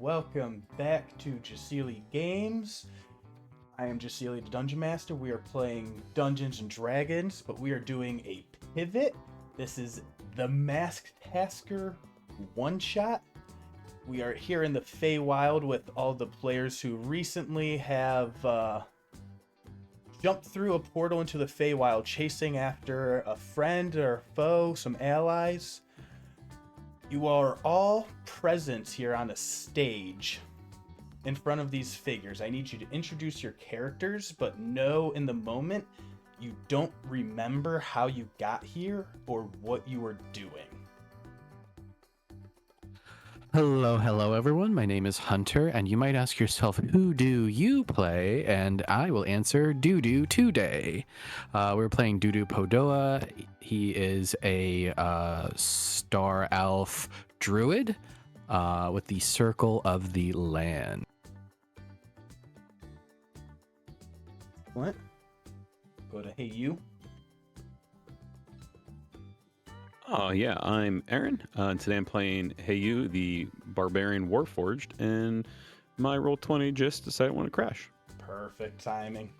welcome back to Jasilionis Games. I am Jasilionis the Dungeon Master. We are playing Dungeons and Dragons, but we are doing a pivot. This is the Masked Tasker one-shot. We are here in the Feywild with all the players who recently have jumped through a portal into the Feywild, chasing after a friend or foe, some allies. You are all present here on a stage in front of these figures. I need you to introduce your characters, but know in the moment you don't remember how you got here or what you were doing. Hello everyone. My name is Hunter, and you might ask yourself, who do you play? And I will answer Dudu today. We're playing Dudu Podoa. He is a star elf druid with the Circle of the Land. What? Go to Hey You. Oh yeah, I'm Aaron. Today I'm playing Heyu, the Barbarian Warforged, and my Roll20 just decided I want to crash. Perfect timing.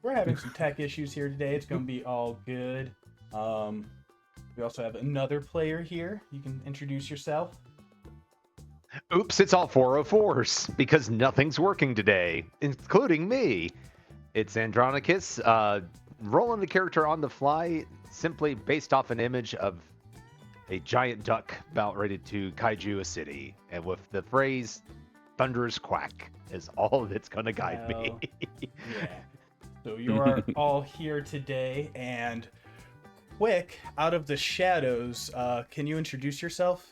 We're having some tech issues here today. It's going to be all good. We also have another player here. You can introduce yourself. Oops, it's all 404s because nothing's working today, including me. It's Andronicus, rolling the character on the fly simply based off an image of a giant duck about ready to kaiju a city, and with the phrase "thunderous quack" is all that's gonna guide me. Yeah. So you are all here today, and quick, out of the shadows, can you introduce yourself?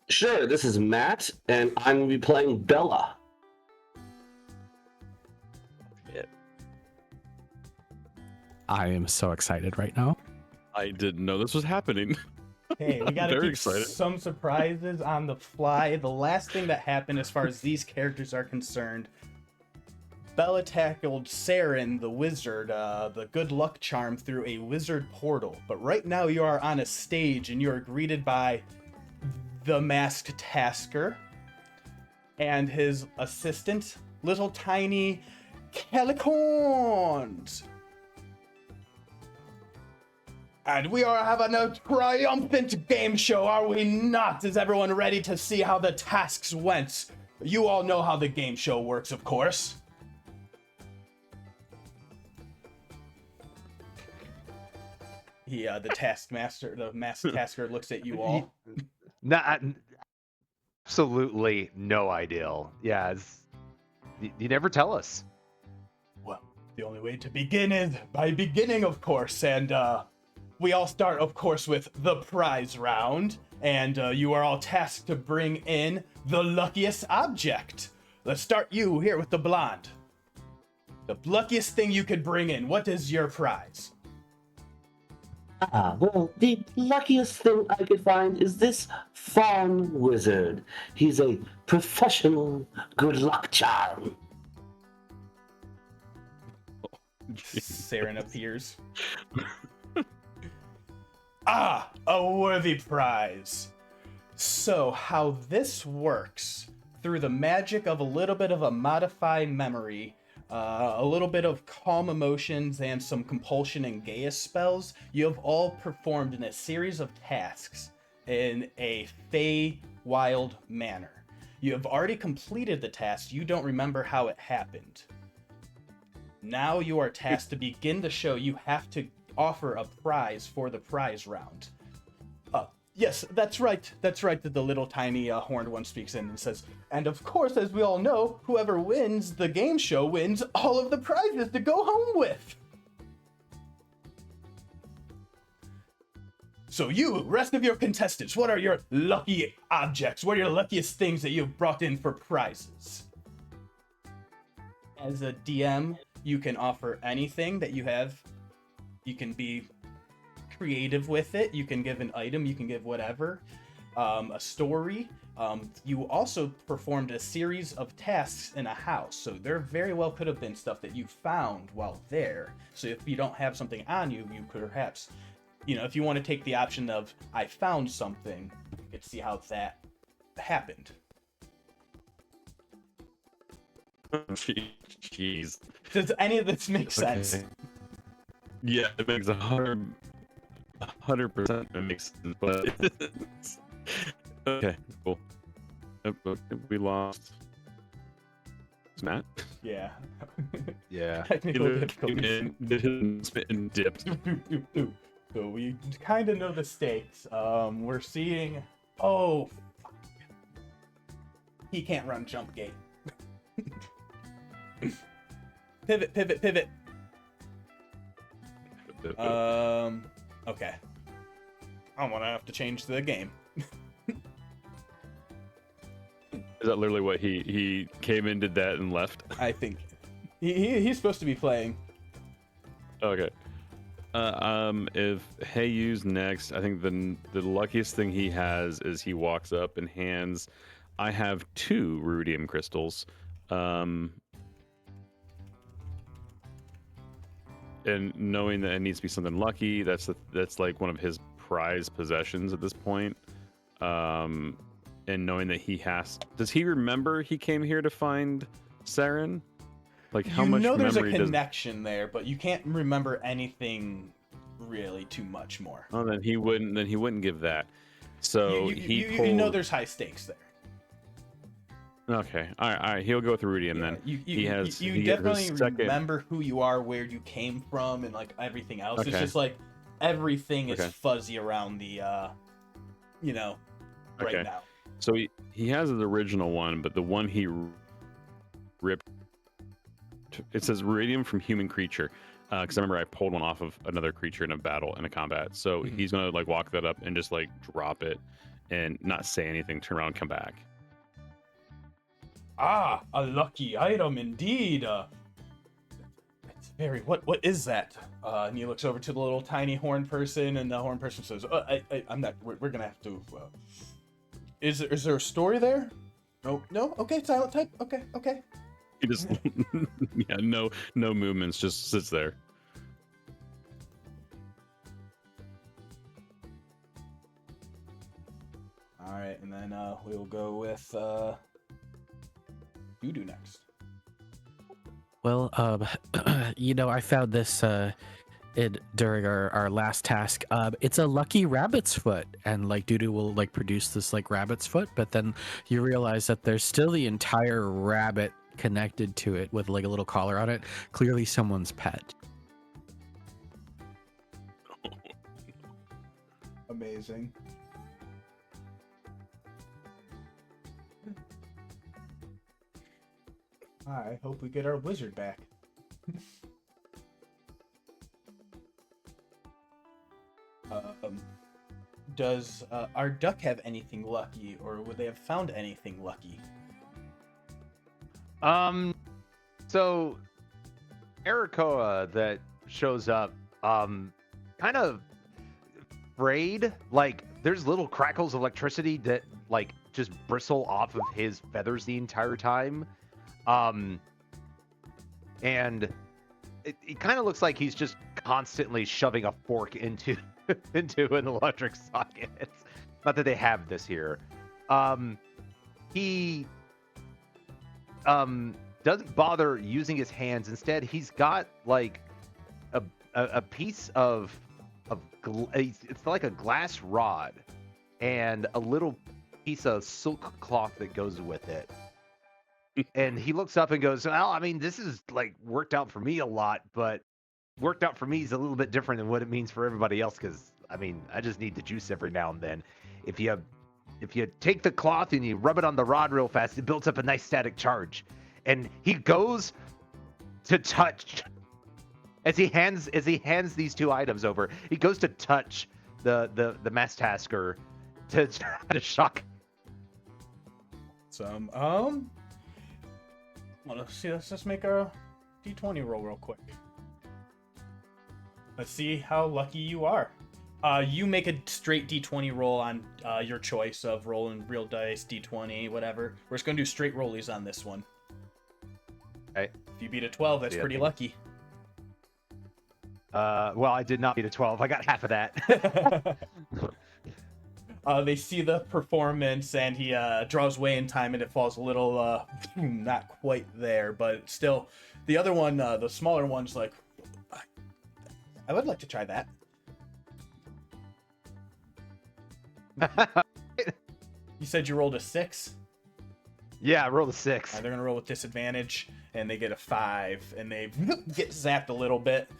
Sure, this is Matt, and I'm going to be playing Bella. I am so excited right now. I didn't know this was happening. Hey, we gotta Very keep excited. some surprises on the fly. The last thing that happened as far as these characters are concerned, Bella tackled Saeryn, the wizard, the good luck charm, through a wizard portal. But right now you are on a stage and you are greeted by the Masked Tasker and his assistant, little tiny Calicorns. And we are having a triumphant game show, are we not? Is everyone ready to see how the tasks went? You all know how the game show works, of course. The Taskmaster, the Masked Tasker looks at you all. Absolutely no idea. Yeah, you never tell us. Well, the only way to begin is by beginning, of course, and we all start, of course, with the prize round, and you are all tasked to bring in the luckiest object. Let's start you here with the blonde. The luckiest thing you could bring in. What is your prize? Well, the luckiest thing I could find is this fawn wizard. He's a professional good luck charm. Saeryn appears. A worthy prize. So, how this works, through the magic of a little bit of a modified memory, a little bit of calm emotions, and some compulsion and Gaius spells, you have all performed in a series of tasks in a Feywild manner. You have already completed the task, you don't remember how it happened. Now you are tasked to begin the show. You have to offer a prize for the prize round. Yes, that's right, the little tiny horned one speaks in and says, and of course, as we all know, whoever wins the game show wins all of the prizes to go home with. So you, rest of your contestants, what are your lucky objects? What are your luckiest things that you've brought in for prizes? As a DM, you can offer anything that you have. You can be creative with it. You can give an item. You can give whatever. A story. You also performed a series of tasks in a house. So there very well could have been stuff that you found while there. So if you don't have something on you, you could perhaps, if you want to take the option of, I found something, you could see how that happened. Jeez. Does any of this make sense? Okay. Yeah, it makes 100% it makes sense, but okay, cool. We lost Matt. Yeah. Yeah. Technical difficulties. And dipped. So we kind of know the stakes. We're seeing. Oh, fuck. He can't run jump gate. Pivot, pivot, pivot. Okay. I'm gonna have to change the game. Is that literally what he came in, did that, and left? I think he's supposed to be playing. Okay. If Heyu's next, I think the luckiest thing he has is he walks up and hands. I have 2 rubidium crystals. And knowing that it needs to be something lucky, that's like one of his prized possessions at this point. And knowing that does he remember he came here to find Saeryn? Like how much memory there's a connection there, but you can't remember anything really too much more. Oh, then he wouldn't give that. So you know there's high stakes there. Okay, all right. He'll go with rubidium then. You definitely remember who you are, where you came from, and like everything else. Okay. It's just like everything is fuzzy around the, right now. So he has the original one, but the one he ripped. It says rubidium from human creature, because I remember I pulled one off of another creature in a battle in a combat. So he's gonna like walk that up and just like drop it, and not say anything. Turn around, and come back. Ah, a lucky item indeed. It's very. What is that? And he looks over to the little tiny horn person, and the horn person says, "I'm not. We're gonna have to. Is there a story there? No. Okay, silent type. Okay. He just no movements, just sits there. All right, and then we'll go with Dudu next. Well, I found this during our last task. It's a lucky rabbit's foot, and like Dudu will like produce this like rabbit's foot, but then you realize that there's still the entire rabbit connected to it with like a little collar on it. Clearly someone's pet. Amazing. I hope we get our wizard back. Does our duck have anything lucky, or would they have found anything lucky? So Ericoa that shows up, kind of afraid, like there's little crackles of electricity that like just bristle off of his feathers the entire time. And it kind of looks like he's just constantly shoving a fork into an electric socket. Not that they have this here. He doesn't bother using his hands. Instead, he's got like a piece of it's like a glass rod and a little piece of silk cloth that goes with it. And he looks up and goes, well, I mean, this is like worked out for me a lot, but worked out for me is a little bit different than what it means for everybody else. Because I mean, I just need the juice every now and then. If you take the cloth and you rub it on the rod real fast, it builds up a nice static charge. And he goes to touch as he hands these 2 items over. He goes to touch the Taskmaster to try to shock. Let's see. Let's just make a d20 roll real quick. Let's see how lucky you are. You make a straight d20 roll on your choice of rolling real dice, d20, whatever. We're just gonna do straight rollies on this one. Okay. If you beat a 12, that's pretty lucky. Well, I did not beat a 12. I got half of that. They see the performance, and he draws away in time, and it falls a little, not quite there, but still. The other one, the smaller one's like, I would like to try that. You said you rolled a 6? Yeah, I rolled a 6. They're gonna roll with disadvantage, and they get a 5, and they get zapped a little bit.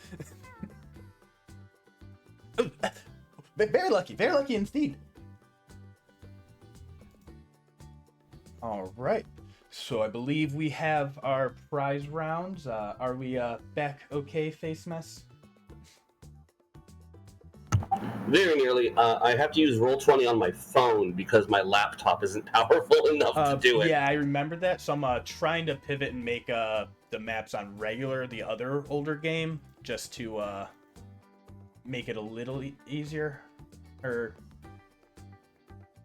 Very lucky indeed. All right, so I believe we have our prize rounds. Are we back okay, Facemess? Very nearly. I have to use Roll20 on my phone because my laptop isn't powerful enough to do it. Yeah, I remember that. So I'm trying to pivot and make the maps on regular, the other older game, just to make it a little easier. Or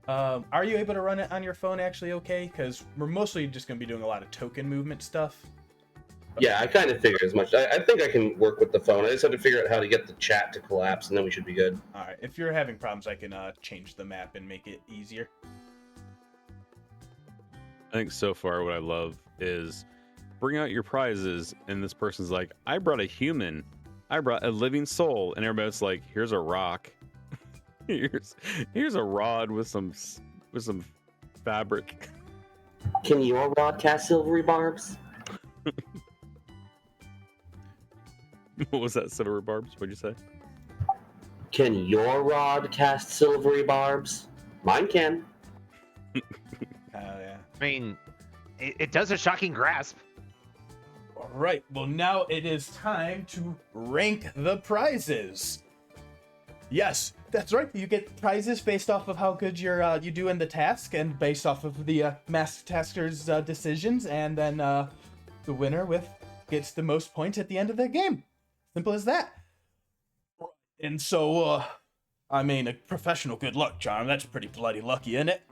are you able to run it on your phone actually okay? Because we're mostly just going to be doing a lot of token movement stuff. Yeah, I kind of figured as much. I think I can work with the phone. I just have to figure out how to get the chat to collapse, and then we should be good. All right. If you're having problems, I can change the map and make it easier. I think so far what I love is bring out your prizes, and this person's like, I brought a human, I brought a living soul, and everybody's like, here's a rock, here's a rod with some fabric. Can your rod cast silvery barbs? What was that, silver barbs? What'd you say? Can your rod cast silvery barbs? Mine can. Yeah. I mean, it does a shocking grasp. All right. Well, now it is time to rank the prizes. Yes, that's right. You get prizes based off of how good you do in the task, and based off of the masked tasker's decisions, and then the winner gets the most points at the end of the game. Simple as that. And so, I mean, a professional good luck charm, that's pretty bloody lucky, isn't it?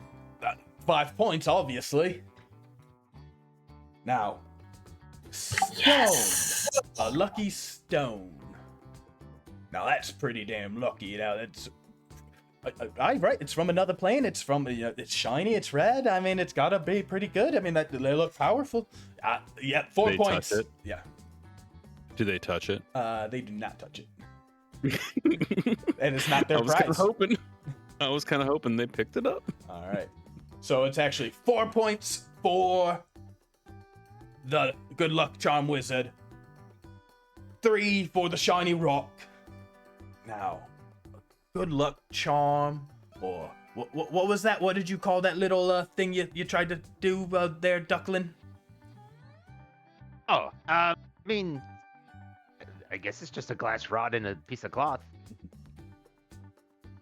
5 points, obviously. Now, stone. Yes! A lucky stone. Now, that's pretty damn lucky. Now, that's... right, it's from another plane. It's from, it's shiny, it's red. I mean, it's gotta be pretty good. I mean, they look powerful. Yeah, 4 They points. touch it? Yeah. Do they touch it? They do not touch it. And it's not their I was prize. I was kind of hoping they picked it up. All right. So it's actually 4 points for the good luck charm wizard. 3 for the shiny rock. Now, good luck charm, or what was that? What did you call that little thing you tried to do there, Duckling? Oh, I mean, I guess it's just a glass rod and a piece of cloth.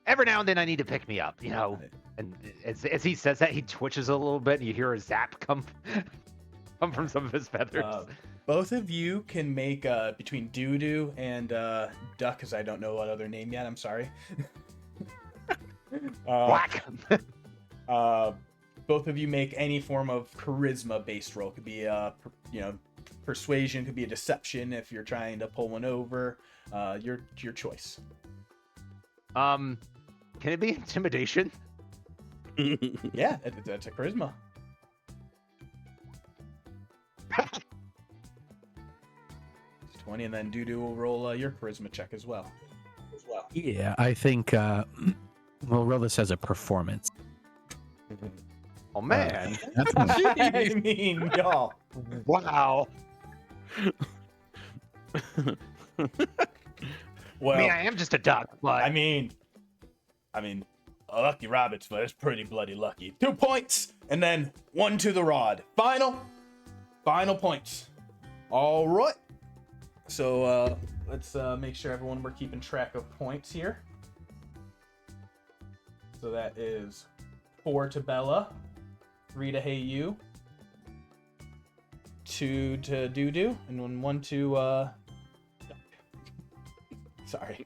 Every now and then I need to pick me up, you know. And as he says that, he twitches a little bit, and you hear a zap come from some of his feathers. Both of you can make between Doodoo and Duck, because I don't know what other name yet. I'm sorry. Whack! Both of you make any form of charisma-based roll. Could be persuasion, could be a deception if you're trying to pull one over. Your choice. Can it be intimidation? Yeah, that's a charisma. It's 20, and then Doodoo will roll your charisma check as well. Yeah, I think we'll roll this as a performance. Oh man! That's I mean, y'all. Wow. Well, I mean, I am just a duck, but I mean, a lucky rabbit's, but it's pretty bloody lucky. 2 points, and then 1 to the rod. Final points. All right. So let's make sure we're keeping track of points here. So that is 4 to Bella, 3 to Hey You, 2 to Doodoo, and then 1 to Sorry.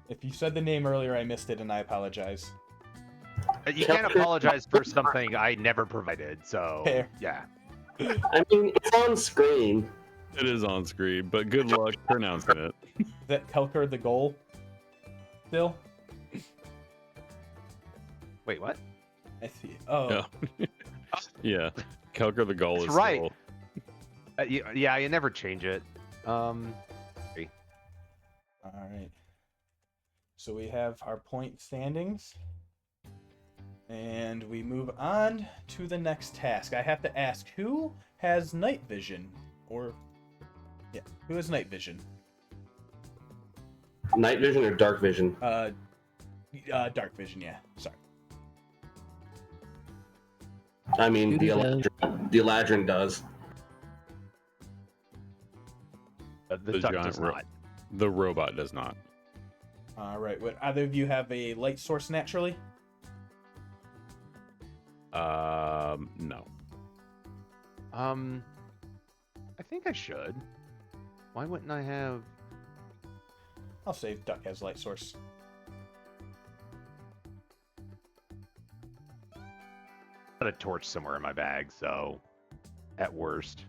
If you said the name earlier, I missed it, and I apologize. you can't apologize for something I never provided. So Fair. yeah. I mean, it's on screen. It is on screen, but good luck pronouncing it. Is that Kelker the goal? Still? Wait, what? I see. Oh, Yeah. Kelker the goal That's is right. still... Yeah, you never change it. all right. So we have our point standings. And we move on to the next task. I have to ask, who has night vision? Or, yeah, who has night vision? Night vision or dark vision? Dark vision, yeah. Sorry. I mean, Who the does? Eladrin does. The duck does not. The robot does not. All right. Would either of you have a light source naturally? No. I think I should. Why wouldn't I have? I'll say Duck has light source. Got a torch somewhere in my bag, so at worst.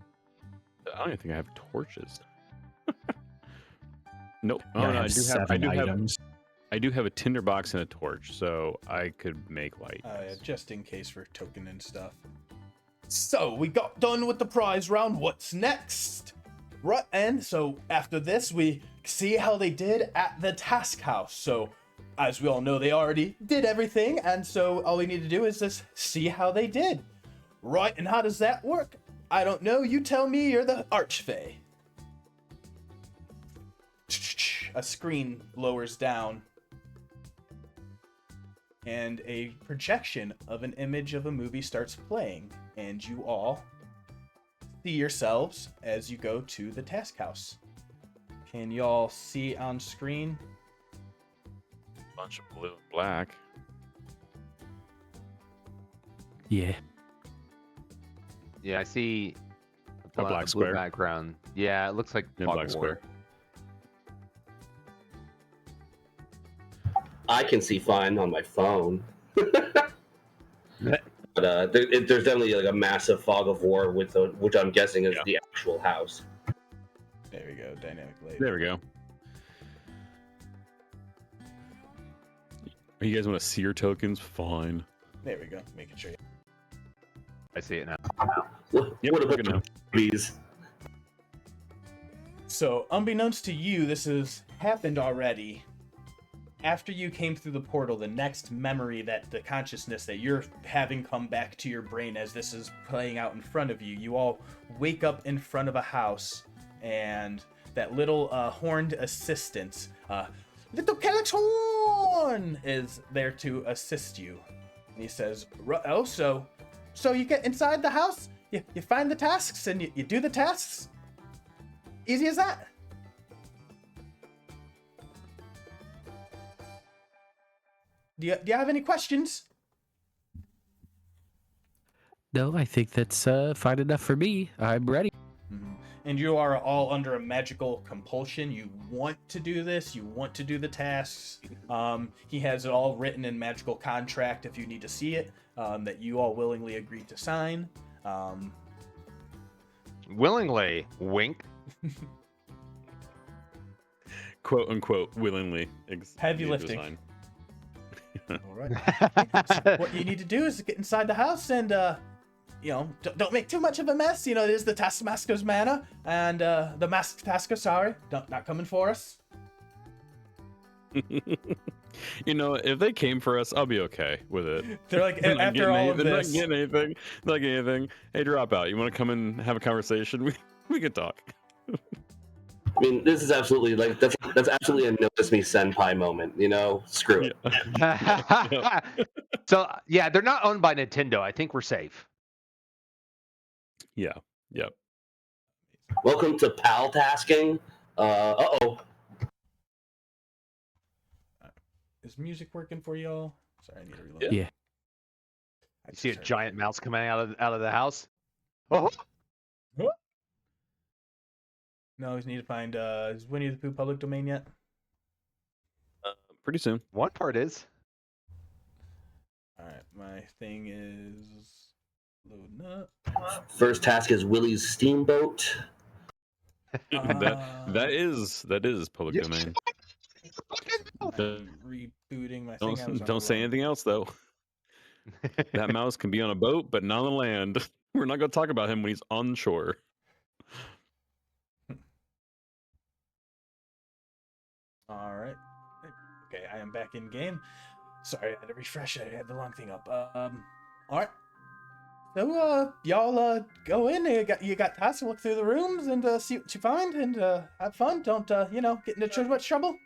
I don't even think I have torches. Nope. Yeah, Oh, I no, have 7 items. I do have a tinderbox and a torch, so I could make light. Yeah, just in case for token and stuff. So we got done with the prize round. What's next? Right, and so after this, we see how they did at the task house. So, as we all know, they already did everything, and so all we need to do is just see how they did. Right, and how does that work? I don't know. You tell me. You're the Archfey. A screen lowers down, and a projection of an image of a movie starts playing, and you all see yourselves as you go to the task house. Can y'all see on screen? Bunch of blue and black. Yeah. Yeah, I see A black blue square. background. Yeah, it looks like Yeah, fog black of square. I can see fine on my phone. But there's definitely like a massive fog of war with which I'm guessing is the actual house. There we go, dynamic layer. There we go. You guys want to see your tokens? Fine. There we go, making sure. I see it now. What Yep, what we're about good now. these? So, unbeknownst to you, this has happened already. After you came through the portal, the next memory that the consciousness that you're having come back to your brain as this is playing out in front of you, you all wake up in front of a house, and that little horned assistant, Little Calyx Horn, is there to assist you. And he says, oh, so you get inside the house, you find the tasks, and you do the tasks? Easy as that? Do you have any questions? No, I think that's fine enough for me. I'm ready. And you are all under a magical compulsion. You want to do this. You want to do the tasks. He has it all written in magical contract if you need to see it, that you all willingly agreed to sign. Willingly, wink. Quote unquote, willingly. Heavy agreed to lifting. sign. All right. So what you need to do is get inside the house and, don't make too much of a mess. It is the Taskmaster's manor, and the masked Tasker, sorry, not coming for us. If they came for us, I'll be okay with it. They're like, They're not after getting all of they're this, not getting anything. Not getting anything. Hey, drop out. You want to come and have a conversation? We can talk. I mean, this is absolutely that's absolutely a notice me senpai moment. Screw it. Yeah. So yeah, they're not owned by Nintendo. I think we're safe. Yeah. Yep. Welcome to pal tasking. Uh-oh. is music working for y'all? Sorry, I need to reload. Yeah. Yeah. You see a giant mouse coming out of the house. Oh, No, we need to find, is Winnie the Pooh public domain yet? Pretty soon. one part is. All right, my thing is loading up. First task is Willie's Steamboat. that is public Yes. domain. Rebooting my thing. I was on Don't say the wrong- anything else though. That mouse can be on a boat, but not on land. We're not going to talk about him when he's on shore. All right. Okay, I am back in game. Sorry, I had to refresh. I had the long thing up. All right. So, y'all go in. You got tasks to look through the rooms and see what you find and have fun. Don't get into too much trouble.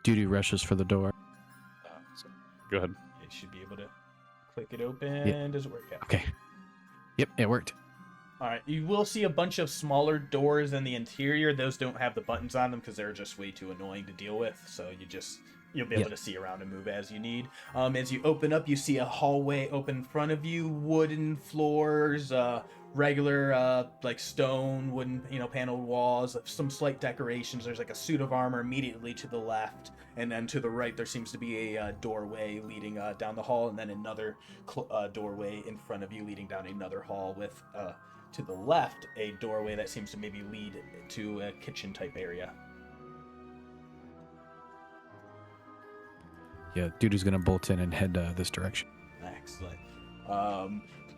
Duty rushes for the door. So, go ahead. You should be able to click it open. Yeah. Does it work? Yeah. Okay. Yep, it worked. All right. You will see a bunch of smaller doors in the interior. Those don't have the buttons on them because they're just way too annoying to deal with. So you'll be able to see around and move as you need. As you open up, you see a hallway open in front of you, wooden floors, regular like stone, wooden paneled walls, some slight decorations. There's like a suit of armor immediately to the left, and then to the right there seems to be a doorway leading down the hall, and then another doorway in front of you leading down another hall with to the left a doorway that seems to maybe lead to a kitchen type area. Yeah, Duty's gonna bolt in and head this direction. Excellent.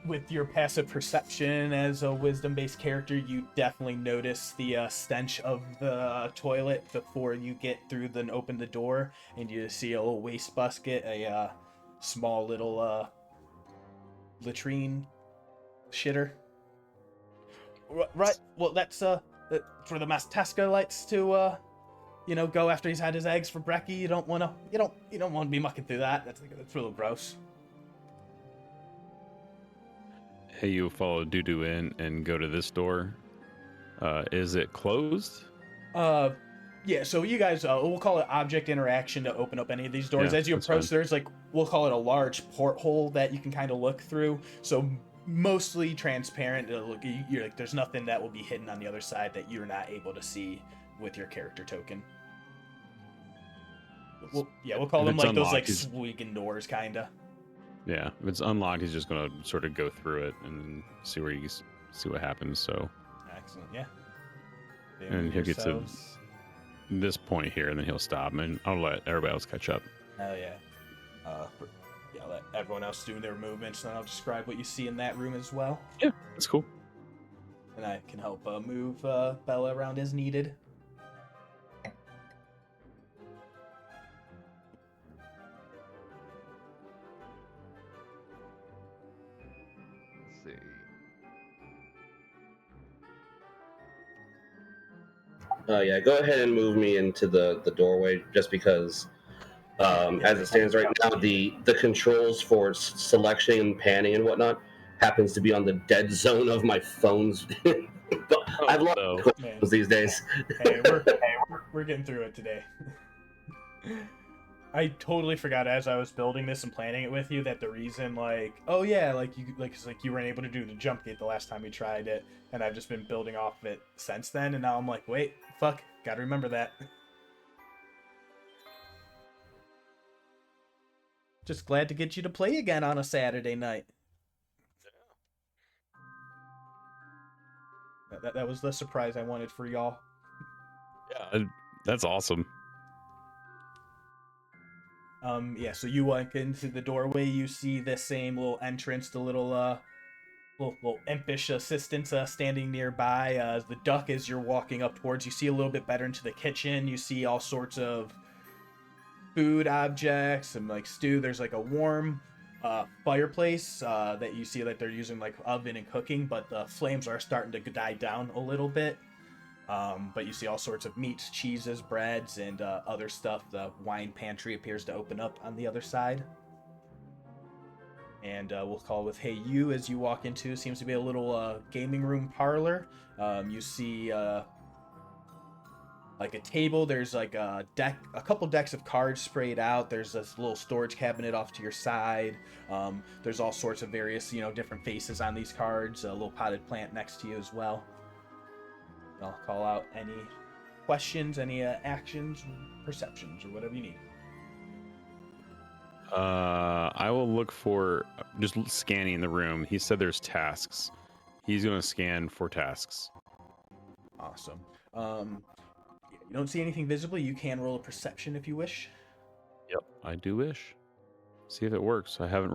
With your passive perception as a wisdom-based character, you definitely notice the stench of the toilet before you get through and open the door, and you see a little waste basket, a small little latrine shitter. Right. Well, that's for the Taskmaster likes to go after he's had his eggs for brekkie. You don't want to be mucking through that. That's a little gross. Hey, you follow Dudu in and go to this door. Is it closed? Yeah, so you guys, we'll call it object interaction to open up any of these doors. Yeah, As you that's approach, fine. there's we'll call it a large porthole that you can kind of look through. So mostly transparent. You're there's nothing that will be hidden on the other side that you're not able to see with your character token. We'll call them those Sweegan doors, kinda. Yeah, if it's unlocked, he's just gonna sort of go through it and see what happens. So Excellent, yeah. And he'll get to this point here, and then he'll stop, and I'll let everybody else catch up. Hell yeah. I'll let everyone else do their movements, and I'll describe what you see in that room as well. Yeah, that's cool. And I can help move Bella around as needed. Let's see. Yeah, go ahead and move me into the doorway, just because as it stands right now, the controls for selection and panning and whatnot happens to be on the dead zone of my phone's. I've lost phones these days. Hey, we're getting through it today. I totally forgot as I was building this and planning it with you that the reason you weren't able to do the jump gate the last time we tried it, and I've just been building off of it since then, and now I'm like, wait, fuck, gotta remember that. Just glad to get you to play again on a Saturday night. That was the surprise I wanted for y'all. Yeah, that's awesome. So you walk into the doorway, you see the same little entrance, the little impish assistant standing nearby. The duck, as you're walking up towards, you see a little bit better into the kitchen. You see all sorts of food objects and stew. There's a warm fireplace that you see that they're using oven and cooking, but the flames are starting to die down a little bit. But you see all sorts of meats, cheeses, breads, and other stuff. The wine pantry appears to open up on the other side. And we'll call with hey you as you walk into. Seems to be a little gaming room parlor. You see a table. There's a couple decks of cards sprayed out. There's this little storage cabinet off to your side. There's all sorts of various different faces on these cards. A little potted plant next to you as well. I'll call out any questions, any actions, perceptions, or whatever you need. I will look for just scanning the room. He said there's tasks. He's going to scan for tasks. Awesome. You don't see anything visibly. You can roll a perception if you wish. Yep, I do wish. See if it works. I haven't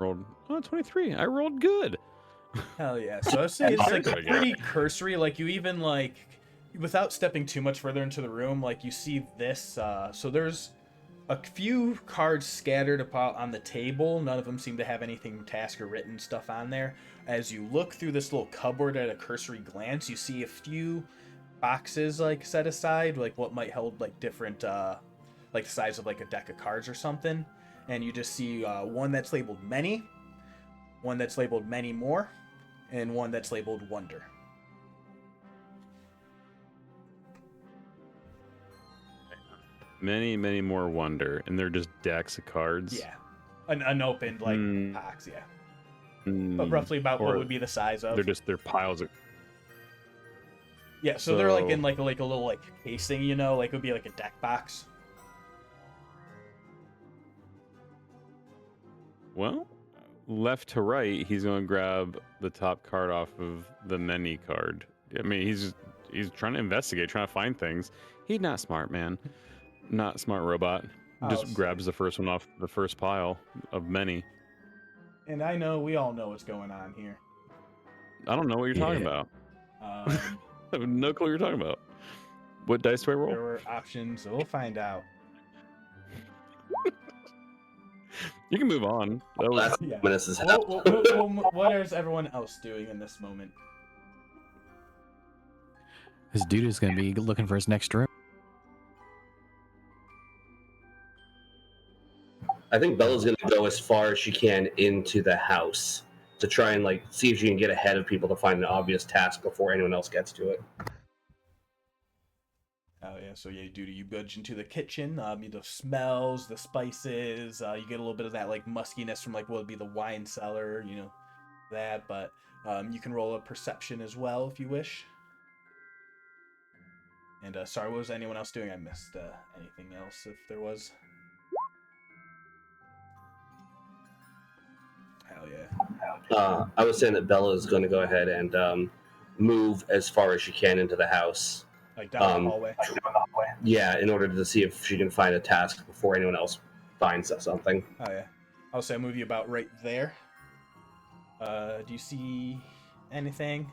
rolled. Oh, 23. I rolled good. Hell yeah. So I'd say it's like There we go. pretty cursory. Like you even like, without stepping too much further into the room, like you see this. So there's a few cards scattered about on the table. None of them seem to have anything Tasker written stuff on there. As you look through this little cupboard at a cursory glance, you see a few boxes like set aside, like what might hold like different, like the size of like a deck of cards or something. And you just see one that's labeled many, one that's labeled many more, and one that's labeled wonder. Many, many more wonder, and they're just decks of cards. Yeah, an unopened like box. Yeah, but roughly about what would be the size of. They're piles of. Yeah, so they're like in like a little like casing, you know, like it would be like a deck box. Well, left to right, he's going to grab the top card off of the many card. I mean, he's trying to investigate, trying to find things. He's not smart, man. Not smart robot. Just grabs the first one off the first pile of many. And I know we all know what's going on here. I don't know what you're talking about. I have no clue what you're talking about. What dice do I roll? There were options, so we'll find out. You can move on. That was... Yeah. This is What is everyone else doing in this moment? This dude is going to be looking for his next room. I think Bella's going to go as far as she can into the house to try and like see if she can get ahead of people to find an obvious task before anyone else gets to it. Oh yeah, so yeah, you budge into the kitchen. The smells, the spices. You get a little bit of that like muskiness from like what would be the wine cellar, you know, that. But you can roll a perception as well if you wish. And sorry, what was anyone else doing? I missed anything else if there was. Hell yeah. I was saying that Bella is going to go ahead and move as far as she can into the house. Like down the hallway. Yeah, in order to see if she can find a task before anyone else finds something. Oh yeah. I'll say I'll move you about right there. Do you see anything?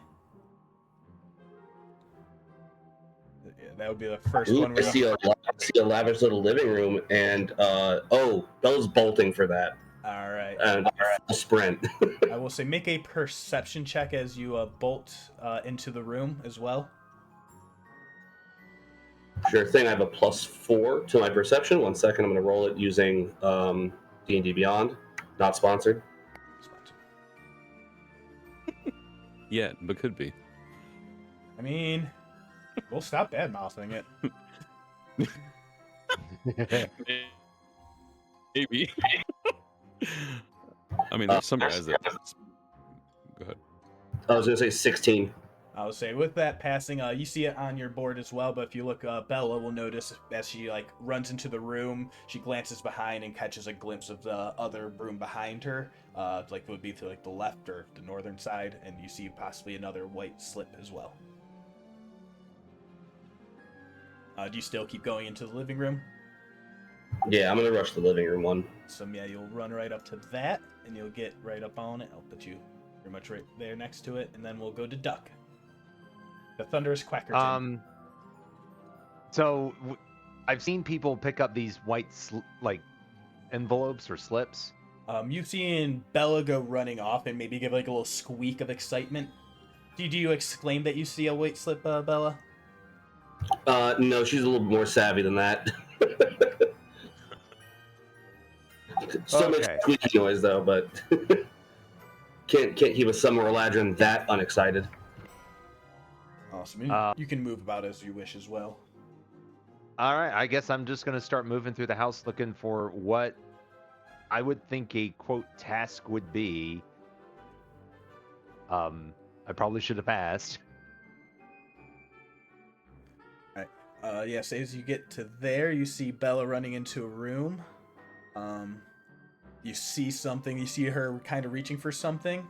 Yeah, that would be the first one. I see a lavish little living room, and Bella's bolting for that. All right. And full sprint. I will say make a perception check as you bolt into the room as well. Sure thing. I have a +4 to my perception. 1 second. I'm going to roll it using D&D Beyond. Not sponsored. Yeah, but could be. I mean, we'll stop bad-mouthing it. Maybe. I mean, there's some guys that... Go ahead. I was going to say 16. I would say with that passing, you see it on your board as well, but if you look, Bella will notice as she like runs into the room, she glances behind and catches a glimpse of the other room behind her, like it would be to like the left or the northern side, and you see possibly another white slip as well. Do you still keep going into the living room? Yeah, I'm going to rush the living room one. So yeah, you'll run right up to that, and you'll get right up on it. I'll put you pretty much right there next to it, and then we'll go to Duck. The Thunderous Quackerton. So I've seen people pick up these white like envelopes or slips. You've seen Bella go running off and maybe give like a little squeak of excitement. Do you exclaim that you see a white slip, Bella? No, she's a little bit more savvy than that. Still makes a squeaky noise though, but can't keep a Summer Eladrin that unexcited. Awesome. You can move about as you wish as well. All right, I guess I'm just going to start moving through the house looking for what I would think a, quote, task would be. I probably should have asked. All right. Yes, as you get to there, you see Bella running into a room. You see something. You see her kind of reaching for something.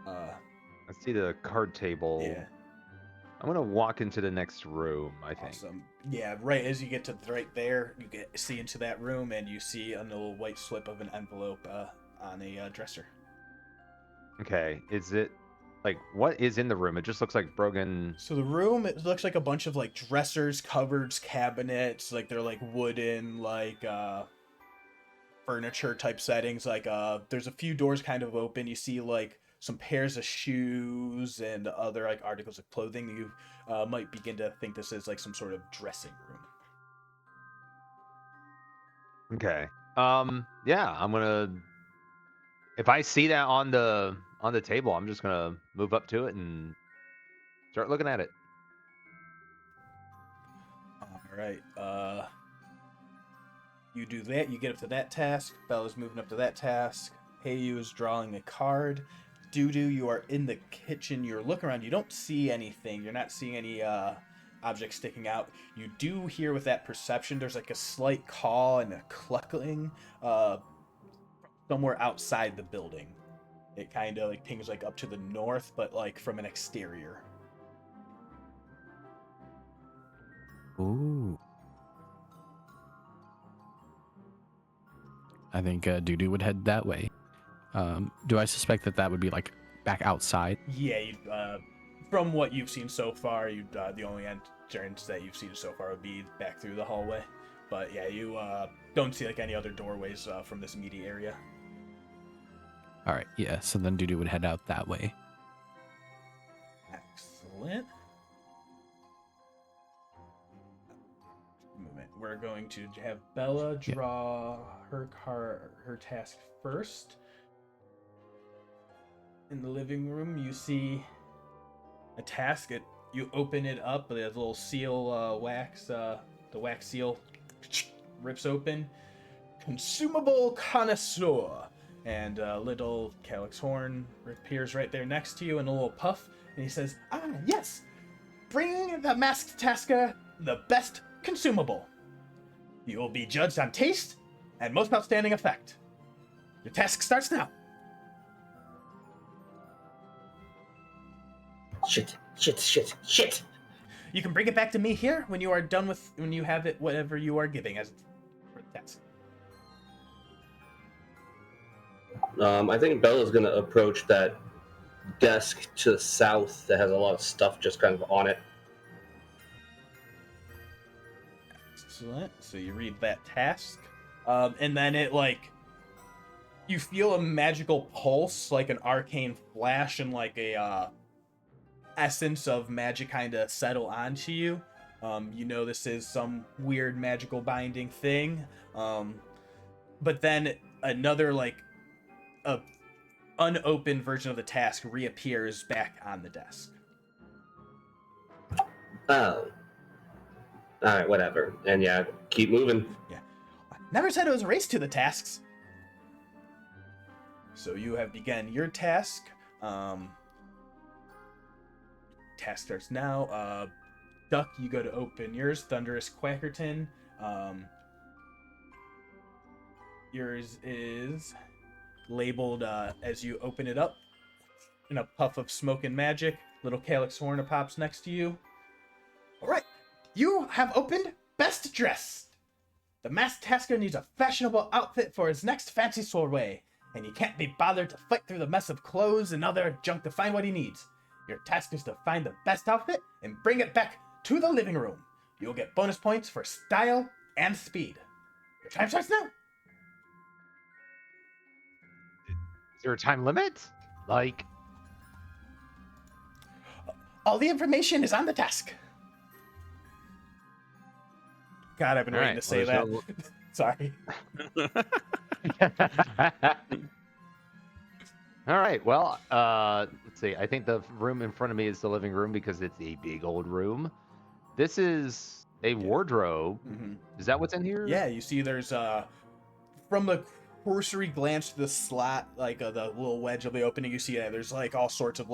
I see the card table. Yeah. I'm gonna walk into the next room. I think. Awesome. Yeah, right as you get to right there, you see into that room, and you see a little white slip of an envelope on a dresser. Okay. Is it like what is in the room? It just looks like broken. So the room, it looks like a bunch of like dressers, cupboards, cabinets, like they're like wooden, like furniture type settings. Like there's a few doors kind of open. You see like some pairs of shoes and other like articles of clothing. You might begin to think this is like some sort of dressing room. Okay. Yeah, I'm gonna. If I see that on the table, I'm just gonna move up to it and start looking at it. All right. You do that. You get up to that task. Bella's moving up to that task. Heyu is drawing a card. Dudu, you are in the kitchen. You're looking around. You don't see anything. You're not seeing any objects sticking out. You do hear with that perception, there's like a slight call and a clucking somewhere outside the building. It kind of like pings like up to the north, but like from an exterior. Ooh. I think Dudu would head that way. Do I suspect that would be like back outside? Yeah, from what you've seen so far, the only entrance that you've seen so far would be back through the hallway. But yeah, you don't see like any other doorways from this immediate area. All right, yeah. So then Dudu would head out that way. Excellent. Movement. We're going to have Bella draw her task first. In the living room, you see a task. You open it up, the little seal wax, the wax seal rips open. Consumable connoisseur. And a little calyx horn appears right there next to you in a little puff. And he says, yes! Bring the masked tasker the best consumable. You will be judged on taste and most outstanding effect. Your task starts now. Shit. You can bring it back to me here when you are done when you have it, whatever you are giving as for the task. I think Bella's going to approach that desk to the south that has a lot of stuff just kind of on it. Excellent. So you read that task, and then it you feel a magical pulse, like an arcane flash, and like a essence of magic kind of settle onto you. You know this is some weird magical binding thing, but then another a unopened version of the task reappears back on the desk. Oh. Alright, whatever. And yeah, keep moving. Yeah. Never said it was a race to the tasks. So you have begun your task. Task starts now. Duck, you go to open yours. Thunderous Quackerton. Yours is labeled as you open it up in a puff of smoke and magic. Little calyx horn pops next to you. All right, you have opened Best Dressed. The masked tasker needs a fashionable outfit for his next fancy soiree, and he can't be bothered to fight through the mess of clothes and other junk to find what he needs. Your task is to find the best outfit and bring it back to the living room. You'll get bonus points for style and speed. Your time starts now. Is there a time limit? All the information is on the task. God, I've been waiting to say that. No... Sorry. All right. Well, let's see. I think the room in front of me is the living room because it's a big old room. This is a wardrobe. Mm-hmm. Is that what's in here? Yeah, you see there's from the cursory glance to the slot, the little wedge of the opening, you see there's all sorts of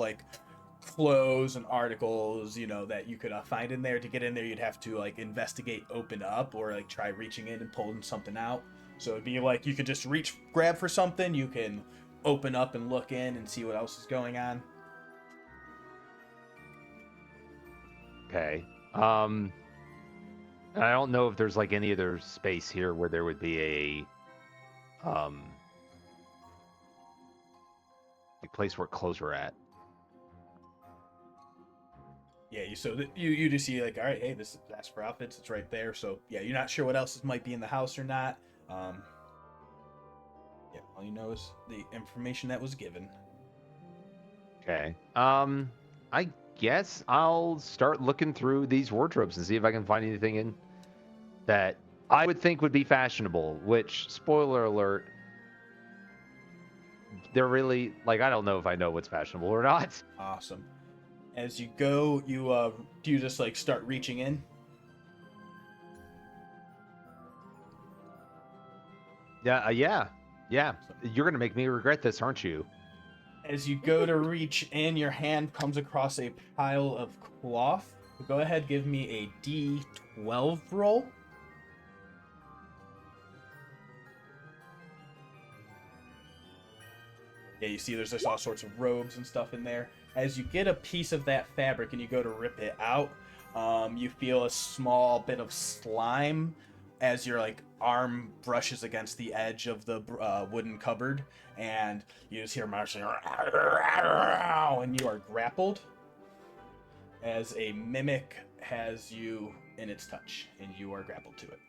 clothes and articles, that you could find in there. To get in there, you'd have to investigate, open up, or try reaching in and pulling something out. So it'd be you could just grab for something, you can open up and look in and see what else is going on. Okay. I don't know if there's like any other space here where there would be a place where clothes were at. Yeah, you just see like, all right, hey, that's for outfits. It's right there. So yeah, you're not sure what else might be in the house or not. Yeah, all you know is the information that was given. Okay. I guess I'll start looking through these wardrobes and see if I can find anything in that I would think would be fashionable. Which, spoiler alert, they're really like I don't know if I know what's fashionable or not. Awesome. As you go, do you just like start reaching in? Yeah. You're gonna make me regret this, aren't you? As you go to reach in, your hand comes across a pile of cloth. Go ahead, give me a D12 roll. Yeah, you see there's just all sorts of robes and stuff in there. As you get a piece of that fabric and you go to rip it out, you feel a small bit of slime as your like arm brushes against the edge of the wooden cupboard, and you just hear Marshall, and you are grappled as a mimic has you in its touch, and you are grappled to it.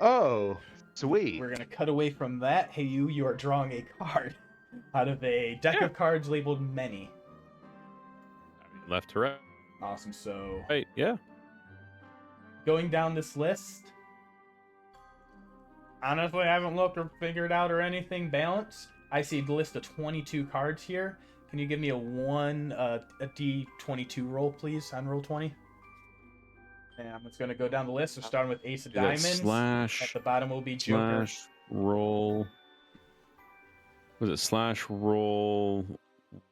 Oh, sweet. We're gonna cut away from that. Hey, you are drawing a card out of a deck of cards labeled many. Left to right. Awesome. So Right, yeah. going down this list, honestly, I haven't looked or figured out or anything balanced. I see a list of 22 cards here. Can you give me a D22 roll, please, on roll 20? And I'm just gonna go down the list. We're starting with Ace of Do that Diamonds. At the bottom will be Joker. Slash roll. Was it slash roll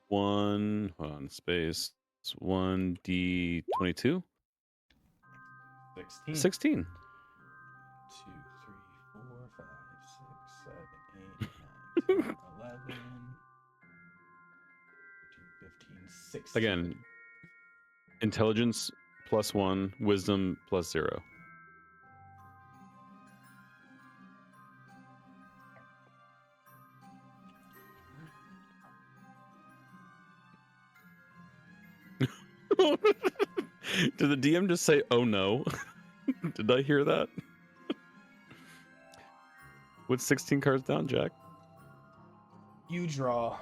1? Hold on, space 1D22? 16. 16. 2, 3, 4, 5, 6, 7, 8, 9, 10, 11, 14, 15, 16. Again, intelligence +1, wisdom +0. Did the DM just say, oh no? Did I hear that? What's 16 cards down, Jack? You draw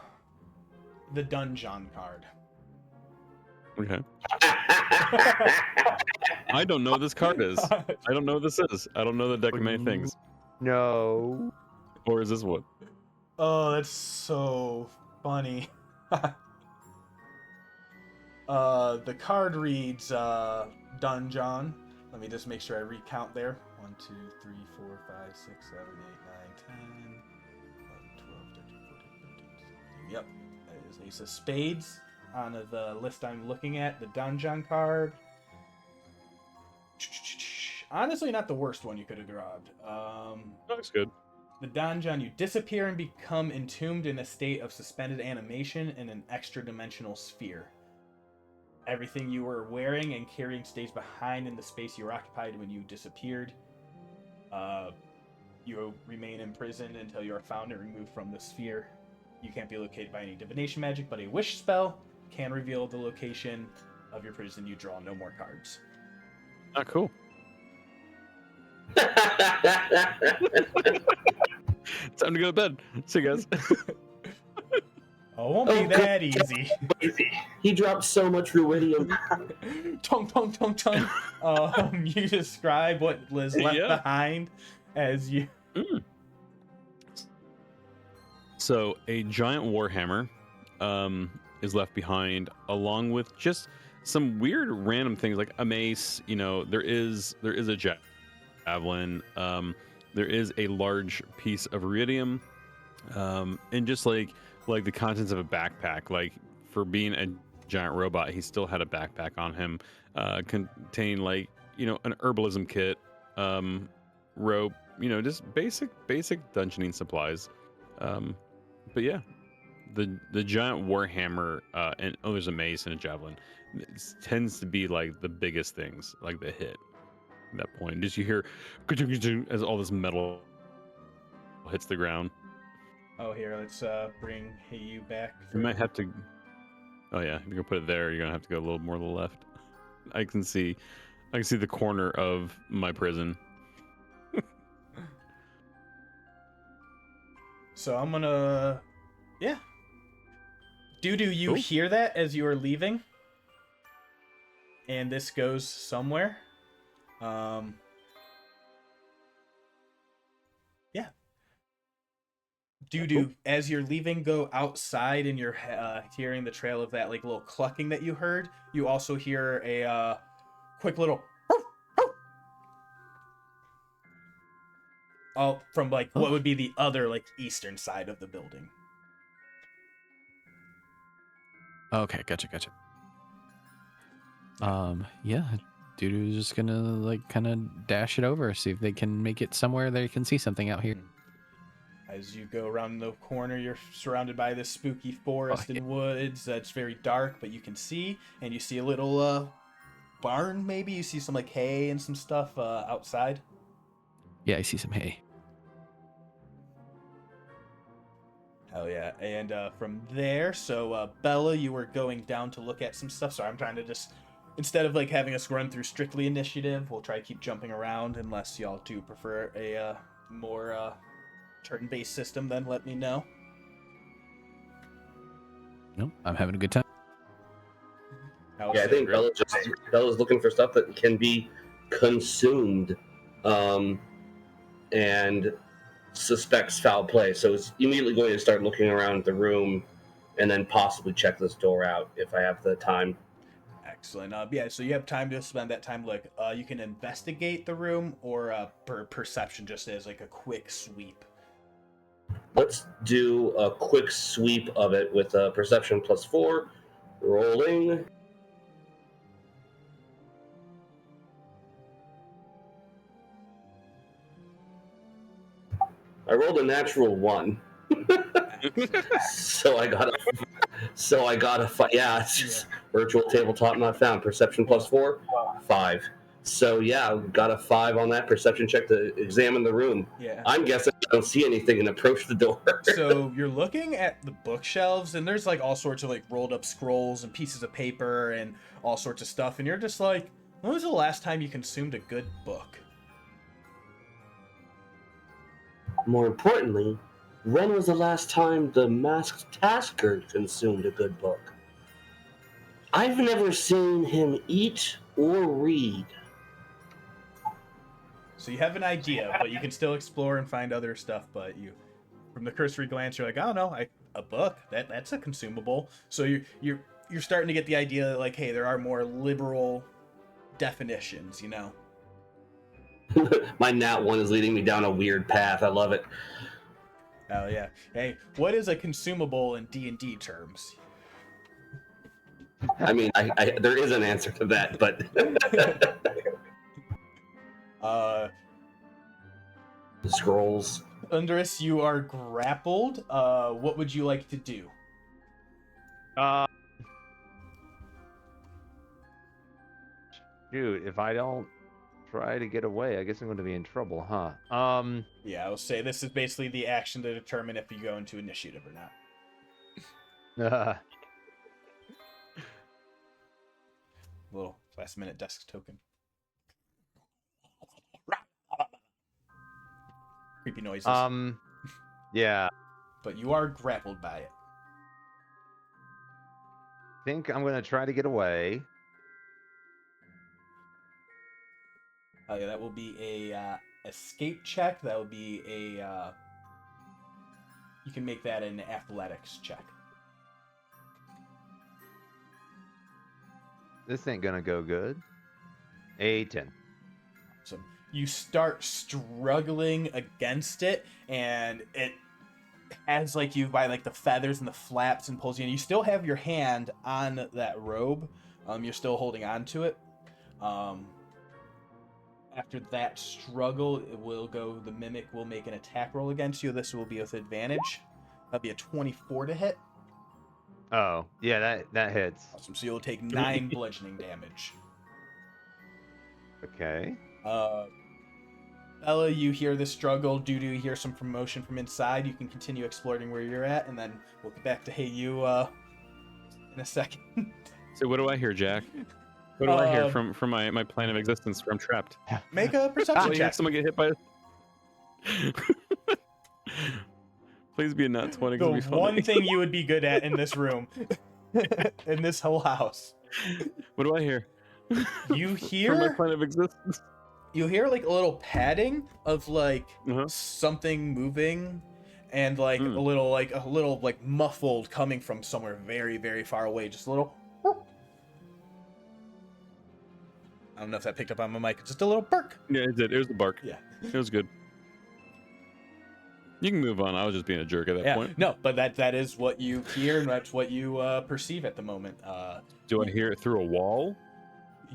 the Dungeon card. Okay. I don't know what this card is. I don't know what this is. I don't know the deck of many things. No. Or is this what? Oh, that's so funny. The card reads Dungeon. Let me just make sure I recount there. 1, 2, 3, 4, 5, 6, 7, 8, 9, 10, 11, 12, 13, 14, 15, 16. Yep, that is Ace of Spades on the list I'm looking at. The Dungeon card. Honestly, not the worst one you could have drawn. Looks good. The Donjon, you disappear and become entombed in a state of suspended animation in an extra-dimensional sphere. Everything you were wearing and carrying stays behind in the space you occupied when you disappeared. You remain imprisoned until you are found and removed from the sphere. You can't be located by any divination magic, but a wish spell can reveal the location of your prison. You draw no more cards. Ah, cool. Time to go to bed. See you guys. Oh, it won't be that easy. He dropped so much ruidium. Tongue, tongue, tongue, tongue. You describe what was left behind as you... So a giant warhammer is left behind, along with just some weird random things like a mace. You know, there is a javelin. There is a large piece of iridium, and just like the contents of a backpack. Like, for being a giant robot, he still had a backpack on him, containing like, you know, an herbalism kit, rope, you know, just basic dungeoning supplies. But yeah, the giant warhammer, and there's a mace and a javelin. It tends to be like the biggest things, like the hit. At that point, just you hear as all this metal hits the ground. Oh, here, let's bring you back. You might have to. Oh yeah, if you're gonna put it there, you're gonna have to go a little more to the left. I can see the corner of my prison. So I'm gonna, yeah. Do you Cool. hear that as you are leaving? And this goes somewhere. Yeah. As you're leaving, go outside and you're hearing the trail of that like little clucking that you heard. You also hear a quick little from like what would be the other like eastern side of the building. Okay, gotcha. Yeah, Dudu's just gonna like kind of dash it over, see if they can make it somewhere they can see something out here. As you go around the corner, you're surrounded by this spooky forest and woods. It's very dark, but you can see, and you see a little barn. Maybe you see some like hay and some stuff outside. Yeah, I see some hay. Hell yeah. And from there, so Bella, you were going down to look at some stuff. So I'm trying to just, instead of like having us run through strictly initiative, we'll try to keep jumping around unless y'all do prefer a more turn-based system, then let me know. Nope, I'm having a good time. Yeah, I think Bella's looking for stuff that can be consumed, and suspects foul play. So it's immediately going to start looking around the room, and then possibly check this door out if I have the time. Excellent. Yeah, so you have time to spend that time. Like, you can investigate the room or perception, just as like a quick sweep. Let's do a quick sweep of it with perception +4. Rolling. I rolled a natural 1. so I got a yeah, it's just virtual tabletop not found. Perception +4, 5. So yeah, got a 5 on that perception check to examine the room. Yeah. I'm guessing I don't see anything and approach the door. So you're looking at the bookshelves, and there's like all sorts of like rolled up scrolls and pieces of paper and all sorts of stuff, and you're just like, when was the last time you consumed a good book? More importantly, when was the last time the masked Tasker consumed a good book? I've never seen him eat or read. So you have an idea, but you can still explore and find other stuff. But you, from the cursory glance, you're like, I don't know, a book that's a consumable. So you're starting to get the idea that like, hey, there are more liberal definitions, you know. My nat 1 is leading me down a weird path. I love it. Oh yeah. Hey, what is a consumable in D&D terms? I mean, I there is an answer to that, but scrolls. Undress, you are grappled. What would you like to do? Dude, if I don't try to get away, I guess I'm going to be in trouble, huh? Yeah, I will say this is basically the action to determine if you go into initiative or not. Little last-minute desk token. Creepy noises. Yeah. But you are grappled by it. Think I'm going to try to get away. Oh yeah, that will be a escape check. That would be a you can make that an athletics check. This ain't gonna go good. A 10. So you start struggling against it, and it has like you by like the feathers and the flaps and pulls you in. You still have your hand on that robe. You're still holding on to it. After that struggle, it will go. The mimic will make an attack roll against you. This will be with advantage. That'll be a 24 to hit. Oh, yeah, that hits. Awesome. So you'll take 9 bludgeoning damage. Okay. Bella, you hear the struggle. Dudu, you hear some commotion from inside. You can continue exploring where you're at, and then we'll get back to Hey You in a second. So what do I hear, Jack? What do I hear from my plane of existence where I'm trapped? Make a I perception hear check. someone get hit by. Please be a nat 20. The It'll be funny. one thing you would be good at in this room, in this whole house. What do I hear? You From my hear? plane of existence. You hear like a little padding of like Uh-huh. something moving, and like a little like muffled coming from somewhere very, very far away. Just a little. I don't know if that picked up on my mic. Just a little bark. Yeah, it did. It was the bark. Yeah. It was good. You can move on. I was just being a jerk at that Yeah. point. No, but that is what you hear, and that's what you perceive at the moment. Do I hear it through a wall?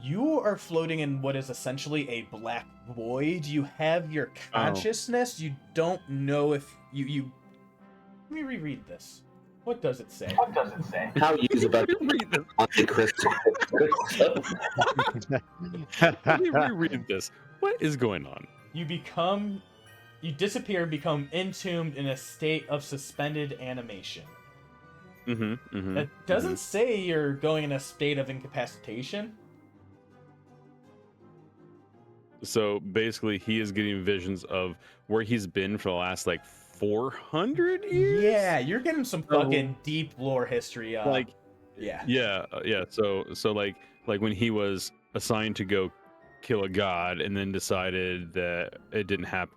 You are floating in what is essentially a black void. You have your consciousness. You don't know if you. Let me reread this. What does it say? How you use about crystal. Let me reread this. What is going on? You disappear and become entombed in a state of suspended animation. That doesn't say you're going in a state of incapacitation. So basically, he is getting visions of where he's been for the last like 400 years. Yeah, you're getting some fucking deep lore history. Like, yeah. So like when he was assigned to go kill a god, and then decided that it didn't happen,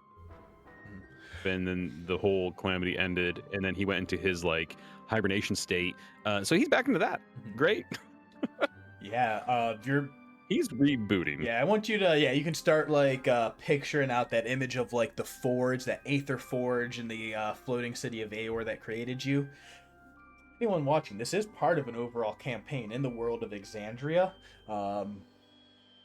and then the whole calamity ended, and then he went into his like hibernation state. So he's back into that. Great. Yeah. He's rebooting. Yeah, I want you to, you can start, like, picturing out that image of, like, the forge, that Aether Forge in the floating city of Aor that created you. Anyone watching, this is part of an overall campaign in the world of Exandria.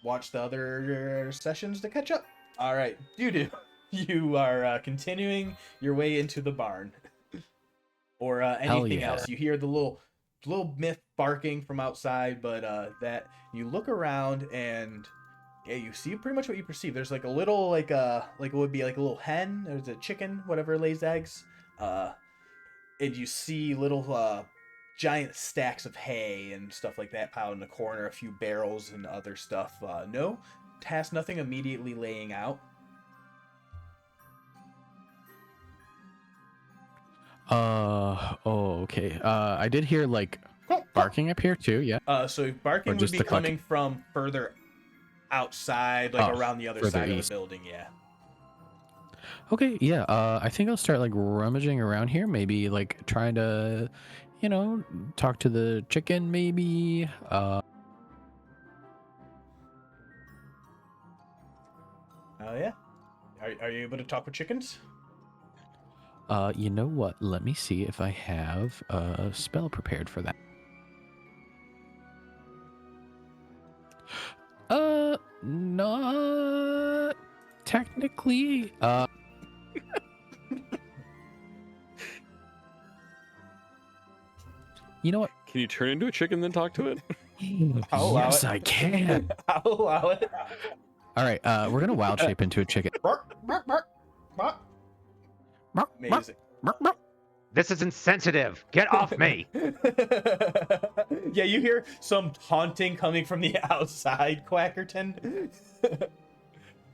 Watch the other sessions to catch up. All right, Dudu, you are continuing your way into the barn. Or anything else. You hear the little myth barking from outside, but that you look around and you see pretty much what you perceive. There's like a little like it would be like a little hen. There's a chicken, whatever lays eggs. And you see little giant stacks of hay and stuff like that piled in the corner. A few barrels and other stuff. Nothing immediately laying out. Okay. I did hear like barking up here too. Yeah. So barking would be coming from further outside, like around the other side of the building. Yeah. Okay. Yeah. I think I'll start like rummaging around here. Maybe like trying to, talk to the chicken. Maybe. Oh yeah. Are you able to talk with chickens? You know what? Let me see if I have a spell prepared for that. Not technically. You know what? Can you turn into a chicken then talk to it? Yes, I can. I'll allow it. All right, we're gonna wild shape into a chicken. Bark, bark, bark, bark. Amazing. This is insensitive. Get off me. Yeah, you hear some taunting coming from the outside, Quackerton.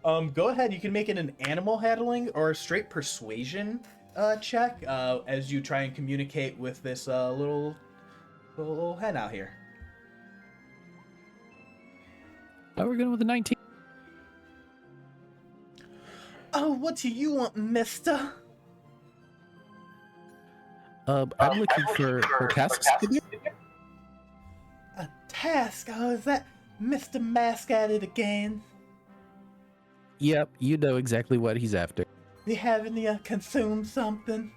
Go ahead. You can make it an animal handling or a straight persuasion check as you try and communicate with this little hen out here. Oh, we're going with a 19. Oh, what do you want, mister? I'm looking for tasks to do. A task? Oh, is that Mr. Mask at it again? Yep, you know exactly what he's after. You having to consume something?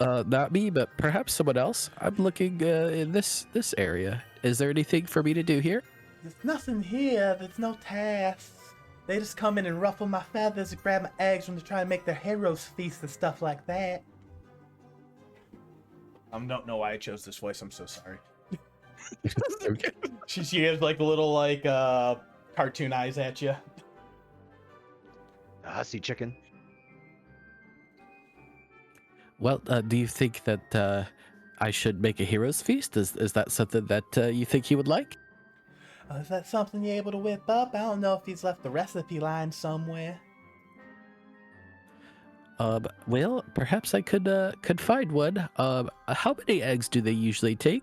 Not me, but perhaps someone else. I'm looking in this area. Is there anything for me to do here? There's nothing here. There's no tasks. They just come in and ruffle my feathers and grab my eggs when they're trying to make their heroes feast and stuff like that. Don't know why I chose this voice. I'm so sorry. Okay. She gives like little like cartoon eyes at you. Hussy chicken. Well, do you think that I should make a hero's feast? Is that something that you think he would like? Is that something you're able to whip up? I don't know if he's left the recipe line somewhere. Well, perhaps I could find one. How many eggs do they usually take?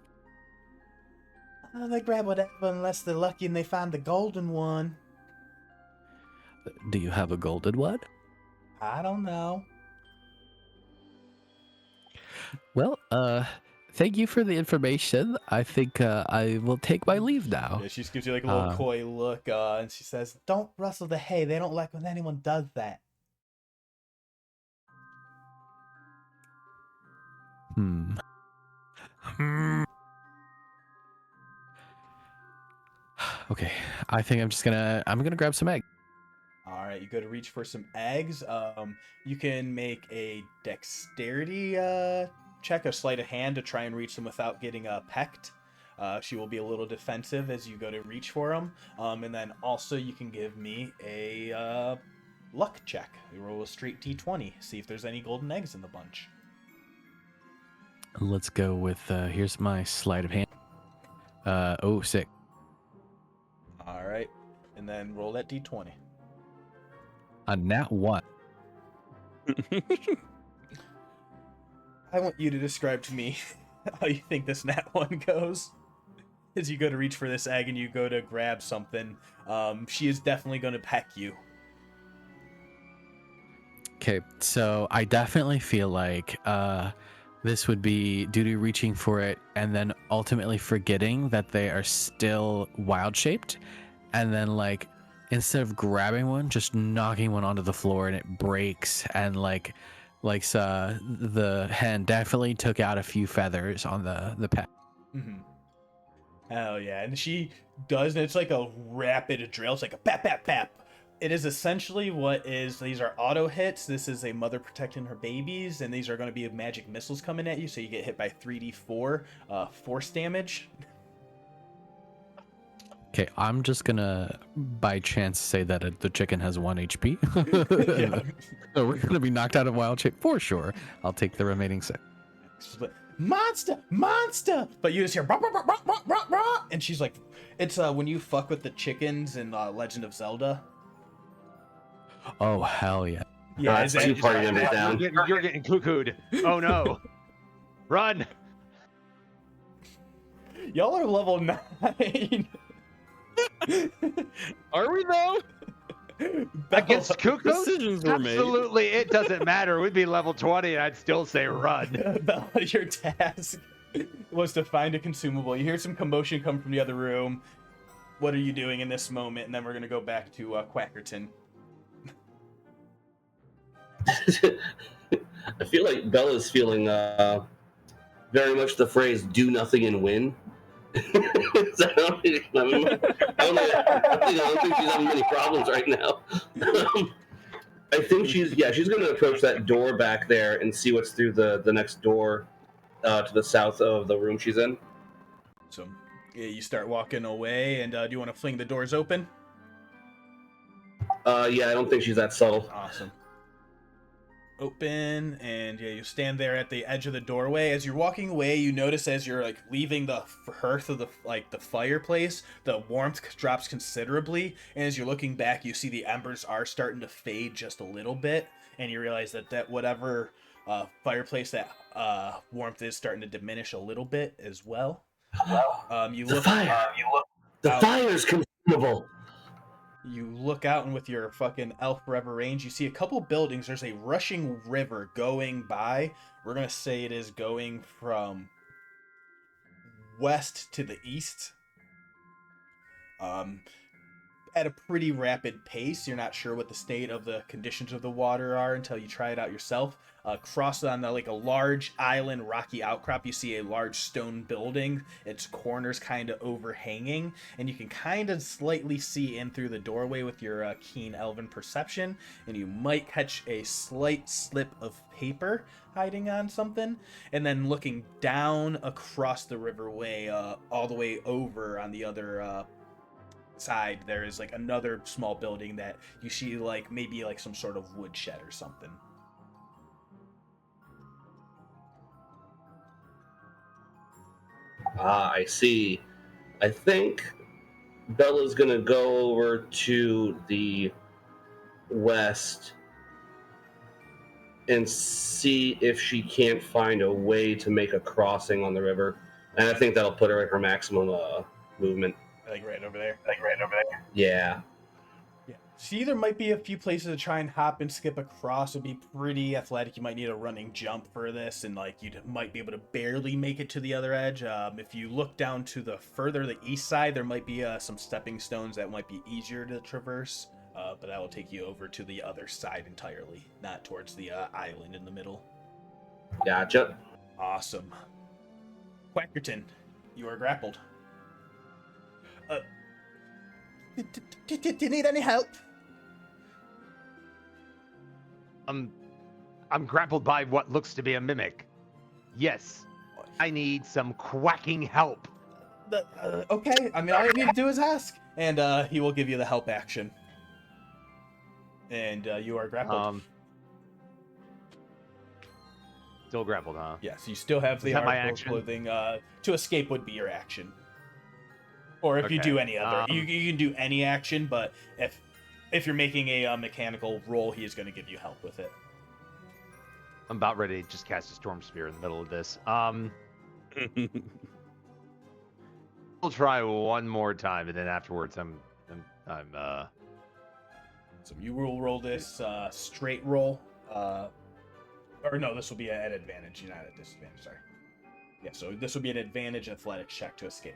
They grab whatever unless they're lucky and they find the golden one. Do you have a golden one? I don't know. Well, thank you for the information. I think I will take my leave now. Yeah, she just gives you like a little coy look, and she says, "Don't rustle the hay. They don't like when anyone does that." Okay, I think I'm gonna grab some eggs. All right, you go to reach for some eggs. You can make a dexterity check, a sleight of hand, to try and reach them without getting pecked. She will be a little defensive as you go to reach for them. And then also you can give me a luck check. You roll a straight d20, see if there's any golden eggs in the bunch. Let's go with here's my sleight of hand. 6. All right, and then roll that d20. A nat 1. I want you to describe to me how you think this nat 1 goes. As you go to reach for this egg and you go to grab something, she is definitely going to peck you. Okay, so I definitely feel like this would be due to reaching for it and then ultimately forgetting that they are still wild shaped, and then like instead of grabbing one, just knocking one onto the floor and it breaks, and the hen definitely took out a few feathers on the pet. Mm-hmm. Hell yeah. And she does, and it's like a rapid drill. It's like a pap, pap, pap. It is essentially these are auto hits. This is a mother protecting her babies, and these are going to be magic missiles coming at you, so you get hit by 3d4 force damage. Okay, I'm just gonna by chance say that the chicken has 1 HP. Yeah. So we're gonna be knocked out of wild shape for sure. I'll take the remaining 6. Monster, monster! But you just hear, "Rah, rah, rah, rah, rah, rah, rah," and she's like, it's when you fuck with the chickens in Legend of Zelda. Oh hell yeah! Yeah, That's two party members down. You're getting cuckooed. Oh no. Run. Y'all are level 9. Are we though? Against cuckoos? Decisions were made. Absolutely, it doesn't matter. We'd be level 20 and I'd still say run. Bella, your task was to find a consumable. You hear some commotion come from the other room. What are you doing in this moment? And then we're going to go back to Quackerton. I feel like Bella's feeling very much the phrase "do nothing and win." I don't think she's having many problems right now. I think she's going to approach that door back there and see what's through the next door to the south of the room she's in. So yeah, you start walking away, and do you want to fling the doors open? Yeah, I don't think she's that subtle. Awesome. Open, and yeah, you stand there at the edge of the doorway. As you're walking away, you notice as you're like leaving the hearth of the fireplace, the warmth drops considerably, and as you're looking back, you see the embers are starting to fade just a little bit, and you realize that whatever fireplace that warmth is starting to diminish a little bit as well. You look. The fire's consumable. You look out, and with your fucking elf forever range, you see a couple buildings. There's a rushing river going by. We're gonna say it is going from west to the east. at a pretty rapid pace. You're not sure what the state of the conditions of the water are until you try it out yourself. Across on like a large island rocky outcrop, you see a large stone building, its corners kind of overhanging, and you can kind of slightly see in through the doorway with your keen elven perception, and you might catch a slight slip of paper hiding on something. And then looking down across the riverway, all the way over on the other side, there is like another small building that you see, like maybe like some sort of woodshed or something. Ah, I see. I think Bella's gonna go over to the west and see if she can't find a way to make a crossing on the river. And I think that'll put her at her maximum movement. Like right over there. Yeah. Yeah. See, there might be a few places to try and hop and skip across. It'd be pretty athletic. You might need a running jump for this, and like you might be able to barely make it to the other edge. If you look down to the east side, there might be some stepping stones that might be easier to traverse. But that will take you over to the other side entirely, not towards the island in the middle. Gotcha. Awesome. Quackerton, you are grappled. Do you need any help? I'm grappled by what looks to be a mimic. Yes, I need some quacking help. Okay, I mean, all you need to do is ask, and he will give you the help action. And you are grappled. Still grappled, huh? Yes, you still have the that my article action? clothing. To escape would be your action. Or if you Okay, do any other, you can do any action, but if you're making a mechanical roll, he is going to give you help with it. I'm about ready to just cast a storm spear in the middle of this. We'll try one more time, and then afterwards, I'm So you will roll this straight roll, or no, this will be at advantage, not at disadvantage. Sorry. Yeah, so this will be an advantage athletics check to escape.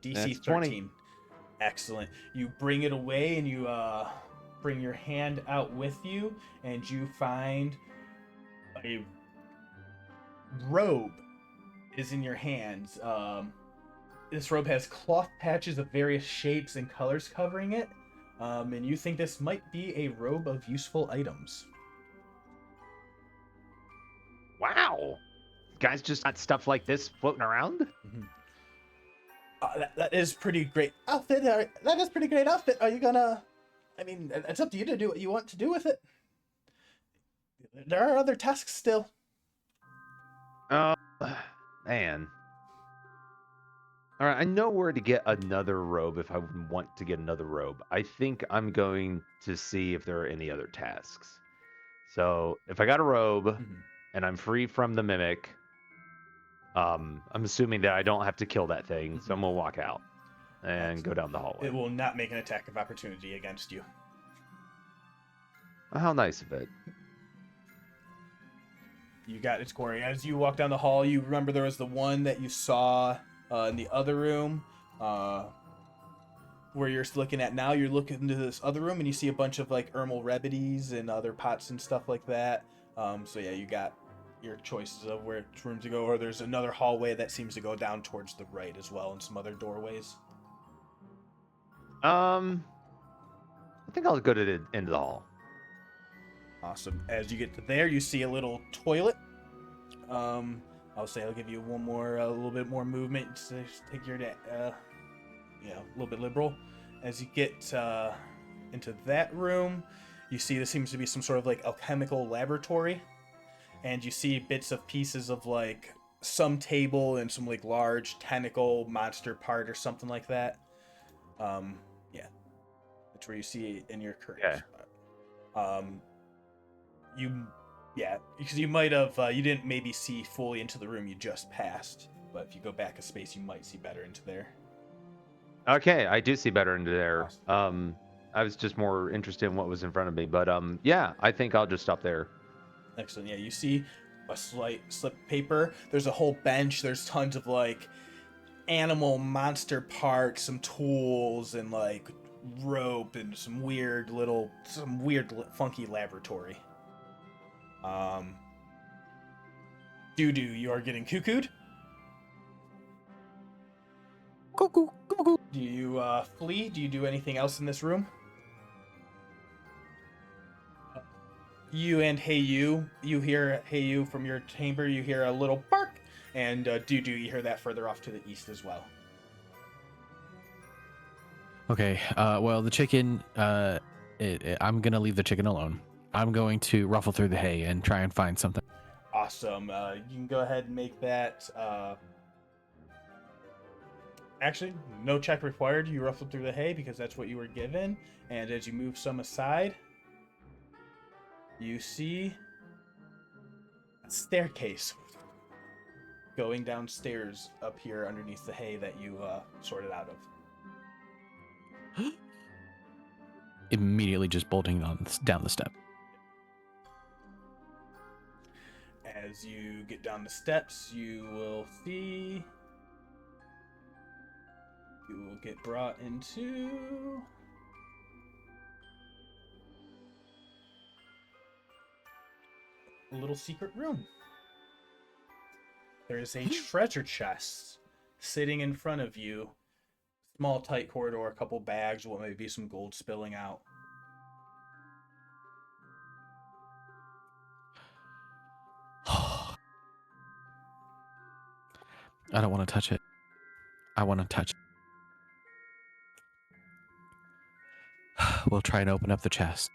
DC That's 13. 20. Excellent. You bring it away, and you bring your hand out with you, and you find a robe is in your hands. This robe has cloth patches of various shapes and colors covering it, and you think this might be a robe of useful items. Wow. Guys just got stuff like this floating around? Mm-hmm. That is pretty great outfit. That is pretty great outfit. Are you gonna... I mean, it's up to you to do what you want to do with it. There are other tasks still. Man. All right, I know where to get another robe if I want to get another robe. I think I'm going to see if there are any other tasks. So if I got a robe and I'm free from the mimic, I'm assuming that I don't have to kill that thing, so I'm gonna walk out and go down the hallway. It will not make an attack of opportunity against you. How nice of it. You got it, Corey. As you walk down the hall, you remember there was the one that you saw in the other room, where you're looking at now. You're looking into this other room, and you see a bunch of like Ermal remedies and other pots and stuff like that. So yeah, you got your choices of which room to go, or there's another hallway that seems to go down towards the right as well, and some other doorways. I think I'll go to the end of the hall. Awesome. As you get to there, you see a little toilet. I'll say I'll give you one more, a little bit more movement to take your, a little bit liberal. As you get into that room, you see there seems to be some sort of like alchemical laboratory, and you see bits of pieces of like some table and some like large tentacle monster part or something like that. That's where you see it in your current spot. Because you might have, you didn't maybe see fully into the room you just passed, but if you go back a space, you might see better into there. Okay, I do see better into there. I was just more interested in what was in front of me, but yeah, I think I'll just stop there. Excellent. Yeah, you see a slight slip of paper. There's a whole bench. There's tons of like animal monster parts, some tools, and like rope, and some weird funky laboratory. Doo-doo, you are getting cuckooed. Cuckoo, cuckoo. Do you flee? Do you do anything else in this room? You and Hey You hear Hey You from your chamber. You hear a little bark, and Doo-doo, you hear that further off to the east as well. Okay. Well, the chicken. I'm gonna leave the chicken alone. I'm going to ruffle through the hay and try and find something. Awesome. You can go ahead and make that. Actually, no check required. You ruffle through the hay because that's what you were given. And as you move some aside, you see a staircase going downstairs up here underneath the hay that you sorted out of. Immediately just bolting down the step. As you get down the steps, you will see... You will get brought into... a little secret room. There is a treasure chest sitting in front of you. Small, tight corridor, a couple bags, what may be some gold spilling out. I don't want to touch it. I want to touch it. We'll try and open up the chest.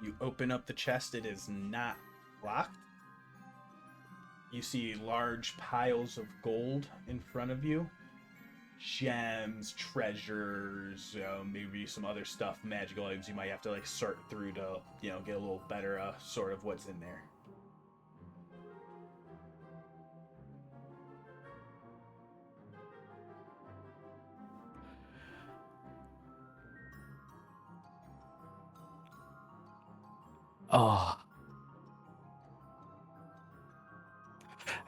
You open up the chest, it is not locked. You see large piles of gold in front of you. Gems, treasures, maybe some other stuff, magical items you might have to like sort through to, get a little better sort of what's in there. Oh.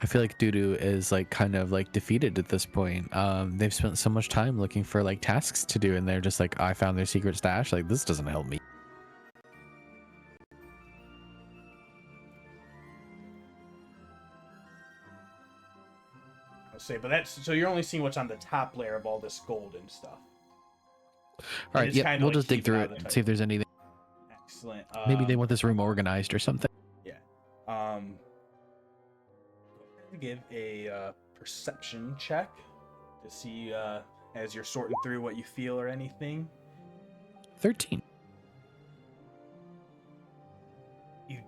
I feel like Doo-doo is like kind of like defeated at this point. They've spent so much time looking for like tasks to do, and they're just like, I found their secret stash. Like, this doesn't help me. I'll say, but that's so you're only seeing what's on the top layer of all this gold and stuff. All right, yeah, we'll just dig through it and see if there's anything. Excellent. Maybe they want this room organized or something. Yeah. Give a perception check to see as you're sorting through what you feel or anything. 13. You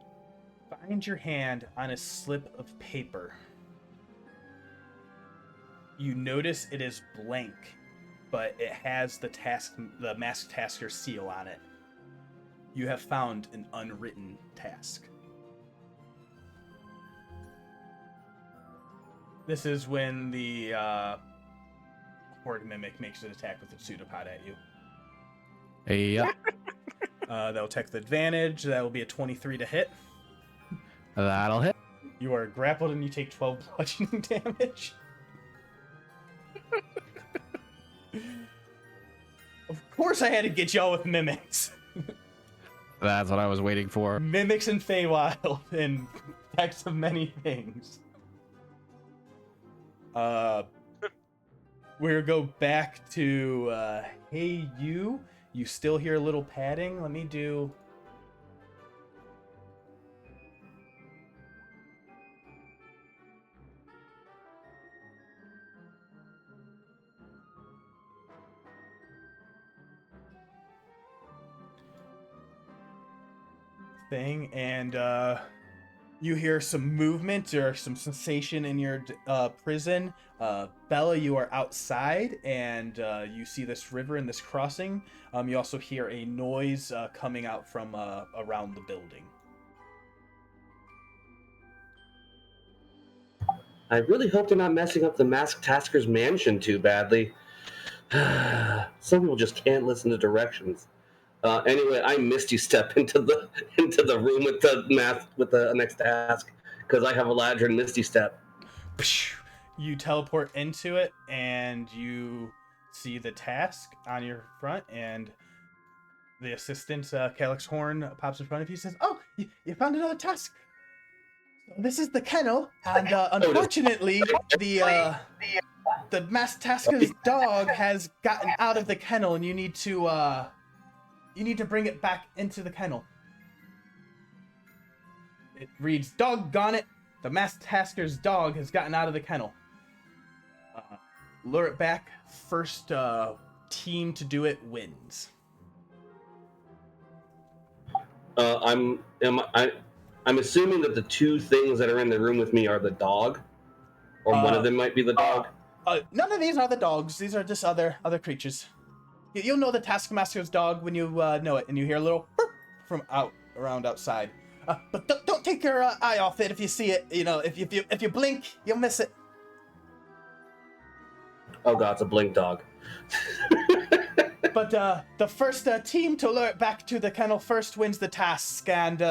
find your hand on a slip of paper. You notice it is blank, but it has the masked tasker seal on it. You have found an unwritten task. This is when the Horde Mimic makes an attack with its pseudopod at you. Yep. That'll take the advantage. That will be a 23 to hit. That'll hit. You are grappled and you take 12 bludgeoning damage. Of course I had to get y'all with mimics. That's what I was waiting for. Mimics and Feywild and effects of many things. We'll go back to Hey You. You still hear a little padding. Let me do... thing, and you hear some movement or some sensation in your prison. Bella, you are outside, and you see this river and this crossing. You also hear a noise coming out from around the building. I really hope they're not messing up the masked tasker's mansion too badly. Some people just can't listen to directions. Anyway, I missed you step into the room with the next task. because I have a Ladrin Misty Step. You teleport into it, and you see the task on your front, and the assistant, Calyx Horn, pops in front of you and says, "Oh, you found another task. This is the kennel, and unfortunately, the Masked Tasker's dog has gotten out of the kennel, and you need to bring it back into the kennel." It reads, "Doggone it, the Masked Tasker's dog has gotten out of the kennel. Lure it back. First team to do it wins." I'm assuming that the two things that are in the room with me are the dog, or one of them might be the dog. None of these are the dogs. These are just other creatures. You'll know the Taskmaster's dog when you know it, and you hear a little burp from around outside. But don't take your eye off it if you see it. You know, if you blink, you'll miss it. Oh god, it's a blink dog. But the first team to lure it back to the kennel first wins the task. And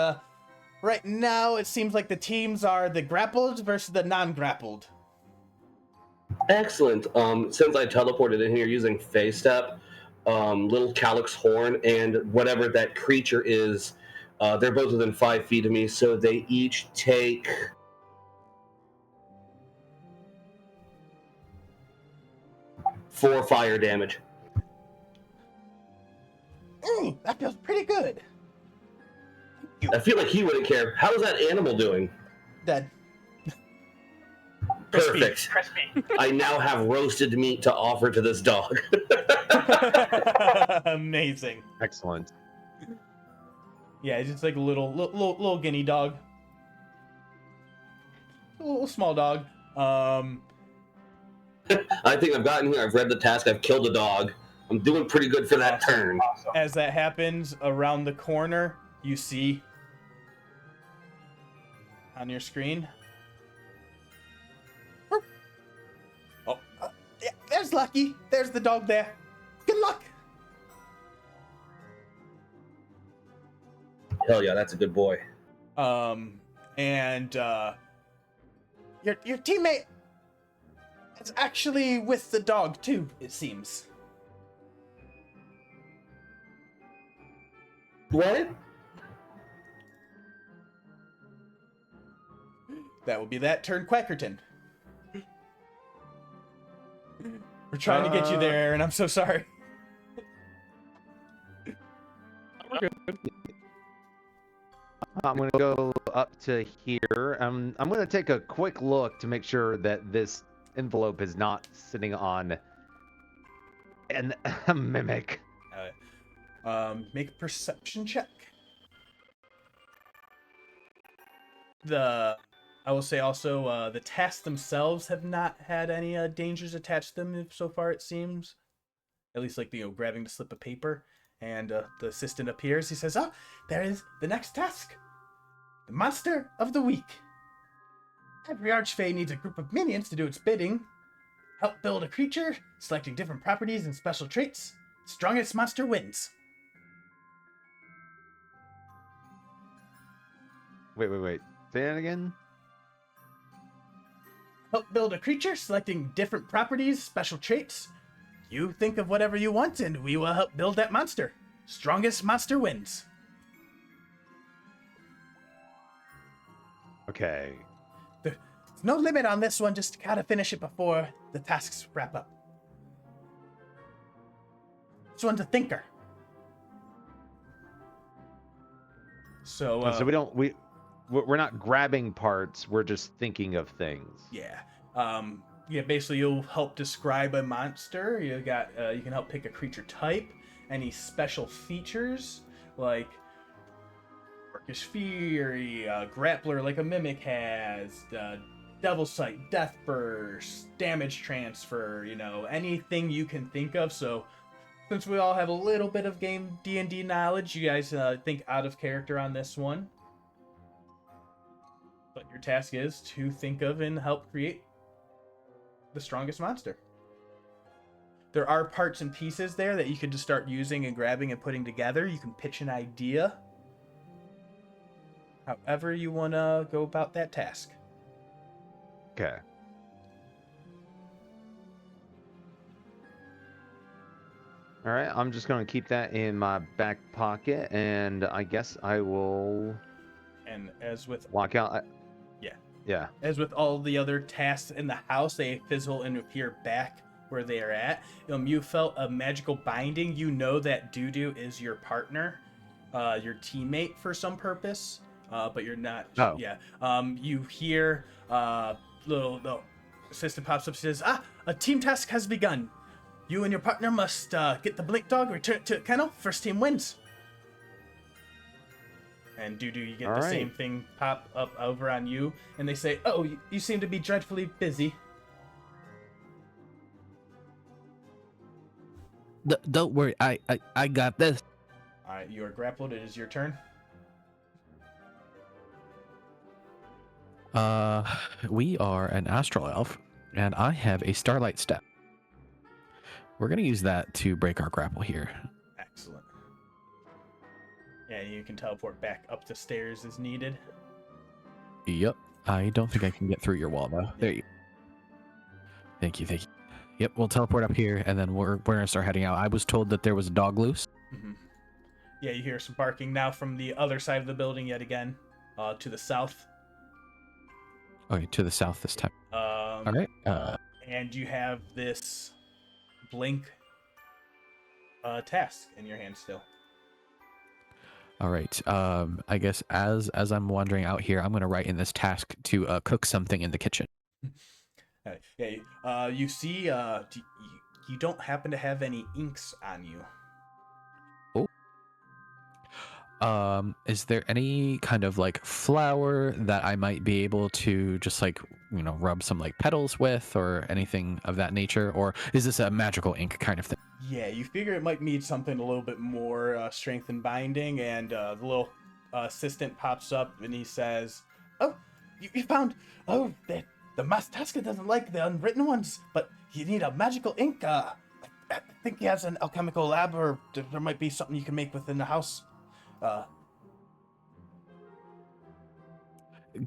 right now, it seems like the teams are the grappled versus the non-grappled. Excellent. Since I teleported in here using Phase Step, little Calyx Horn and whatever that creature is, they're both within 5 feet of me, so they each take 4 fire damage. That feels pretty good. I feel like he wouldn't care. How's that animal doing? Dead. Perfect. Crispy. I now have roasted meat to offer to this dog. Amazing. Excellent. Yeah, it's just like a little guinea dog. A little small dog. I think I've gotten here. I've read the task. I've killed a dog. I'm doing pretty good for that turn. Awesome. As that happens, around the corner, you see on your screen. Oh, yeah, there's Lucky. There's the dog there. Good luck. Hell yeah, that's a good boy. And your teammate is actually with the dog too, it seems. What? That will be that turn, Quackerton. We're trying to get you there, and I'm so sorry. I'm going to go up to here. I'm going to take a quick look to make sure that this envelope is not sitting on a mimic. Make a perception check. I will say also, the tasks themselves have not had any dangers attached to them so far, it seems. At least, like, grabbing the slip of paper. And the assistant appears. He says, "Oh, there is the next task. The Monster of the Week. Every Archfey needs a group of minions to do its bidding. Help build a creature, selecting different properties and special traits. Strongest monster wins." Wait. Say that again? Help build a creature, selecting different properties, special traits. You think of whatever you want, and we will help build that monster. Strongest monster wins. Okay. There's no limit on this one, just gotta finish it before the tasks wrap up. This one's a thinker. So we're not grabbing parts, we're just thinking of things. yeah. Basically you'll help describe a monster. You can help pick a creature type, any special features like Orcish Fury, Grappler like a Mimic has, Devil Sight, Death Burst, Damage Transfer, anything you can think of. So since we all have a little bit of game D&D knowledge, you guys think out of character on this one. But your task is to think of and help create the strongest monster. There are parts and pieces there that you can just start using and grabbing and putting together. You can pitch an idea. However you want to go about that task. Okay. All right, I'm just going to keep that in my back pocket, and I guess I will And as with walk out. Yeah. Yeah. As with all the other tasks in the house, they fizzle and appear back where they are at. You felt a magical binding. You know that Dudu is your partner, your teammate for some purpose, but you're not. Oh. Yeah. You hear little assistant pops up, says, a team task has begun. You and your partner must get the blink dog, return it to kennel. First team wins. And Dudu, you get All the right. same thing pop up over on you, and they say, "Oh, you seem to be dreadfully busy." Don't worry, I got this. All right, you are grappled. It is your turn. We are an astral elf, and I have a starlight step. We're gonna use that to break our grapple here. Excellent. Yeah, you can teleport back up the stairs as needed. Yep. I don't think I can get through your wall though. There you. Thank you. Yep, we'll teleport up here, and then we're gonna start heading out. I was told that there was a dog loose. Mm-hmm. Yeah, you hear some barking now from the other side of the building yet again, to the south. Okay, to the south this time. All right. And you have this blink task in your hand still. All right. I guess as I'm wandering out here, I'm gonna write in this task to cook something in the kitchen. Yeah. You see. You don't happen to have any inks on you. Is there any kind of like flour that I might be able to just like, rub some like petals with or anything of that nature? Or is this a magical ink kind of thing? Yeah, you figure it might need something a little bit more strength and binding, and the little assistant pops up and he says, "Oh, you found, the Tasker doesn't like the unwritten ones, but you need a magical ink. I think he has an alchemical lab, or there might be something you can make within the house."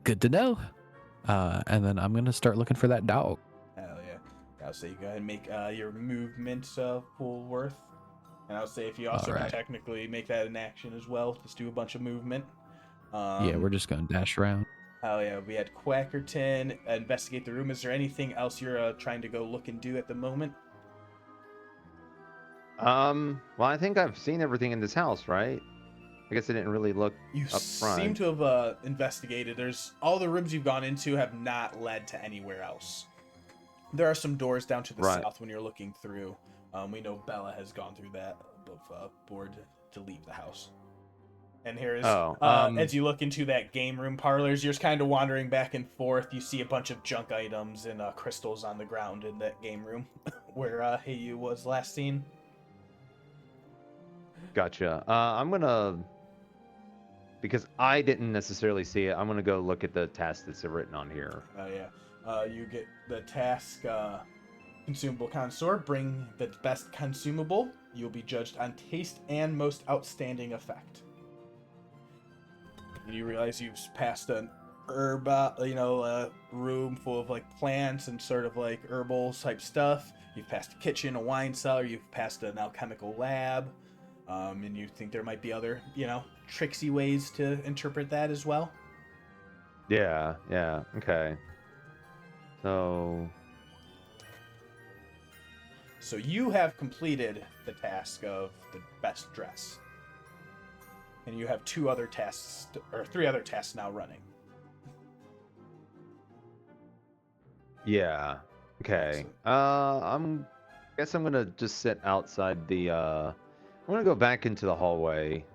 Good to know. And then I'm gonna start looking for that dog. Hell yeah. I'll say you go ahead and make your movement full worth. And I'll say if you also can technically make that an action as well, just do a bunch of movement. Yeah, we're just gonna dash around. Hell yeah, we had Quackerton investigate the room. Is there anything else you're trying to go look and do at the moment? Well, I think I've seen everything in this house, right? I guess I didn't really look You up front. seem to have investigated. There's all the rooms you've gone into have not led to anywhere else. There are some doors down to the south when you're looking through. We know Bella has gone through that above board to leave the house. And here is, as you look into that game room parlors, you're just kind of wandering back and forth. You see a bunch of junk items and crystals on the ground in that game room where Heyu was last seen. Gotcha. I'm gonna, because I didn't necessarily see it, I'm gonna go look at the task that's written on here. Oh yeah. You get the task, consumable connoisseur. Bring the best consumable. You'll be judged on taste and most outstanding effect. And you realize you've passed an herb, a room full of like plants and sort of like herbal type stuff. You've passed a kitchen, a wine cellar. You've passed an alchemical lab. And you think there might be other, tricksy ways to interpret that as well? Yeah, okay. So you have completed the task of the best dress. And you have three other tasks now running. Yeah, okay. I guess I'm gonna just sit outside the, I'm gonna go back into the hallway.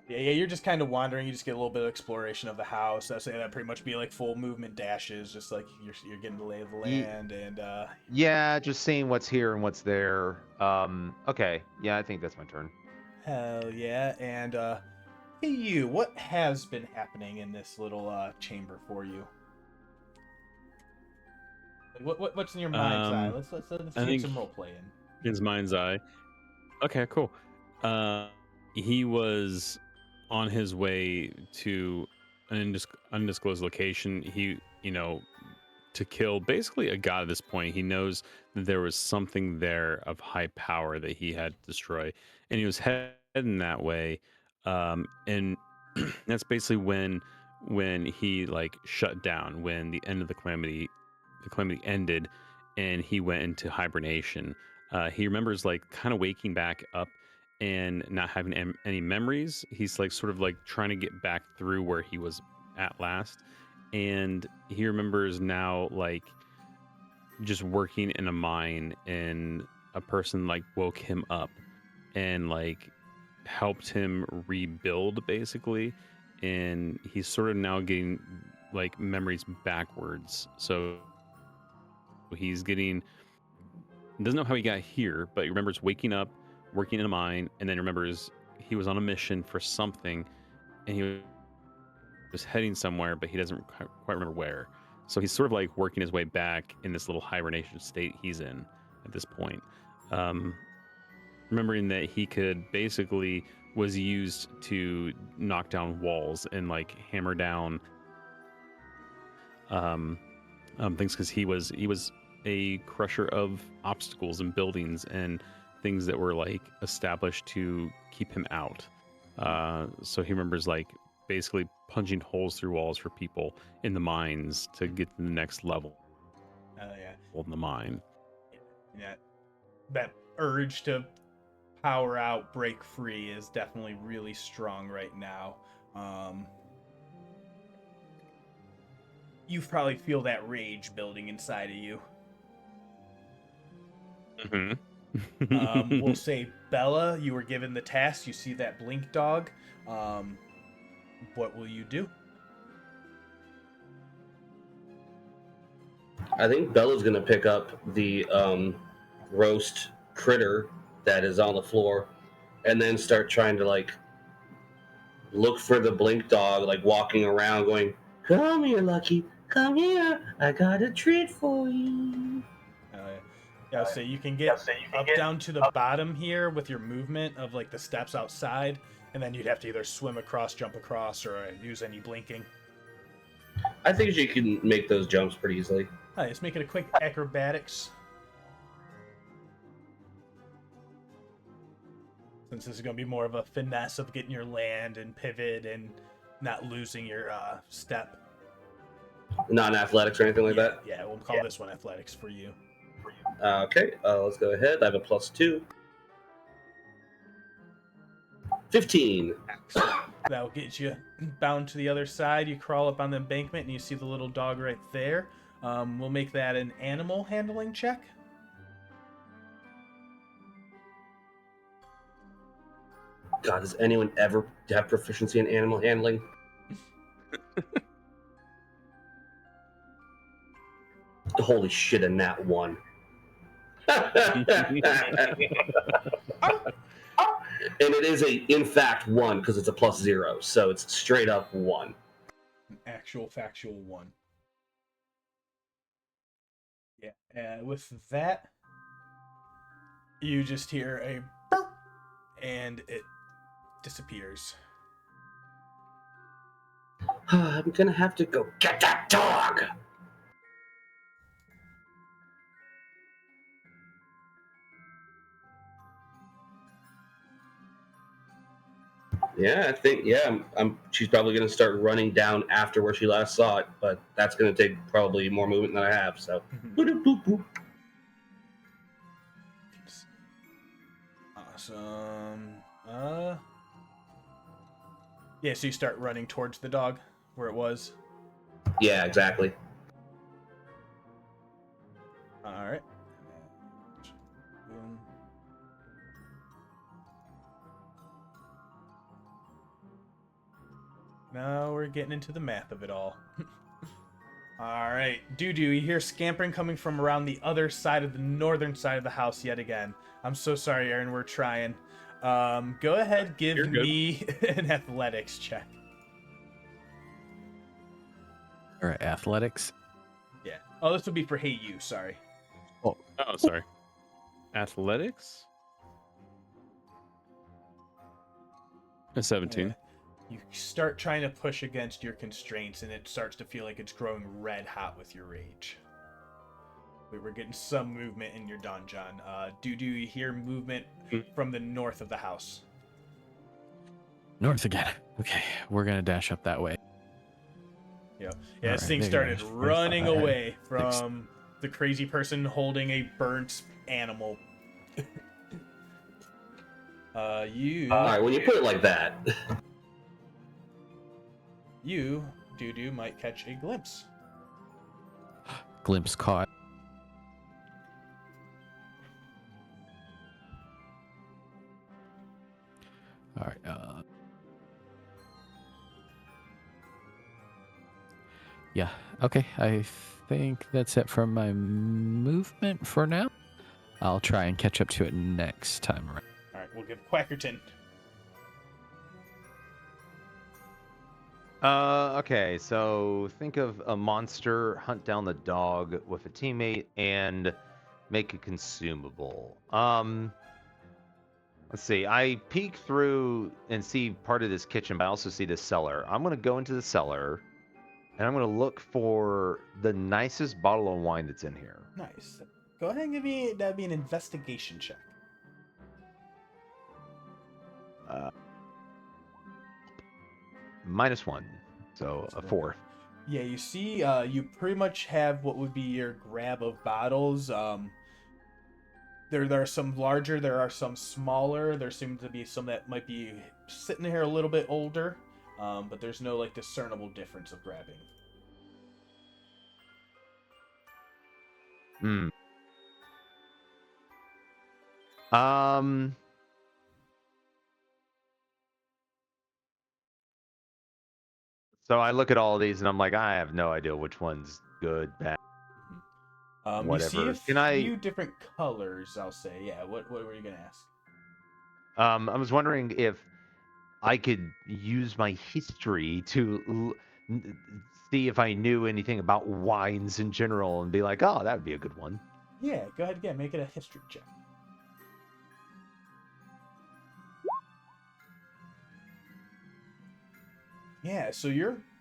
Yeah, you're just kind of wandering. You just get a little bit of exploration of the house. I'd say that'd pretty much be like full movement dashes, just like you're getting the lay of the land and Yeah, just seeing what's here and what's there. Okay, yeah, I think that's my turn. Hell yeah. And hey, you, what has been happening in this little chamber for you? What's in your mind's eye? Let's get some role play in. His mind's eye. Okay, cool. He was on his way to an undisclosed location. He, to kill basically a god at this point. He knows that there was something there of high power that he had to destroy, and he was heading that way. And that's basically when he like shut down, when the end of the calamity ended, and he went into hibernation. He remembers like kind of waking back up and not having any memories. He's like sort of like trying to get back through where he was at last, and he remembers now like just working in a mine, and a person like woke him up and like helped him rebuild basically, and he's sort of now getting like memories backwards. So he's getting, doesn't know how he got here, but he remembers waking up, working in a mine, and then remembers he was on a mission for something, and he was heading somewhere, but he doesn't quite remember where. So he's sort of like working his way back in this little hibernation state he's in at this point. Remembering that he could basically was used to knock down walls and like hammer down things, because he was a crusher of obstacles and buildings and things that were like established to keep him out. So he remembers like basically punching holes through walls for people in the mines to get to the next level. Yeah. In the mine. Yeah. That urge to power out, break free is definitely really strong right now. You probably feel that rage building inside of you. Mm-hmm. We'll say, Bella, you were given the task. You see that blink dog. What will you do? I think Bella's gonna pick up the roast critter that is on the floor, and then start trying to like look for the blink dog, like walking around, going, "Come here, Lucky. Come here. I got a treat for you." Yeah, so you can get up down to the bottom here with your movement of like the steps outside, and then you'd have to either swim across, jump across, or use any blinking. I think she can make those jumps pretty easily. Alright, let's make it a quick acrobatics. Since this is going to be more of a finesse of getting your land and pivot and not losing your step. Not athletics or anything like that? Yeah, we'll call this one athletics for you. Okay, let's go ahead. I have a +2. 15. That'll get you bound to the other side. You crawl up on the embankment and you see the little dog right there. We'll make that an animal handling check. God, does anyone ever have proficiency in animal handling? Holy shit, a nat 1. And it is in fact 1 because it's a +0, so it's straight up 1. An actual factual 1. Yeah, with that, you just hear a burp, and it disappears. I'm gonna have to go get that dog! Yeah, I think, she's probably gonna start running down after where she last saw it, but that's gonna take probably more movement than I have, so. Boop, boop, boop. Awesome. Yeah, so you start running towards the dog where it was. Yeah, exactly. All right. Now we're getting into the math of it all. All right, Doo-Doo, you hear scampering coming from around the other side of the northern side of the house yet again. I'm so sorry, Aaron, we're trying. Go ahead, give me an athletics check. All right, athletics. Yeah. Oh, this would be for Hey You, sorry. Oh, sorry. Athletics? A 17. Yeah. You start trying to push against your constraints, and it starts to feel like it's growing red hot with your rage. We're getting some movement in your donjon. Do you hear movement from the north of the house? North again. Okay, we're gonna dash up that way. Yeah, All this right, thing there started goes. running 45. away from the crazy person holding a burnt animal. You. All right, when you put it like that. You, Doo might catch a glimpse. Glimpse caught. All right. Yeah. Okay. I think that's it from my movement for now. I'll try and catch up to it next time around. All right, we'll give Quackerton. Okay, so think of a monster, hunt down the dog with a teammate, and make it consumable. Let's see. I peek through and see part of this kitchen, but I also see the cellar. I'm gonna go into the cellar, and I'm gonna look for the nicest bottle of wine that's in here. Nice. Go ahead and give me that'd be an investigation check. -1, so a 4. Yeah, you see, you pretty much have what would be your grab of bottles. There are some larger, there are some smaller. There seem to be some that might be sitting here a little bit older, but there's no like discernible difference of grabbing. So I look at all of these and I'm like, I have no idea which one's good, bad, You see whatever. a Can I? few different colors, I'll say. Yeah, what were you gonna ask? I was wondering if I could use my history to see if I knew anything about wines in general and be like, oh, that would be a good one. Yeah, go ahead again, make it a history check. Yeah, so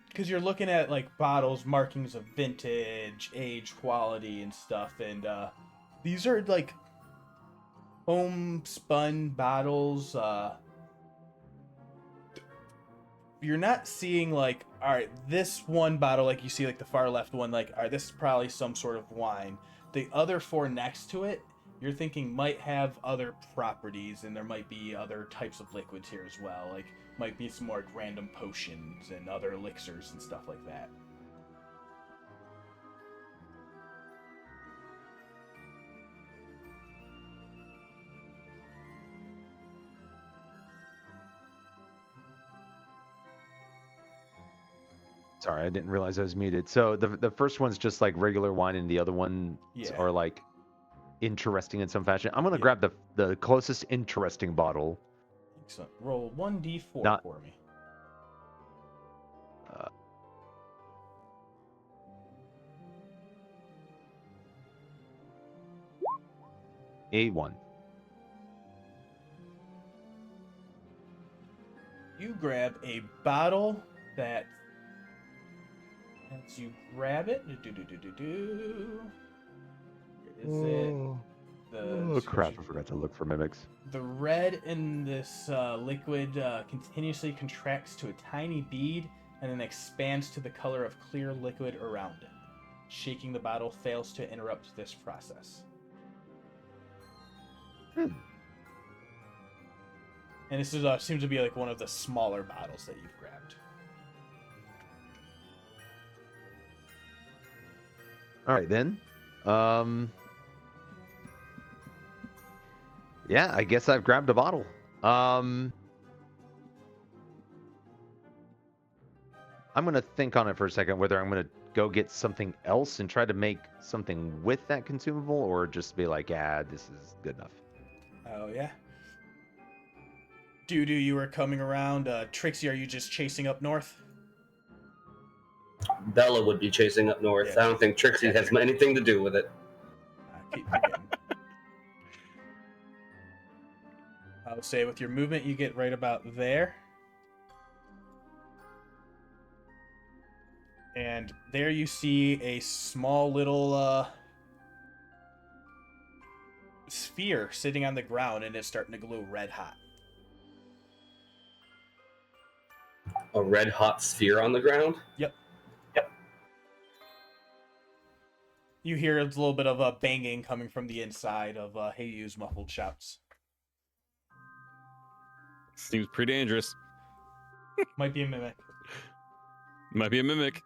because you're looking at like bottles, markings of vintage, age, quality, and stuff, and these are like homespun bottles. You're not seeing like, all right, this one bottle, like you see like the far left one, like, all right, this is probably some sort of wine. The other four next to it, you're thinking might have other properties, and there might be other types of liquids here as well. Like, might be some more random potions and other elixirs and stuff like that. Sorry, I didn't realize I was muted. So the first one's just like regular wine, and the other ones are like interesting in some fashion. I'm gonna grab the closest interesting bottle. Excellent. Roll 1d4 for me. A1. You grab a bottle that, as you grab it, where is it? Oh crap! I forgot to look for mimics. The red in this liquid continuously contracts to a tiny bead and then expands to the color of clear liquid around it. Shaking the bottle fails to interrupt this process. And this is seems to be like one of the smaller bottles that you've grabbed. All right then. Yeah, I guess I've grabbed a bottle. I'm gonna think on it for a second whether I'm gonna go get something else and try to make something with that consumable, or just be like, yeah, this is good enough. Oh yeah. Doo, you were coming around. Trixie, are you just chasing up north? Bella would be chasing up north. Yeah. I don't think Trixie has anything to do with it. Keep forgetting. I would say with your movement, you get right about there. And there you see a small little sphere sitting on the ground, and it's starting to glow red hot. A red hot sphere on the ground? Yep. You hear a little bit of a banging coming from the inside of Heiyu's muffled shouts. Seems pretty dangerous. Might be a mimic. Might be a mimic.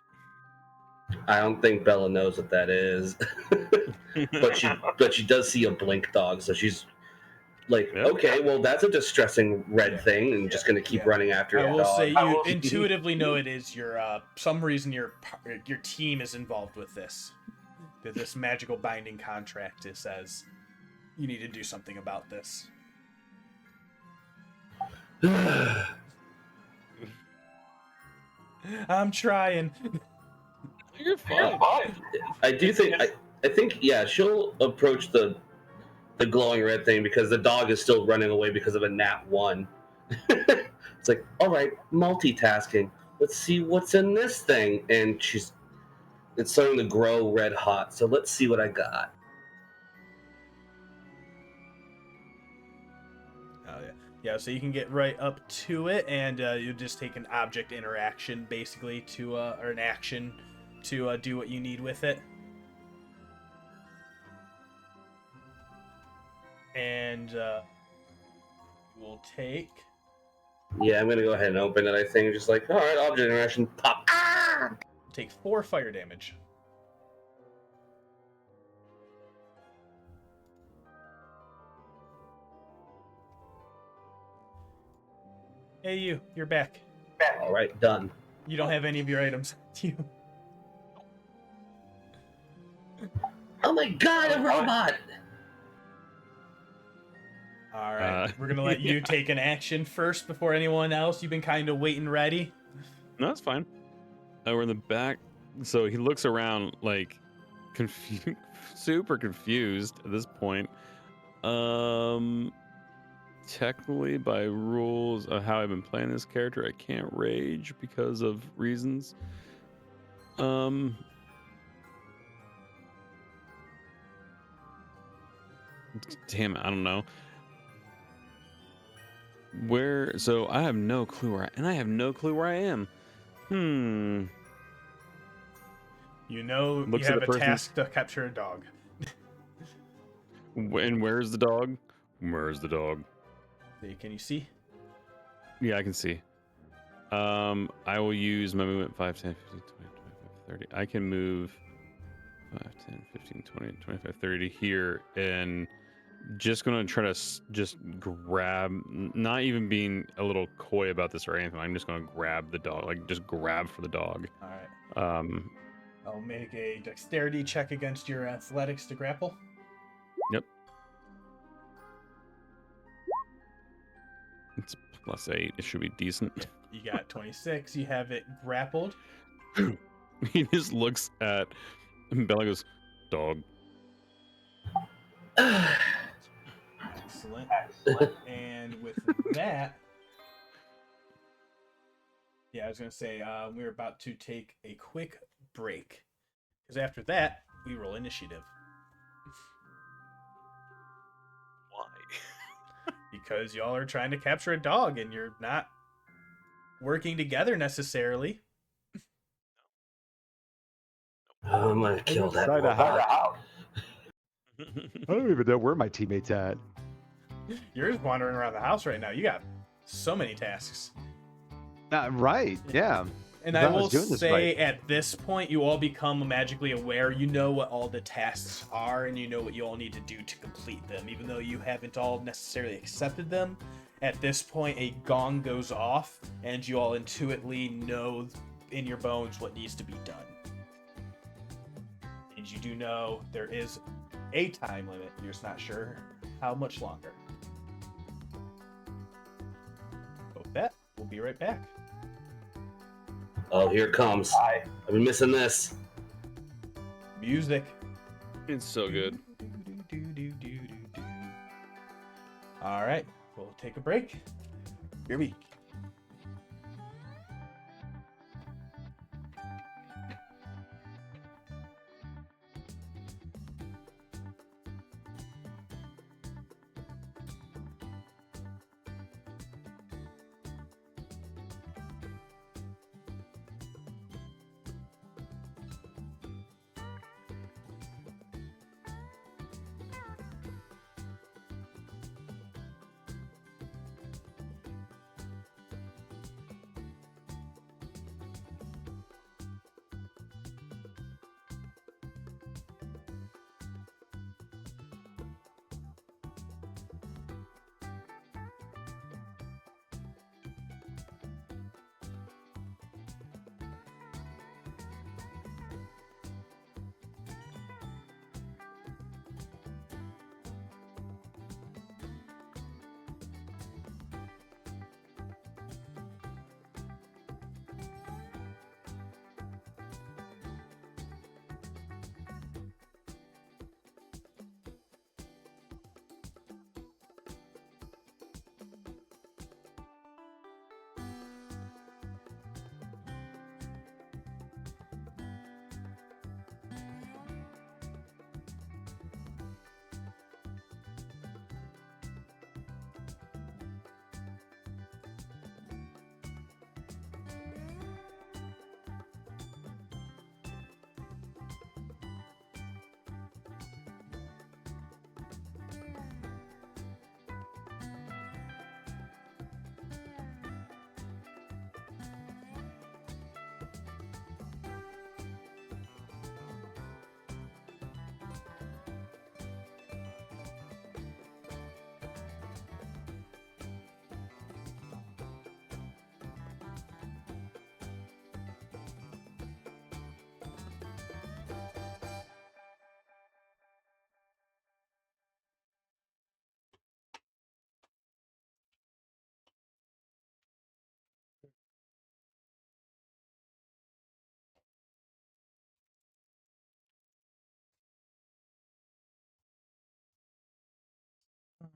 I don't think Bella knows what that is. but she does see a blink dog, so she's like, Yep. okay, well, that's a distressing red thing, and just going to keep running after I a will dog. say you intuitively know it is your some reason your team is involved with this. That this magical binding contract it says you need to do something about this. I'm trying. You're fine. I do think I think yeah, she'll approach the glowing red thing because the dog is still running away because of a nat 1. It's like, all right, multitasking. Let's see what's in this thing, and it's starting to grow red hot. So let's see what I got. Oh yeah, yeah. So you can get right up to it, and you just take an object interaction basically to or an action to do what you need with it. And we'll take. Yeah, I'm gonna go ahead and open it. I think just like, all right, object interaction, pop. Ah! Take 4 fire damage. Hey, you're back. All right, done. You don't have any of your items. You. Oh my god, a robot! All right, we're gonna let you take an action first before anyone else. You've been kind of waiting ready. No, that's fine. We're in the back, so he looks around like super confused at this point. Technically, by rules of how I've been playing this character, I can't rage because of reasons. Damn it, I don't know. So I have no clue where I am. You know Looks you at have the a person- task to capture a dog. And where's the dog? Where's the dog? Can you see? Yeah, I can see. I will use my movement 5, 10, 15, 20, 25, 30. I can move 5, 10, 15, 20, 25, 30 here, and just going to try to just grab, not even being a little coy about this or anything. I'm just going to grab the dog, like just grab for the dog. All right. Um, I'll make a dexterity check against your athletics to grapple. Yep. It's +8. It should be decent. You got 26. You have it grappled. He just looks at Bella and goes, dog. Excellent. And with that, yeah, I was going to say we're about to take a quick break. Because after that, we roll initiative. Why? Because y'all are trying to capture a dog and you're not working together necessarily. I'm gonna kill that Try to hide robot. I don't even know where my teammate's at. You're just wandering around the house right now. You got so many tasks. Right, yeah. And If I I was will doing this say right. at this point, you all become magically aware. You know what all the tasks are, and you know what you all need to do to complete them. Even though you haven't all necessarily accepted them, at this point, a gong goes off, and you all intuitively know in your bones what needs to be done. And you do know there is a time limit. You're just not sure how much longer. With that, we'll be right back. Oh, here it comes. I've been missing this. Music. It's so good. All right, we'll take a break. Here we.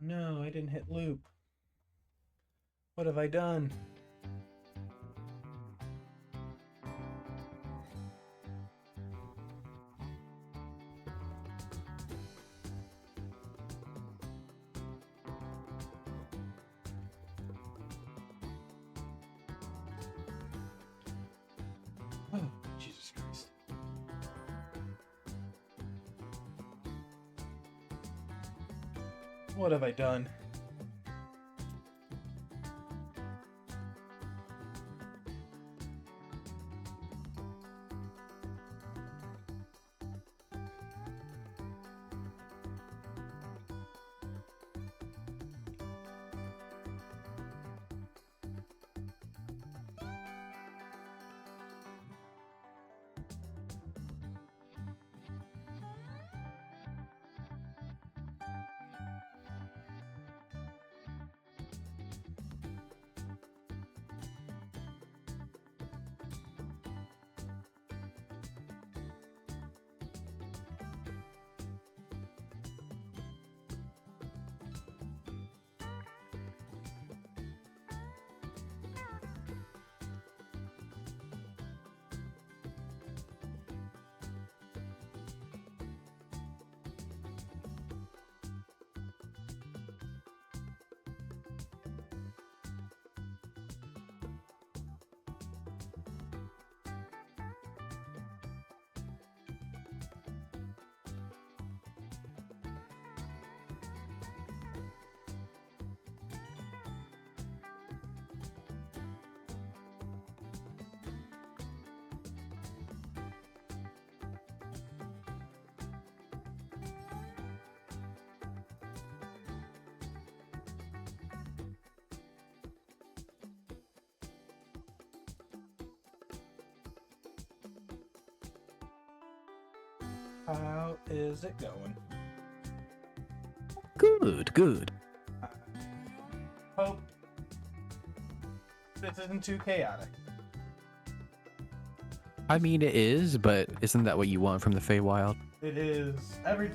No, I didn't hit loop. What have I done? Oh, Jesus Christ. What have I done? How is it going? Good, good. Hope this isn't too chaotic. I mean, it is, but isn't that what you want from the Feywild? It is every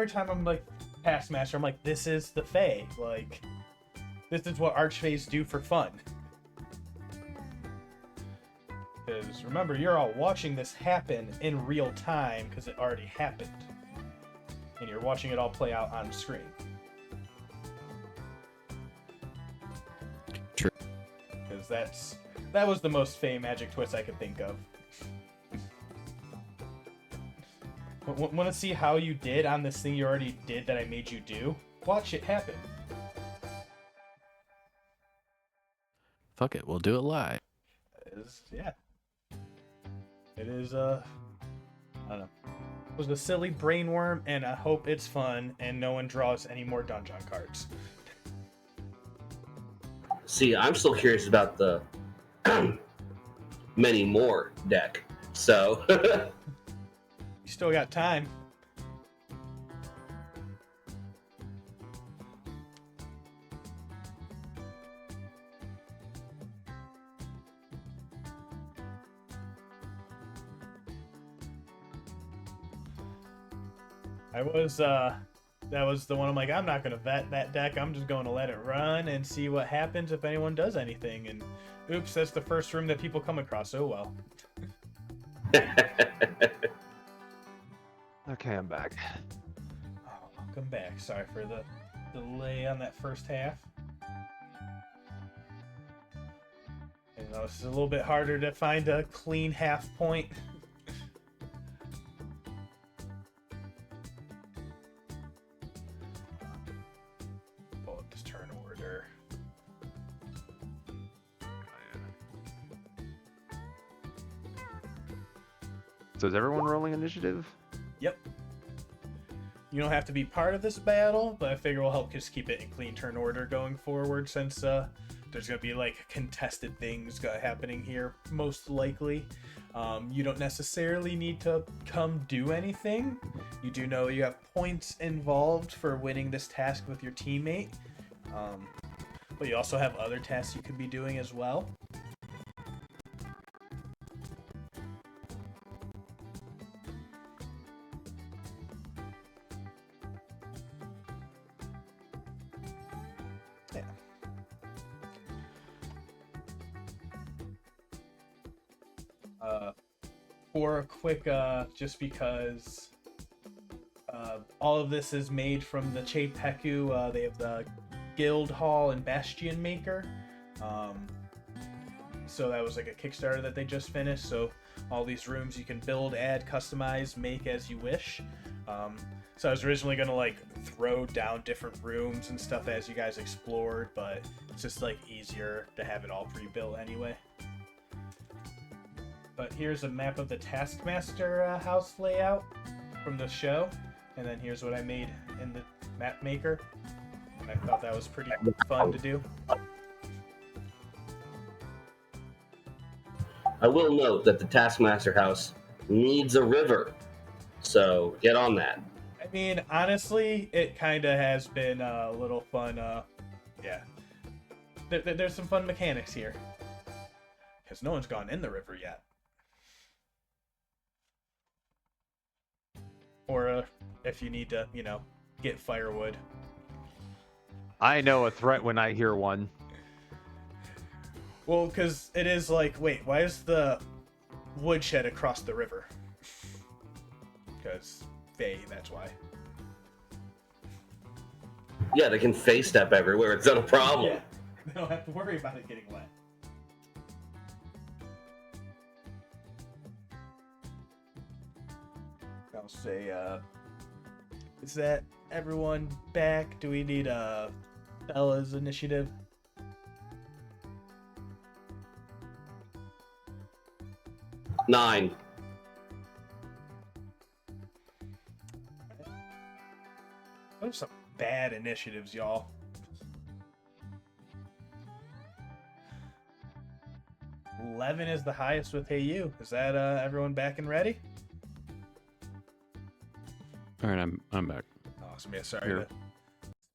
time I'm like Taskmaster, I'm like, this is the Fey. Like, this is what Archfays do for fun. Because remember, you're all watching this happen in real time because it already happened, and you're watching it all play out on screen. True. Because that was the most Fey magic twist I could think of. Want to see how you did on this thing you already did that I made you do? Watch it happen. Fuck it, we'll do it live. Yeah. It is, I don't know. It was a silly brainworm, and I hope it's fun, and no one draws any more dungeon cards. See, I'm still curious about the many more deck. So, You still got time. That was the one I'm like, I'm not going to vet that deck. I'm just going to let it run and see what happens if anyone does anything. And oops, that's the first room that people come across. Oh, well. Okay, I'm back. Oh, welcome back. Sorry for the delay on that first half. You know, it's a little bit harder to find a clean half point. Pull up this turn order. So is everyone rolling initiative? Yep. You don't have to be part of this battle, but I figure we'll help just keep it in clean turn order going forward, since there's going to be like contested things happening here, most likely. You don't necessarily need to come do anything. You do know you have points involved for winning this task with your teammate, but you also have other tasks you could be doing as well. For a quick, just because all of this is made from the CzePeku, they have the Guildhall and Bastion Maker. So that was like a Kickstarter that they just finished. So all these rooms you can build, add, customize, make as you wish. So I was originally gonna like throw down different rooms and stuff as you guys explored, but it's just like easier to have it all pre-built anyway. But here's a map of the Taskmaster house layout from the show, and then here's what I made in the map maker. And I thought that was pretty fun to do. I will note that the Taskmaster house needs a river, so get on that. I mean, honestly, it kind of has been a little fun. Yeah, there's some fun mechanics here, because no one's gone in the river yet. Or if you need to, you know, get firewood. I know a threat when I hear one. Well, because it is like, wait, why is the woodshed across the river? Because Fae, that's why. Yeah, they can face step everywhere. It's not a problem. Yeah, they don't have to worry about it getting wet. I'll say, is that everyone back? Do we need Bella's initiative? Nine. Those are some bad initiatives, y'all. $11 is the highest with Hey You. Is that everyone back and ready? All right, I'm back. Awesome. Yeah, sorry Here. to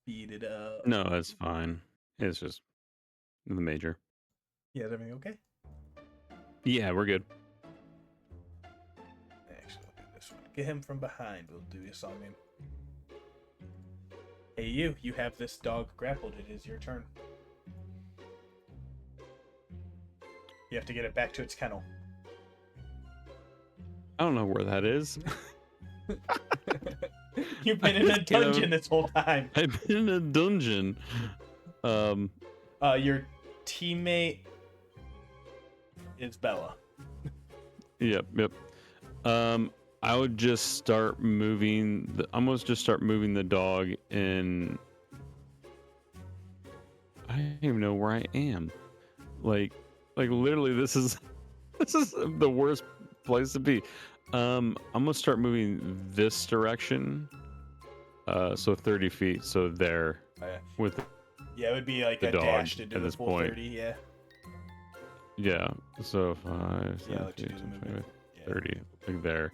speed it up. No, it's fine. It's just the major. Yeah, is everything okay? Yeah, we're good. Actually, I'll do this one. Get him from behind. We'll do this on him. Hey, you have this dog grappled. It is your turn. You have to get it back to its kennel. I don't know where that is. You've been in a dungeon this whole time. I've been in a dungeon. Your teammate is Bella. Yep. I would just start moving. Almost just start moving the dog in. I don't even know where I am. Like literally, this is the worst place to be. I'm gonna start moving this direction. So 30 feet. So there. Oh, yeah. With Yeah, it would be like the a dog dash to do at the this full point. 30. Yeah. Yeah. So 5, Yeah, 7, let you do the 8, movement. Yeah. 30. Like there.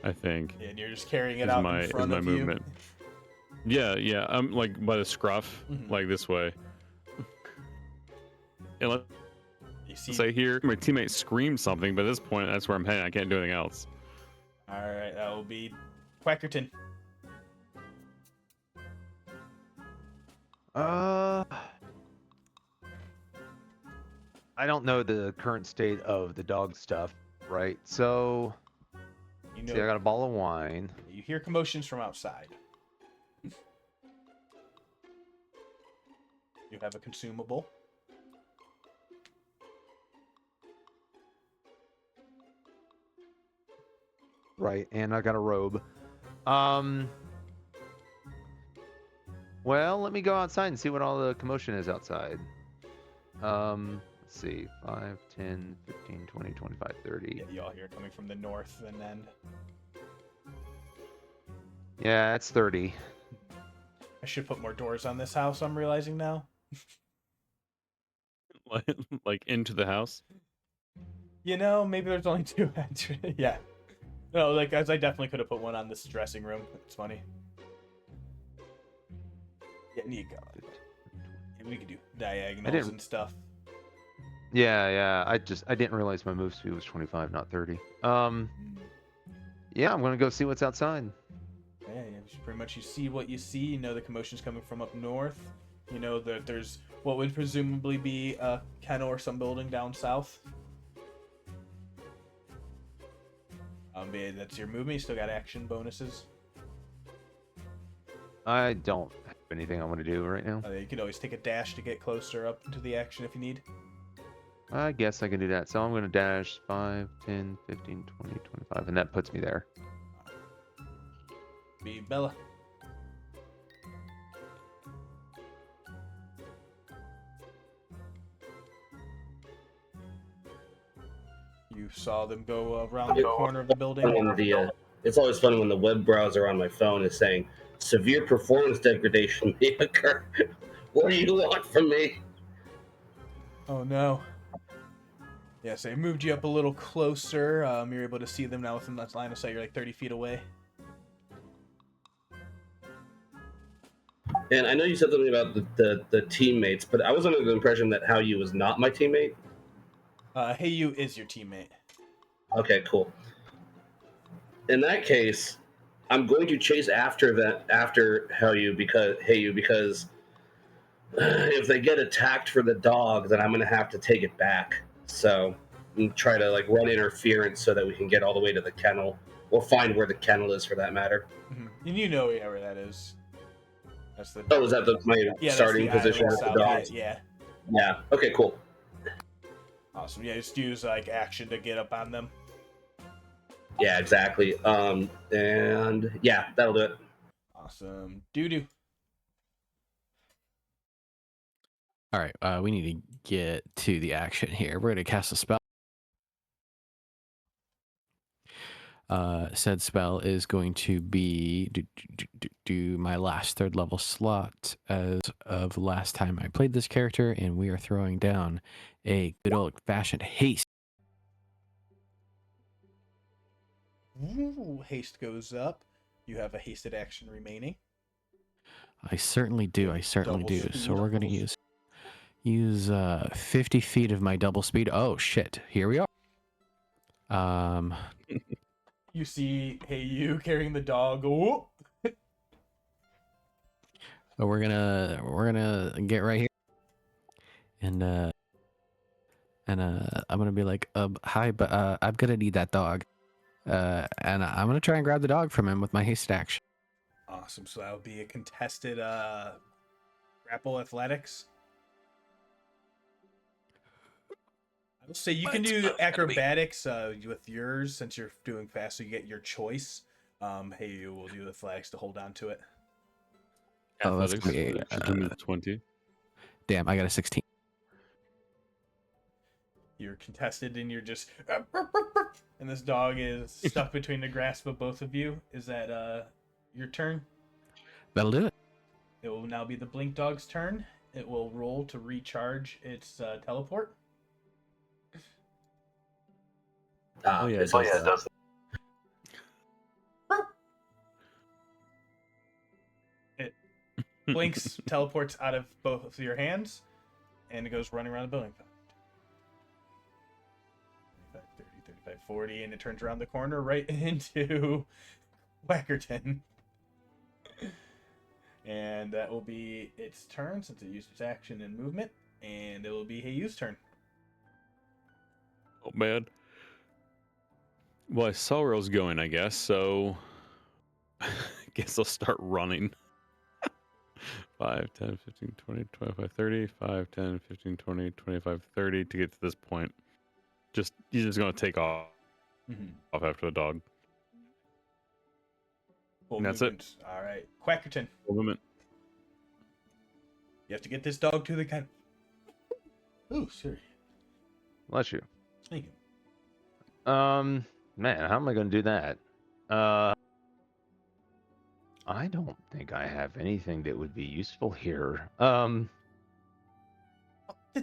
I think. Yeah, and you're just carrying it Is out my- in is front my of movement. Yeah. I'm like by the scruff, Mhm. like this way. And you. You see. let's say here, my teammate screamed something, but at this point, that's where I'm heading. I can't do anything else. All right, that will be Quackerton. I don't know the current state of the dog stuff, right? So, You see, I know, got a ball of wine. you hear commotions from outside. You have a consumable. Right, and I got a robe. Well, let me go outside and see what all the commotion is outside. Let's see. 5, 10, 15, 20, 25, 30. Yeah, you all hear it coming from the north and end. Yeah, it's 30. I should put more doors on this house, I'm realizing now. Like into the house. You know, maybe there's only 2 entrances. Yeah. No, like, as I definitely could have put one on this dressing room. It's funny. Yeah, you go. Yeah, we could do diagonals and stuff. Yeah. I didn't realize my move speed was 25, not 30. Yeah, I'm gonna go see what's outside. Yeah, pretty much you see what you see. You know the commotion's coming from up north. You know that there's what would presumably be a kennel or some building down south. Yeah, that's your movement. You still got action bonuses. I don't have anything I want to do right now. You can always take a dash to get closer up into the action if you need. I guess I can do that. So I'm going to dash 5, 10, 15, 20, 25, and that puts me there. Be Bella. You saw them go around the corner of the building. It's always funny when the web browser on my phone is saying severe performance degradation may occur. What do you want from me? Oh no. Yeah, so they moved you up a little closer. You're able to see them now within that line of sight. You're like 30 feet away. And I know you said something about the teammates, but I was under the impression that How You was not my teammate. Hey, you is your teammate. Okay, cool. In that case, I'm going to chase after How You because if they get attacked for the dog, then I'm going to have to take it back. So try to like run interference so that we can get all the way to the kennel, or find where the kennel is for that matter. Mm-hmm. And you know where that is. That's the. Oh, is that my starting position with the dogs? Yeah. Yeah. Okay. Cool. Awesome. Yeah, just use like action to get up on them. Yeah. Exactly. And yeah, that'll do it. Awesome. Doo-doo. All right, we need to get to the action here. We're going to cast a spell. Said spell is going to be do my last 3rd level slot as of last time I played this character, and we are throwing down a good old-fashioned haste. Ooh, haste goes up. You have a hasted action remaining. I certainly do. I certainly do. So we're going to use 50 feet of my double speed. Oh shit! Here we are. You see, hey, you carrying the dog. Oh. We're gonna get right here, and I'm gonna be like, hi, but I'm gonna need that dog, and I'm gonna try and grab the dog from him with my hasted action. Awesome. So that would be a contested grapple athletics. I will say you can do acrobatics with yours since you're doing fast, so you get your choice. Hey, you will do athletics to hold on to it. Athletics. Oh, 20. Damn, I got a 16. You're contested, and you're just, and this dog is stuck between the grasp of both of you. Is that your turn? That'll do it. It will now be the Blink Dog's turn. It will roll to recharge its teleport. Oh yeah, it does. It blinks, teleports out of both of your hands, and it goes running around the building. 35, 30, 35, 40, and it turns around the corner right into Wackerton. And that will be its turn since it used its action and movement, and it will be Heyu's turn. Oh man. Well, I saw where I was going, I guess, so I guess I'll start running. 5, 10, 15, 20, 25, 30, 5, 10, 15, 20, 25, 30 to get to this point. He's just going to take off after the dog. Full and that's movement. All right. Quackerton. Full movement. You have to get this dog to the kind. Oh, sorry. Bless you. Thank you. Man, how am I going to do that? I don't think I have anything that would be useful here. Did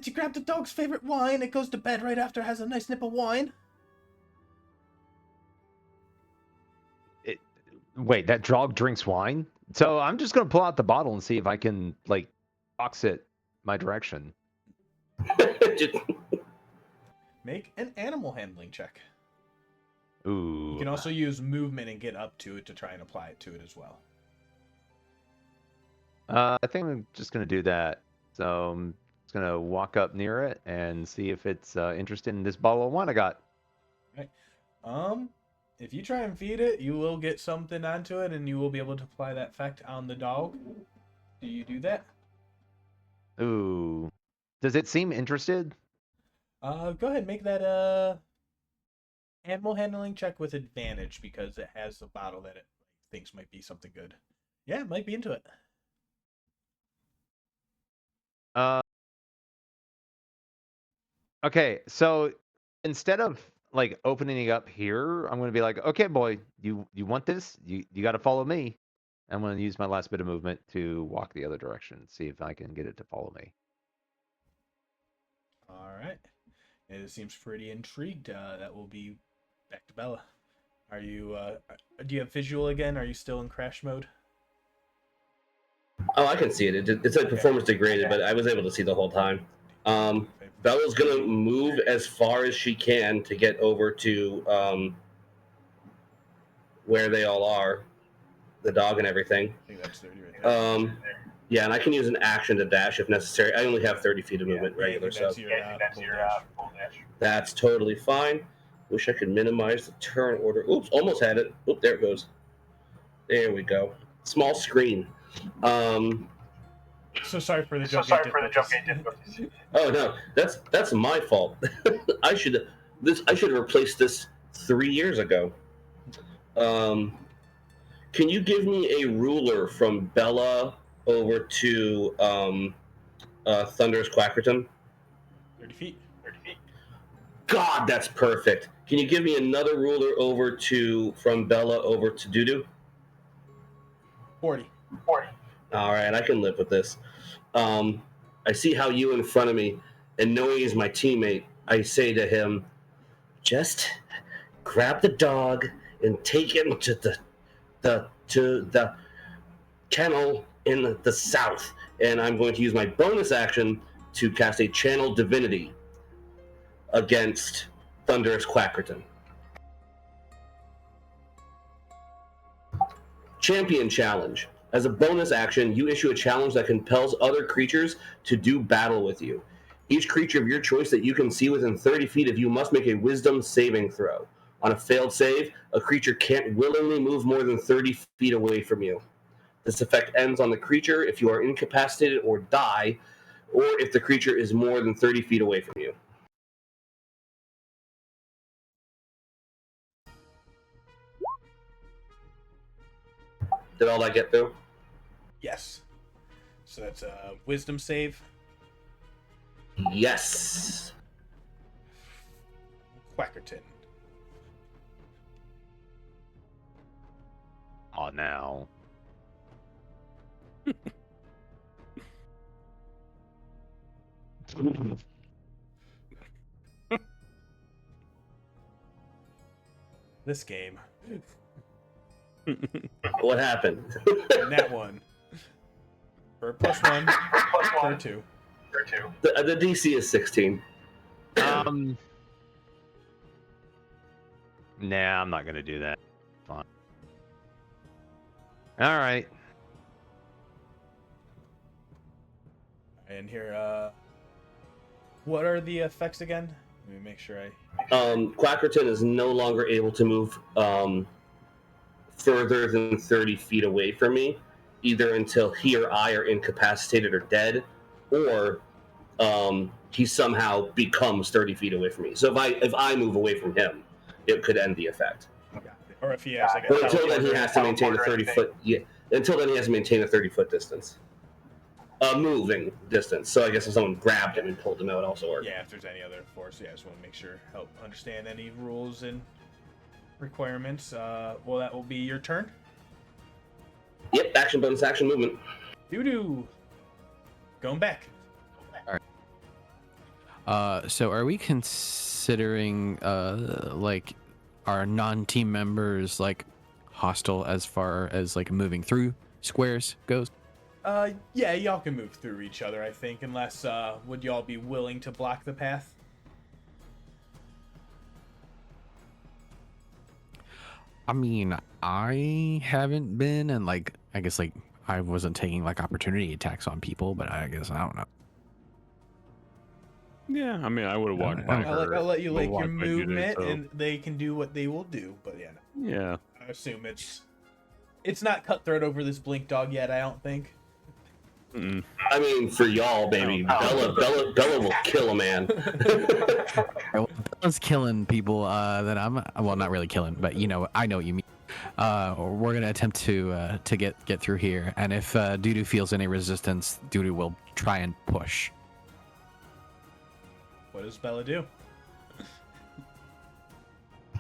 you grab the dog's favorite wine? It goes to bed right after it has a nice nip of wine. Wait, that dog drinks wine? So I'm just going to pull out the bottle and see if I can, like, box it my direction. Make an animal handling check. Ooh. You can also use movement and get up to it to try and apply it to it as well. I think I'm just going to do that. So I'm just going to walk up near it and see if it's interested in this bottle of wine I got. Right. If you try and feed it, you will get something onto it, and you will be able to apply that effect on the dog. Do you do that? Ooh. Does it seem interested? Go ahead, make that animal handling check with advantage because it has a bottle that it thinks might be something good. Yeah, it might be into it. Okay, so instead of like opening it up here, I'm gonna be like, okay, boy, you want this? You got to follow me. I'm gonna use my last bit of movement to walk the other direction, see if I can get it to follow me. All right. It seems pretty intrigued. That will be back to Bella. Are you? Do you have visual again? Are you still in crash mode? Oh, I can see it. It's like performance degraded, but I was able to see the whole time. Bella's gonna move as far as she can to get over to where they all are, the dog and everything. I think that's 30 right there. Yeah, and I can use an action to dash if necessary. I only have 30 feet of movement regular, so that's totally fine. Wish I could minimize the turn order. Oops, almost had it. Oop, there it goes. There we go. Small screen. So sorry for the joke. Oh no, that's my fault. I should have replaced this 3 years ago. Can you give me a ruler from Bella over to Thunderous Quackerton? 30 feet. God, that's perfect. Can you give me another ruler from Bella over to Dudu? 40. All right, I can live with this. I see how you in front of me, and knowing he's my teammate, I say to him, just grab the dog and take him to the kennel in the south. And I'm going to use my bonus action to cast a Channel Divinity against Thunderous Quackerton. Champion Challenge. As a bonus action, you issue a challenge that compels other creatures to do battle with you. Each creature of your choice that you can see within 30 feet of you must make a Wisdom saving throw. On a failed save, a creature can't willingly move more than 30 feet away from you. This effect ends on the creature if you are incapacitated or die, or if the creature is more than 30 feet away from you. Did all that get through? Yes. So that's a wisdom save. Yes. Quackerton. Oh, now. This game. What happened? That one. For +1. For 2. The DC is 16. Nah, I'm not gonna do that. Fine. All right. And here, what are the effects again? Let me make sure I. Quackerton is no longer able to move further than 30 feet away from me, either until he or I are incapacitated or dead, or he somehow becomes 30 feet away from me. So if I move away from him, it could end the effect. Or if he has like But until then, he has to maintain a 30-foot. Yeah. Until then, he has to maintain a 30-foot distance. Moving distance. So I guess if someone grabbed him and pulled him out, it also works. Yeah, if there's any other force, yeah, I just want to make sure, help understand any rules and requirements. Well, that will be your turn. Yep, action, bonus action, movement. Doo-doo. Going back. So are we considering like our non-team members like hostile as far as like moving through squares goes? Yeah, y'all can move through each other, I think, unless would y'all be willing to block the path? I mean, I haven't been, and like I guess like I wasn't taking like opportunity attacks on people, but I guess I don't know. Yeah, I mean, I would have walked by her. I'll let you but like your walked by Judy, movement, so- and they can do what they will do. But yeah, no, Yeah. I assume it's not cutthroat over this blink dog yet. I don't think. Mm-mm. I mean, for y'all, baby, Bella will kill a man. Well, Bella's killing people that I'm well, not really killing, but I know what you mean. We're gonna attempt to get through here, and if Dudu feels any resistance, Dudu will try and push. What does Bella do?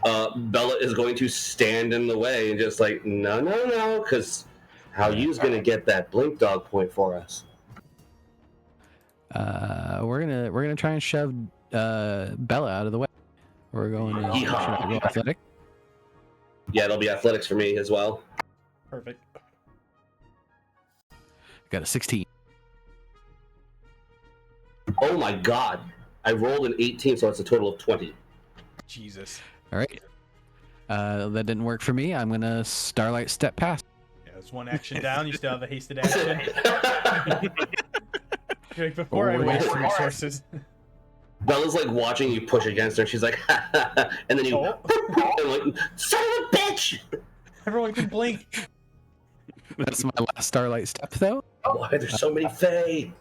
Bella is going to stand in the way and just like, no, because how you's gonna get that blink dog point for us? We're gonna try and shove Bella out of the way. We're going to should I roll athletic. Yeah, it'll be athletics for me as well. Perfect. Got a 16. Oh my god. I rolled an 18, so it's a total of 20. Jesus. All right. That didn't work for me. I'm gonna Starlight step past. Yeah, it's one action down. You still have a hasted action. You're like, before I waste resources. Bella's like watching you push against her. She's like, and then you, Oh. and like, son of a bitch! Everyone can blink. That's my last Starlight step, though. Why there's so many Fae?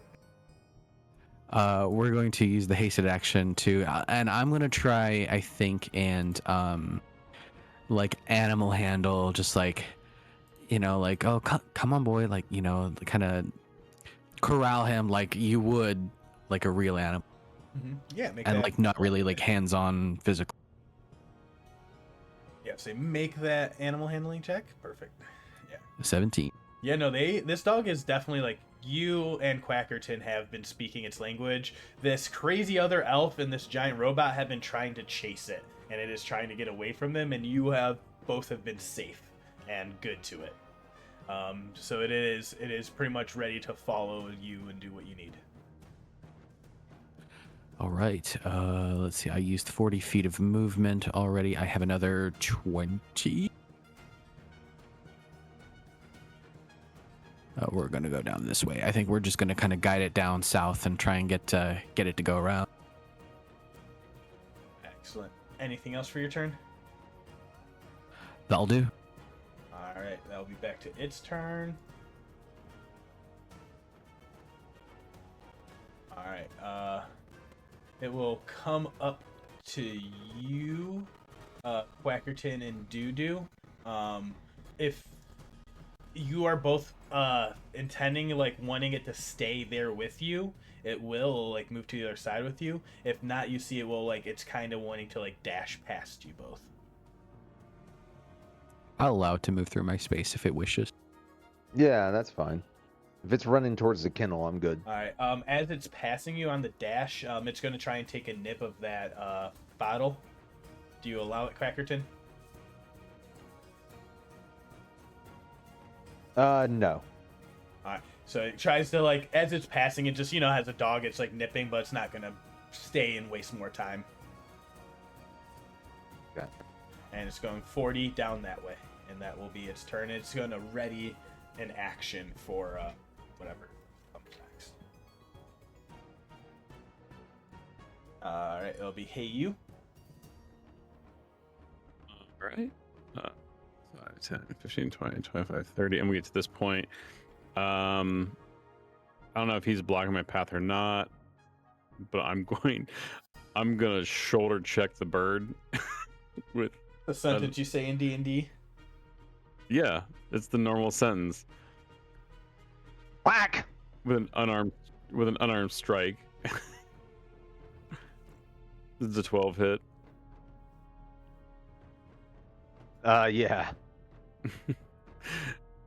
We're going to use the hasted action to, and I'm gonna try, I think, and like animal handle, just like, like, oh, come on, boy, like, kind of corral him like you would like a real animal, Yeah, make and that. like not really like hands-on physical. Yeah, so make that animal handling check. Perfect. Yeah. 17. Yeah, no, this dog is definitely like, you and Quackerton have been speaking its language. This crazy other elf and this giant robot have been trying to chase it, and it is trying to get away from them, and you both have been safe and good to it. So it is pretty much ready to follow you and do what you need. All right. Let's see. I used 40 feet of movement already. I have another 20. We're going to go down this way. I think we're just going to kind of guide it down south and try and get it to go around. Excellent. Anything else for your turn? That'll do. All right, that'll be back to its turn. All right, it will come up to you, Quackerton and Dudu. If you are both intending, like, wanting it to stay there with you, it will, like, move to the other side with you. If not, you see it will, like, it's kind of wanting to, like, dash past you both. I'll allow it to move through my space if it wishes. Yeah, that's fine. If it's running towards the kennel, I'm good. All right. As it's passing you on the dash, it's going to try and take a nip of that bottle. Do you allow it, Quackerton? No. All right. So it tries to, like, as it's passing, it just, has a dog. It's like nipping, but it's not going to stay and waste more time. Okay. And it's going 40 down that way, and that will be its turn. It's going to ready an action for whatever comes next. All right, it'll be hey you. All right. 5, 10, 15, 20, 25, 30. And we get to this point. I don't know if he's blocking my path or not, but I'm gonna shoulder check the bird with The sentence you say in D&D. yeah, it's the normal sentence. Whack! With an unarmed strike. This is a 12 hit. Yeah.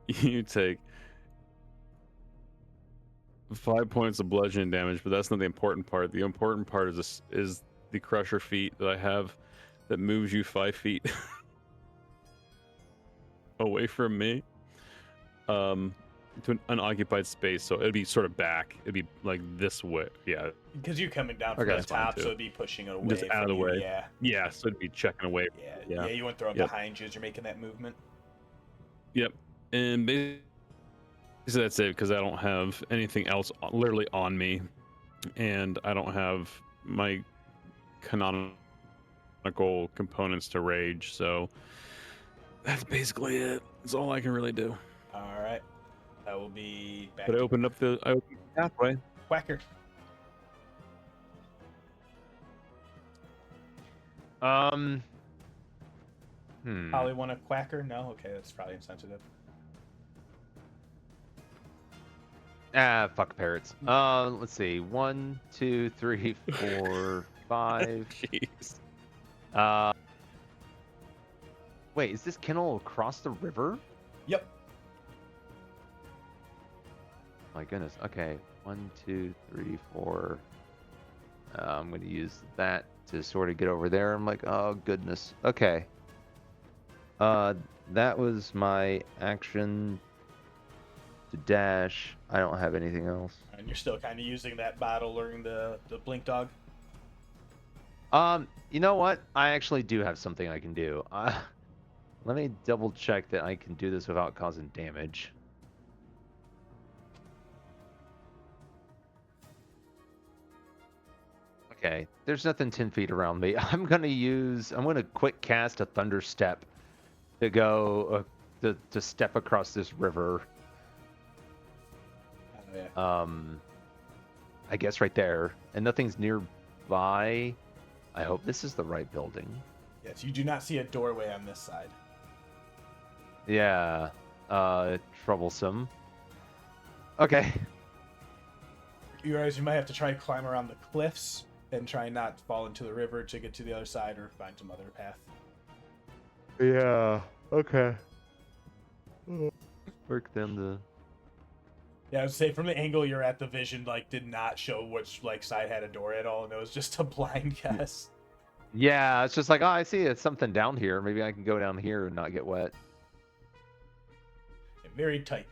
You take 5 points of bludgeoning damage, but that's not the important part. The important part is the crusher feat that I have that moves you 5 feet away from me, to an unoccupied space. So it'd be sort of back. It'd be like this way. Yeah, Because you're coming down from Okay, the that's fine, top, too. so it'd be pushing it away. Just out of from the you, way. Yeah. yeah. So it'd be checking away. Yeah. You wouldn't throw it Yep. behind you as you're making that movement. Yep. And basically that's it, because I don't have anything else literally on me, and I don't have my canonical components to rage. So that's basically it. That's all I can really do. All right. That will be back But I to opened the pathway. Quacker. Probably want a Quacker? No? Okay, that's probably insensitive. Fuck parrots. Let's see. 1, 2, 3, 4, 5. Jeez. Wait, is this kennel across the river? Yep. My goodness. Okay. 1, 2, 3, 4. I'm going to use that to sort of get over there. I'm like, oh goodness. Okay. That was my action to dash. I don't have anything else. And you're still kind of using that bottle luring the blink dog? You know what? I actually do have something I can do. Let me double check that I can do this without causing damage. Okay, there's nothing 10 feet around me. I'm gonna quick cast a thunder step to go to step across this river. Oh, yeah. I guess right there, and nothing's nearby. I hope this is the right building. Yes, you do not see a doorway on this side. Yeah, troublesome. Okay. You realize you might have to try to climb around the cliffs and try not to fall into the river to get to the other side or find some other path. Yeah. Okay. Work them the. Yeah, I would say from the angle you're at, the vision did not show which side had a door at all, and it was just a blind guess. Yeah, it's just like, oh, I see it's something down here. Maybe I can go down here and not get wet. Very tight.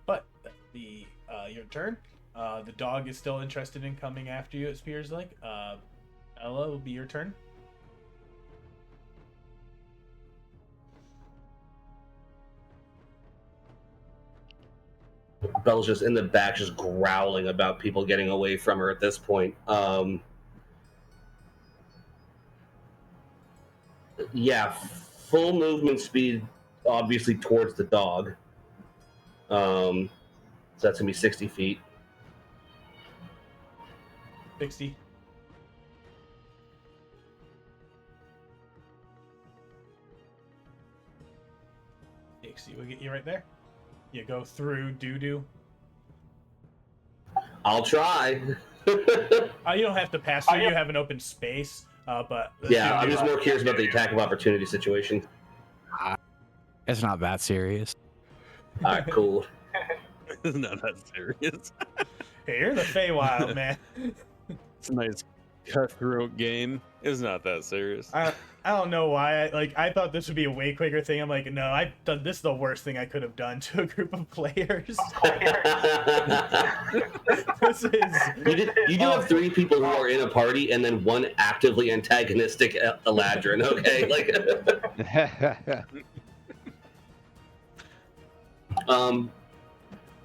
But your turn. The dog is still interested in coming after you. It appears like. Ella, will be your turn. Belle's just in the back, just growling about people getting away from her at this point. Yeah, full movement speed, obviously towards the dog. So that's gonna be 60 feet. 60. We'll get you right there. You go through doo-doo. I'll try. You don't have to pass through. You have an open space, but Yeah, I'm just more curious about the attack of opportunity situation. It's not that serious. All right, cool. It's not that serious. Hey, you're in the Feywild, man. It's a nice cutthroat game. It's not that serious. I don't know why. I thought this would be a way quicker thing. I'm like, no, this is the worst thing I could have done to a group of players. This is. You do have 3 people who are in a party, and then 1 actively antagonistic Eladrin. Okay,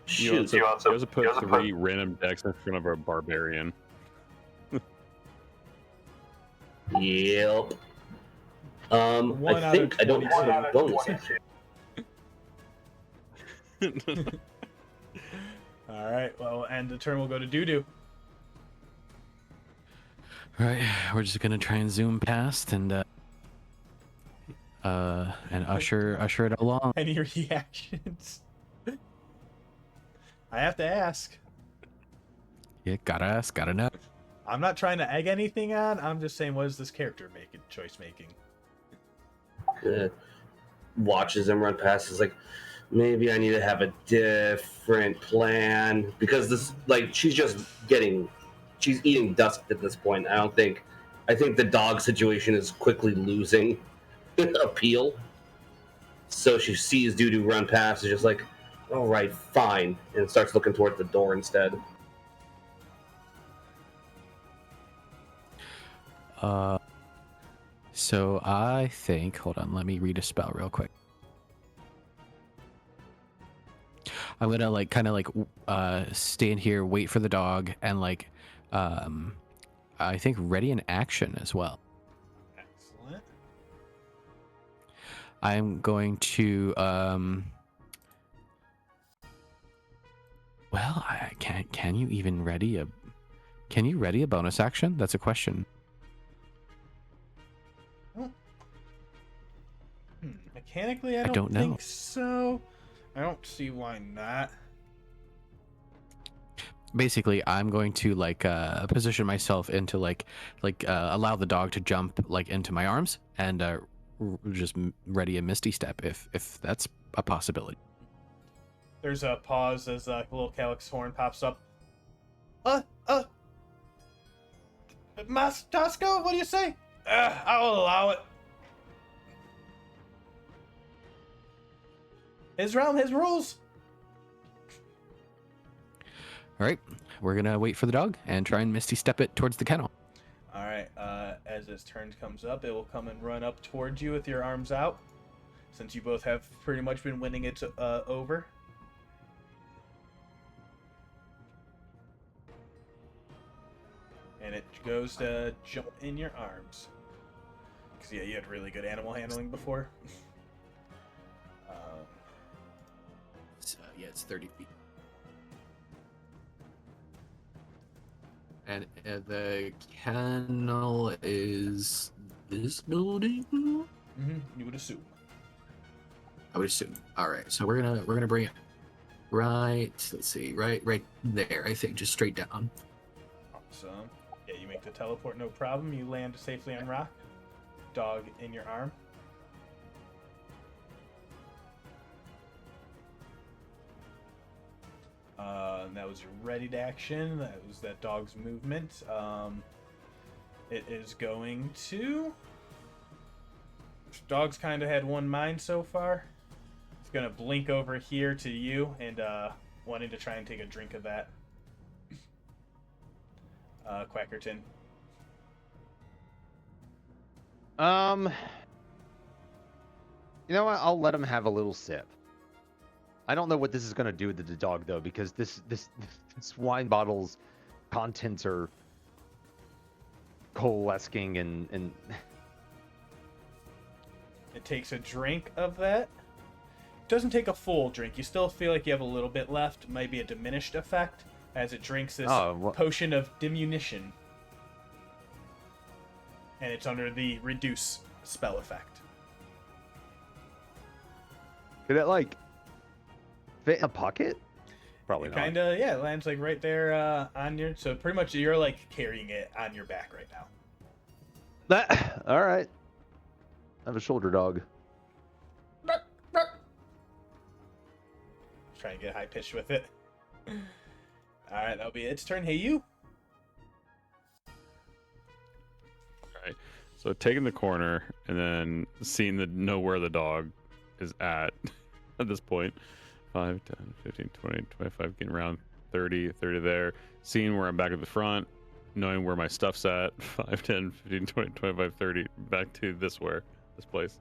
shoot. You also put 3 random decks in front of a barbarian. Yep. One I think I don't have a bonus. All right. Well, and the turn will go to Doo-Doo. All right, we're just gonna try and zoom past and usher it along. Any reactions? I have to ask. Yeah, gotta ask, gotta know. I'm not trying to egg anything on. I'm just saying, what is this character choice making? Watches him run past. Is like, maybe I need to have a different plan because this, she's eating dust at this point. I think the dog situation is quickly losing appeal. So she sees Doo-Doo run past, is just like, all right, fine, and starts looking towards the door instead. So I think, hold on, let me read a spell real quick. I'm gonna like kind of like stand here, wait for the dog, and like I think ready an action as well. Excellent. I'm going to well, I can't. Can you even ready a? Can you ready a bonus action? That's a question. Mechanically, I don't don't know. think so. I don't see why not. Basically, I'm going to like position myself into like allow the dog to jump like into my arms and just ready a misty step if that's a possibility. There's a pause as a little calyx horn pops up. Tasco, what do you say? I'll allow it. His realm, his rules. All right, we're gonna wait for the dog and try and misty step it towards the kennel. All right. As its turn comes up, it will come and run up towards you with your arms out. Since you both have pretty much been winning it over. And it goes to jump in your arms. Because, yeah, you had really good animal handling before. So, yeah, it's 30 feet. And the kennel is this building? You would assume. I would assume. All right, so we're gonna bring it right. Let's see, right there. I think just straight down. Awesome. Yeah, you make the teleport, no problem. You land safely on rock. Dog in your arm. And that was your ready to action. That was that dog's movement. It is going to... Dog's kind of had one mind so far. It's going to blink over here to you and wanting to try and take a drink of that. Quackerton. You know what? I'll let him have a little sip. I don't know what this is going to do to the dog, though, because this wine bottle's contents are coalescing and... It takes a drink of that. Doesn't take a full drink. You still feel like you have a little bit left. Might be a diminished effect as it drinks this potion of diminution. And it's under the reduce spell effect. Could it, like, fit in a pocket? Probably not. Kind of, yeah. It lands, like, right there on your... So pretty much you're, like, carrying it on your back right now. All right. I have a shoulder dog. Try and get high pitched with it. Alright, that'll be its turn. Hey, you. Alright. So taking the corner and then know where the dog is at this point. 5, 10, 15, 20, 25, getting around 30 there. Seeing where I'm back at the front, knowing where my stuff's at. 5, 10, 15, 20, 25, 30, back to this place.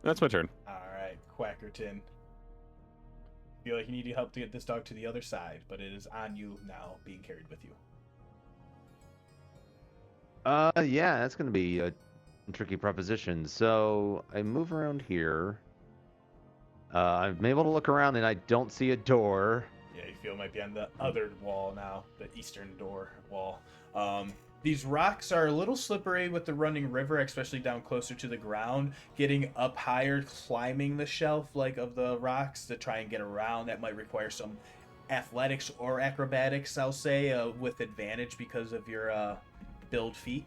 That's my turn. Alright, Quackerton. Feel like you need help to get this dog to the other side, but it is on you now, being carried with you. Yeah, that's gonna be a tricky proposition. So I move around here. I'm able to look around and I don't see a door. Yeah, you feel it might be on the other wall now, the eastern door wall. These rocks are a little slippery with the running river, especially down closer to the ground. Getting up higher, climbing the shelf like of the rocks to try and get around, that might require some athletics or acrobatics, I'll say, with advantage because of your build feat.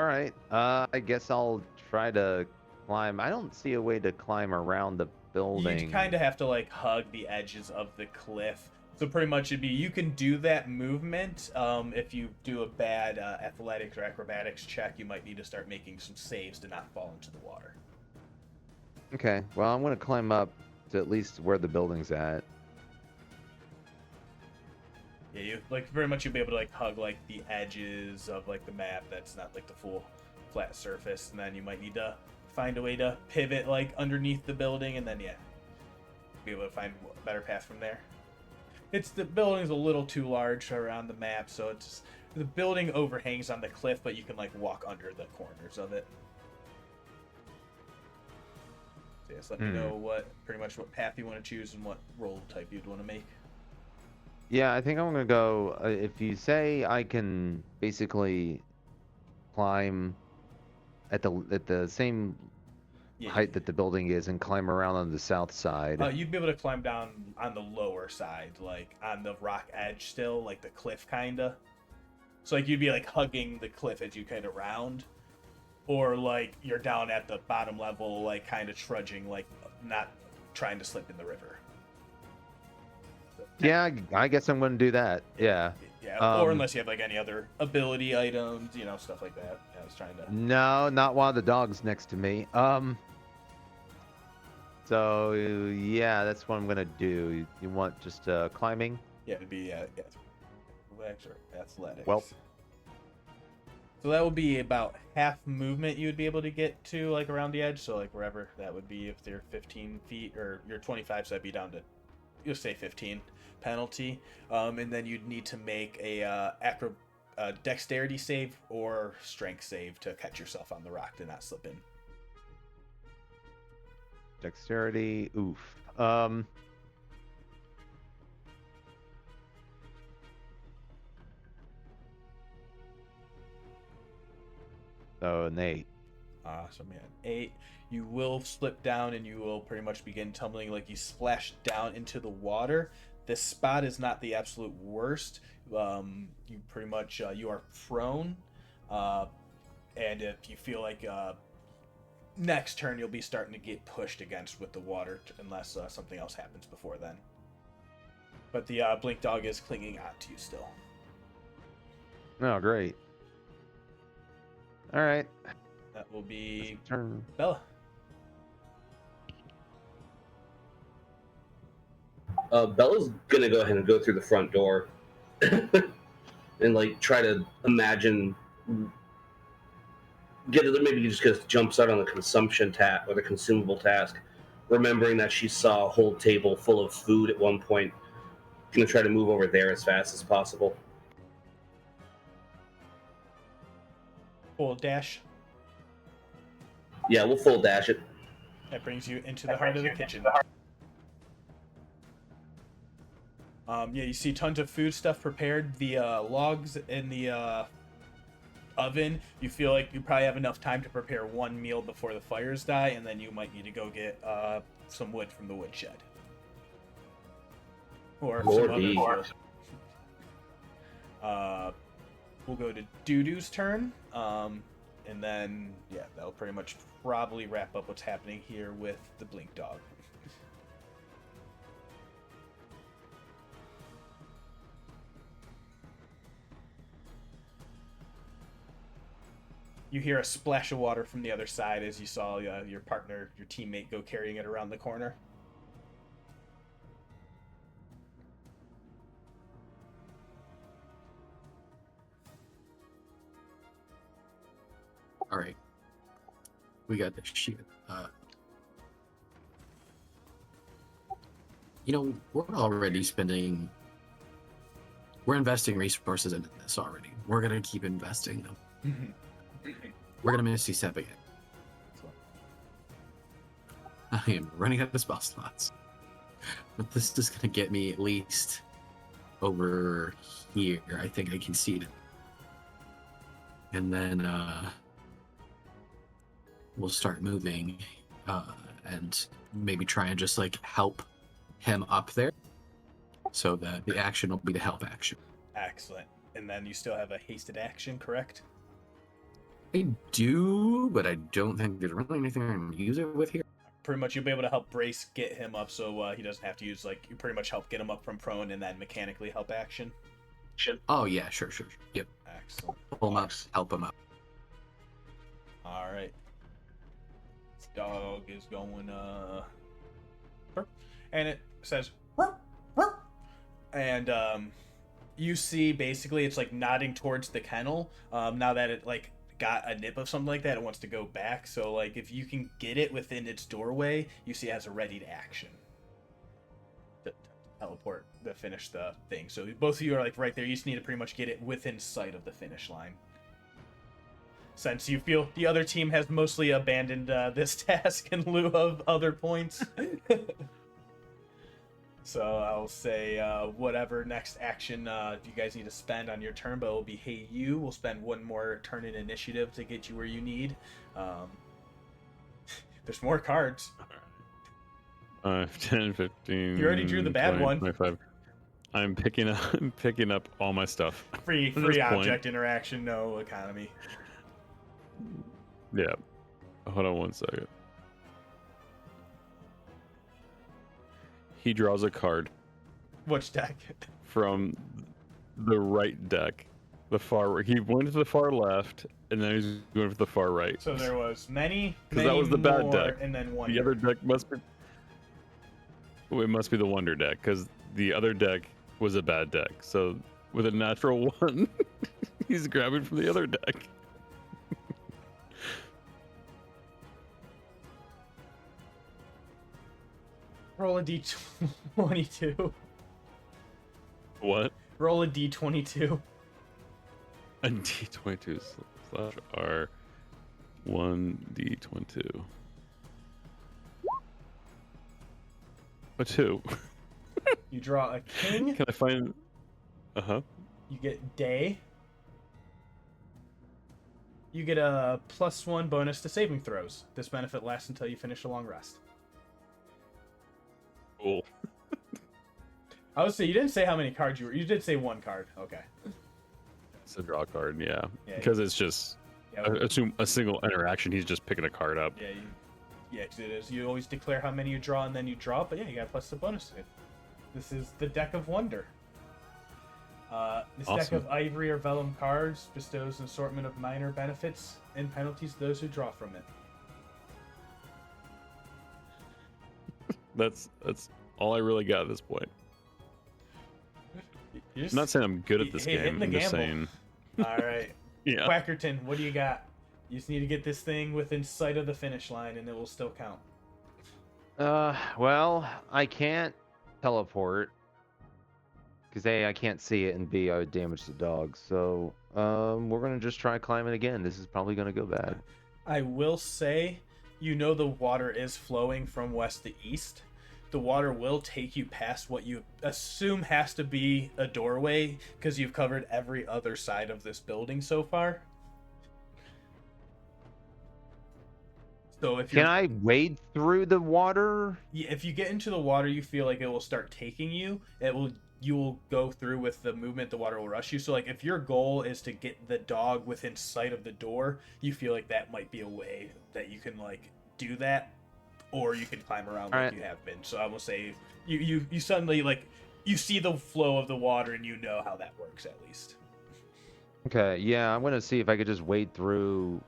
All right. I guess I'll try to climb. I don't see a way to climb around the building. You kind of have to like hug the edges of the cliff. So pretty much it'd be you can do that movement. If you do a bad athletics or acrobatics check, you might need to start making some saves to not fall into the water. Okay. Well, I'm going to climb up to at least where the building's at. Yeah, you like very much you'll be able to like hug like the edges of like the map that's not like the full flat surface, and then you might need to find a way to pivot like underneath the building, and then be able to find a better path from there. The building's a little too large around the map, so the building overhangs on the cliff, but you can like walk under the corners of it. So just let me know pretty much what path you want to choose and what role type you'd want to make. Yeah, I think I'm gonna go. If you say I can basically climb at the same height that the building is and climb around on the south side. You'd be able to climb down on the lower side, like on the rock edge still, like the cliff kinda. So like you'd be like hugging the cliff as you kind of round, or like you're down at the bottom level, like kind of trudging, like not trying to slip in the river. Yeah, I guess I'm going to do that. Yeah. Yeah, or unless you have like any other ability items, stuff like that. I was trying to. No, not while the dog's next to me. So yeah, that's what I'm gonna do. You want just climbing? Yeah, it'd be athletics. Well. So that would be about half movement you would be able to get to, like around the edge. So like wherever that would be, if they're 15 feet or you're 25, so that'd be down to, you'll say 15 penalty. And then you'd need to make a dexterity save or strength save to catch yourself on the rock to not slip in. Dexterity, oof. So an 8. Awesome, man. 8. You will slip down and you will pretty much begin tumbling, like you splash down into the water. This spot is not the absolute worst. You pretty much you are prone, and if you feel like next turn you'll be starting to get pushed against with the water unless something else happens before then. But the blink dog is clinging on to you still. Oh, great. All right. That will be turn. Bella. Bella's gonna go ahead and go through the front door and like try to imagine maybe just jump start on the consumption task or the consumable task, remembering that she saw a whole table full of food at one point. Gonna try to move over there as fast as possible. Full dash. Yeah, we'll full dash it. That brings you into the heart of the kitchen. Yeah, you see tons of food stuff prepared. The logs in the oven. You feel like you probably have enough time to prepare one meal before the fires die, and then you might need to go get some wood from the woodshed. Or some other fuel. We'll go to Dudu's turn. And then, yeah, that'll pretty much probably wrap up what's happening here with the blink dog. You hear a splash of water from the other side as you saw your partner, your teammate, go carrying it around the corner. All right, we got this shit. We're investing resources into this already. We're gonna keep investing them. We're gonna miss CzePeku again. I am running out of spell slots, but this is gonna get me at least over here. I think I can see it, and then we'll start moving and maybe try and just like help him up there, so that the action will be the help action. Excellent. And then you still have a hasted action, correct? I do, but I don't think there's really anything I can use it with here. Pretty much you'll be able to help Brace get him up, so he doesn't have to use, like, you pretty much help get him up from prone and then mechanically help action. Oh yeah, sure. Yep. Excellent. Pull him up, help him up. Alright. This dog is going, and it says, and, you see basically it's like nodding towards the kennel, now that it like got a nip of something like that, it wants to go back. So like if you can get it within its doorway, you see it has a ready to action. To teleport to finish the thing. So both of you are like right there. You just need to pretty much get it within sight of the finish line. Since you feel the other team has mostly abandoned this task in lieu of other points. So I'll say whatever next action you guys need to spend on your turn, but it'll be hey you. We'll spend one more turn in initiative to get you where you need. There's more cards. 5, 10, 15. You already drew the bad 20, one. 25. I'm picking up all my stuff. Free At this object point. interaction, no economy. Yeah. Hold on one second. He draws a card Which deck? from the right deck. He went to the far left, and then he's going to the far right. So there was many that was the bad more, deck. and then one. The other deck must be... Oh, it must be the Wonder deck, because the other deck was a bad deck. So with a natural 1, he's grabbing from the other deck. Roll a d22. What? Roll a d22. A D22 slash R 1D22. A 2. You draw a king. Can I find? You get day. You get a +1 bonus to saving throws. This benefit lasts until you finish a long rest. Cool. I would say you didn't say how many cards you were. You did say one card. Okay. It's a draw card, yeah. Yeah, Because it's just, Yeah, I assume a single interaction, he's just picking a card up. yeah, 'cause it is. You always declare how many you draw and then you draw. But yeah, you got plus the bonus to it. This is the deck of wonder. This deck Awesome. of ivory or vellum cards bestows an assortment of minor benefits and penalties to those who draw from it. That's all I really got at this point. You're I'm not saying I'm good at this Hey, hitting game. the I'm just gamble. saying, All right. yeah. Quackerton, what do you got? You just need to get this thing within sight of the finish line and it will still count. Well, I can't teleport because A, I can't see it, and B, I would damage the dog. So, we're gonna just try climbing again. This is probably gonna go bad. I will say, you know the water is flowing from west to east. The water will take you past what you assume has to be a doorway because you've covered every other side of this building so far. So if Can I wade through the water? if you get into the water, you feel like it will start taking you. You will go through with the movement. The water will rush you. So like if your goal is to get the dog within sight of the door, you feel like that might be a way that you can like do that, or you can climb around like you have been. So I will say you suddenly like you see the flow of the water and you know how that works at least. Okay, yeah, I'm gonna see if I could just wade through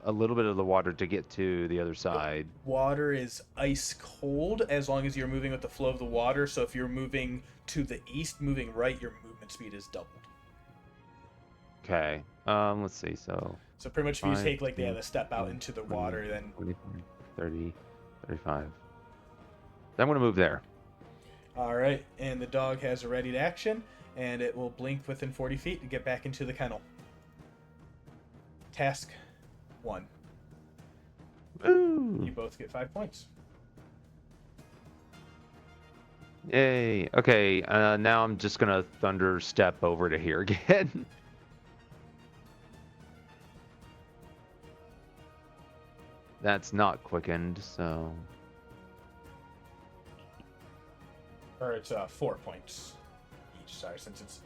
a little bit of the water to get to the other side. Water is ice cold as long as you're moving with the flow of the water. So if you're moving to the east, moving right, your movement speed is doubled. Okay, let's see. So pretty much if you 5, take like 10, the step out 20, into the water, then 20, 30, 35. I'm gonna move there. all right. And the dog has a ready to action, and it will blink within 40 feet to get back into the kennel. Task 1. Woo! You both get 5 points. Yay. Okay, now I'm just gonna thunder step over to here again. That's not quickened, so... Or it's 4 points each. Sorry, since it's...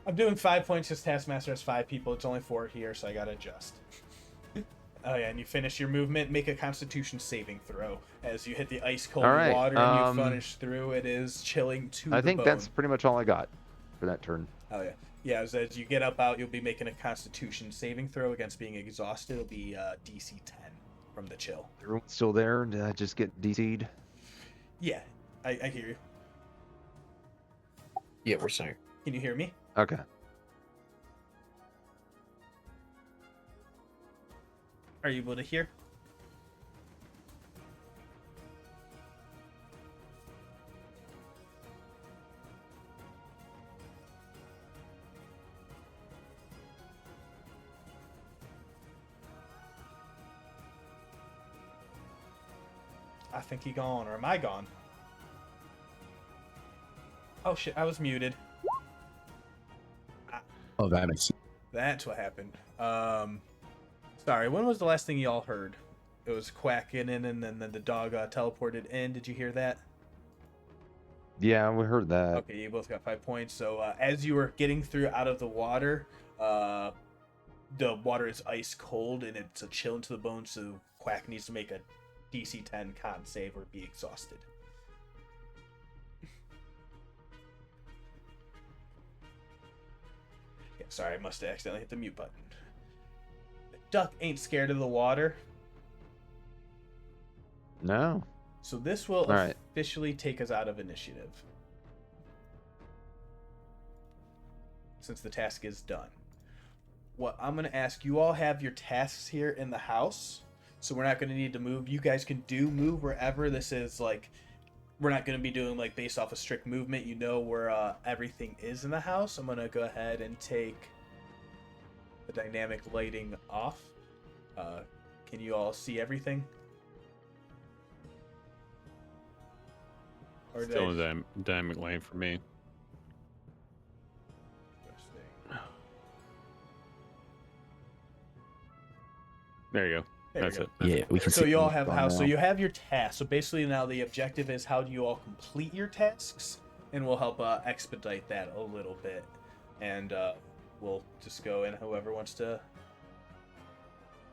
I'm doing 5 points because Taskmaster has 5 people. It's only 4 here, so I gotta adjust. Oh yeah, and you finish your movement. Make a Constitution saving throw as you hit the ice cold All right, water and you finish through. It is chilling to the I think bone. that's pretty much all I got for that turn. Oh yeah, yeah. As you get up out, you'll be making a Constitution saving throw against being exhausted. It'll be DC 10 from the chill. Everyone's still there? Did I just get DC'd? Yeah, I hear you. Yeah, we're sorry. Can you hear me? Okay. Are you able to hear? I think he gone, or am I gone? Oh shit, I was muted. Oh, that makes sense. That's what happened. Sorry, when was the last thing y'all heard? It was quacking in, and then the dog teleported in. Did you hear that? Yeah, we heard that. Okay, you both got 5 points. So as you were getting through out of the water is ice cold, and it's a chill into the bones, so Quack needs to make a DC 10 con save or be exhausted. Yeah, sorry, I must have accidentally hit the mute button. The duck ain't scared of the water. No. So this will officially take us out of initiative. Since the task is done. What I'm going to ask, you all have your tasks here in the house. So we're not going to need to move. You guys can move wherever. This is like, we're not going to be doing like based off of strict movement. You know where everything is in the house. I'm going to go ahead and take the dynamic lighting off. Can you all see everything? Or Still in dynamic lane for me. There you go. That's it. Yeah, we can see. So you all have a it house. now. So you have your tasks. So basically now the objective is how do you all complete your tasks, and we'll help expedite that a little bit, and we'll just go in whoever wants to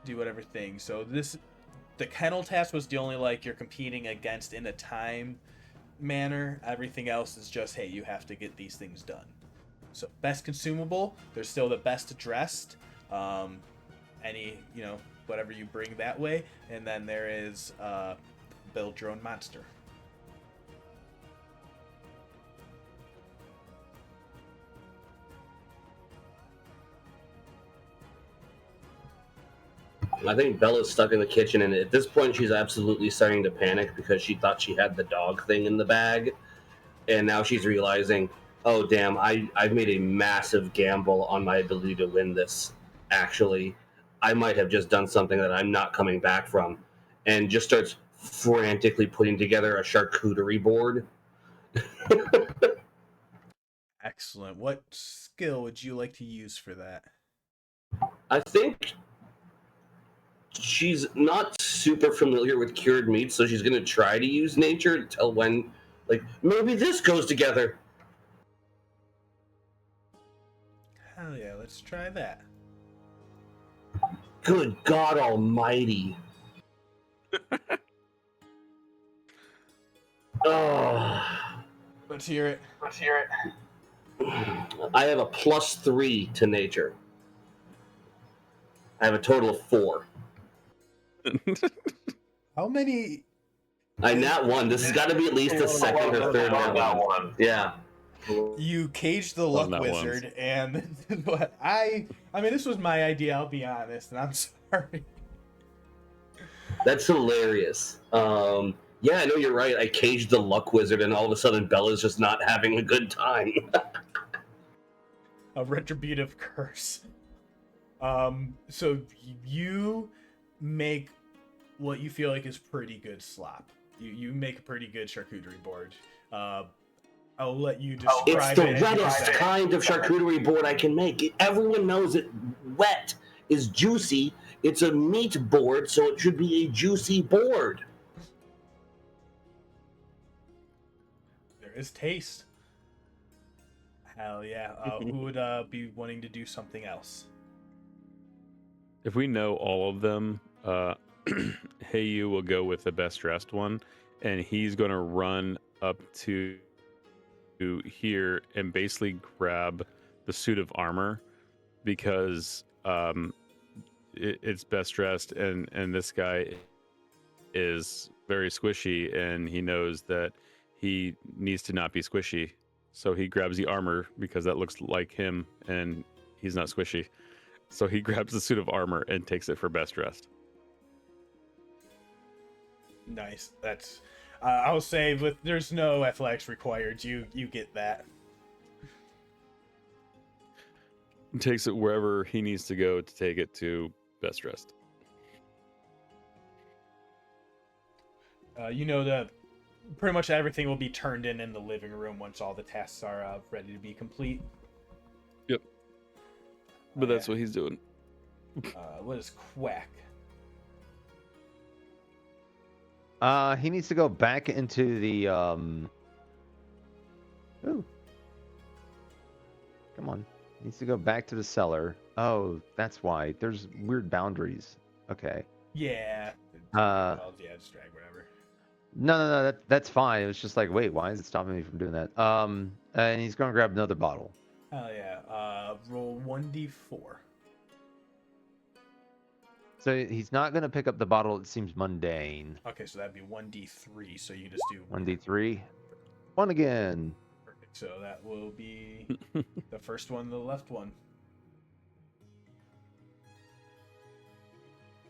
do whatever thing. So the kennel task was the only like you're competing against in a time manner. Everything else is just, hey, you have to get these things done. So best consumable, there's still the best dressed, any, whatever you bring that way, and then there is build your own monster. I think Bella's stuck in the kitchen, and at this point, she's absolutely starting to panic because she thought she had the dog thing in the bag, and now she's realizing, oh damn, I've made a massive gamble on my ability to win this. Actually, I might have just done something that I'm not coming back from, and just starts frantically putting together a charcuterie board. Excellent. What skill would you like to use for that? I think she's not super familiar with cured meat, so she's going to try to use nature to tell when, like, maybe this goes together. Hell yeah, let's try that. Good God Almighty. Oh. Let's hear it. I have a +3 to nature. I have a total of 4. How many? I nat 1. This has got to be at least the second or third nat 1. Yeah. You caged the luck wizard, and what I mean, this was my idea. I'll be honest, and I'm sorry. That's hilarious. Yeah, I know you're right. I caged the luck wizard, and all of a sudden Bella's just not having a good time. A retributive curse. So you make what you feel like is pretty good slop. You make a pretty good charcuterie board. I'll let you describe it. It's the wettest kind of charcuterie board I can make. Everyone knows that wet is juicy. It's a meat board, so it should be a juicy board. There is taste. Hell yeah. Who would be wanting to do something else? If we know all of them, Heyu will go with the best dressed one, and he's going to run up to here and basically grab the suit of armor because it's best dressed, and this guy is very squishy, and he knows that he needs to not be squishy, so he grabs the armor because that looks like him, and he's not squishy. So he grabs the suit of armor and takes it for best dressed. Nice. That's. I'll say there's no athletics required. You get that. He takes it wherever he needs to go to take it to best rest. You know that pretty much everything will be turned in the living room once all the tasks are ready to be complete. Yep. But that's what he's doing. What is Quack? He needs to go back into the Ooh. Come on. He needs to go back to the cellar. Oh, that's why. There's weird boundaries. Okay. Yeah. Yeah, just drag whatever. No, that's fine. It was just like, wait, why is it stopping me from doing that? And he's gonna grab another bottle. Oh yeah. Roll 1d4. So he's not gonna pick up the bottle. It seems mundane. Okay, so that'd be 1d3. So you just do 1d3. One again. Perfect. So that will be the first one, the left one.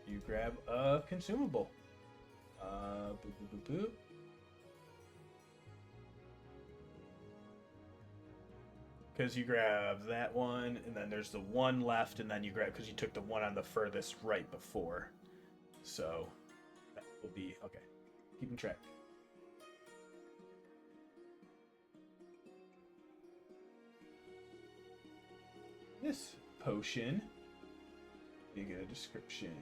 You grab a consumable. Boop, boop, boop, boop. Because you grab that one, and then there's the one left, and then you grab, because you took the one on the furthest right before. So that will be, okay. Keeping track. This potion, you get a description.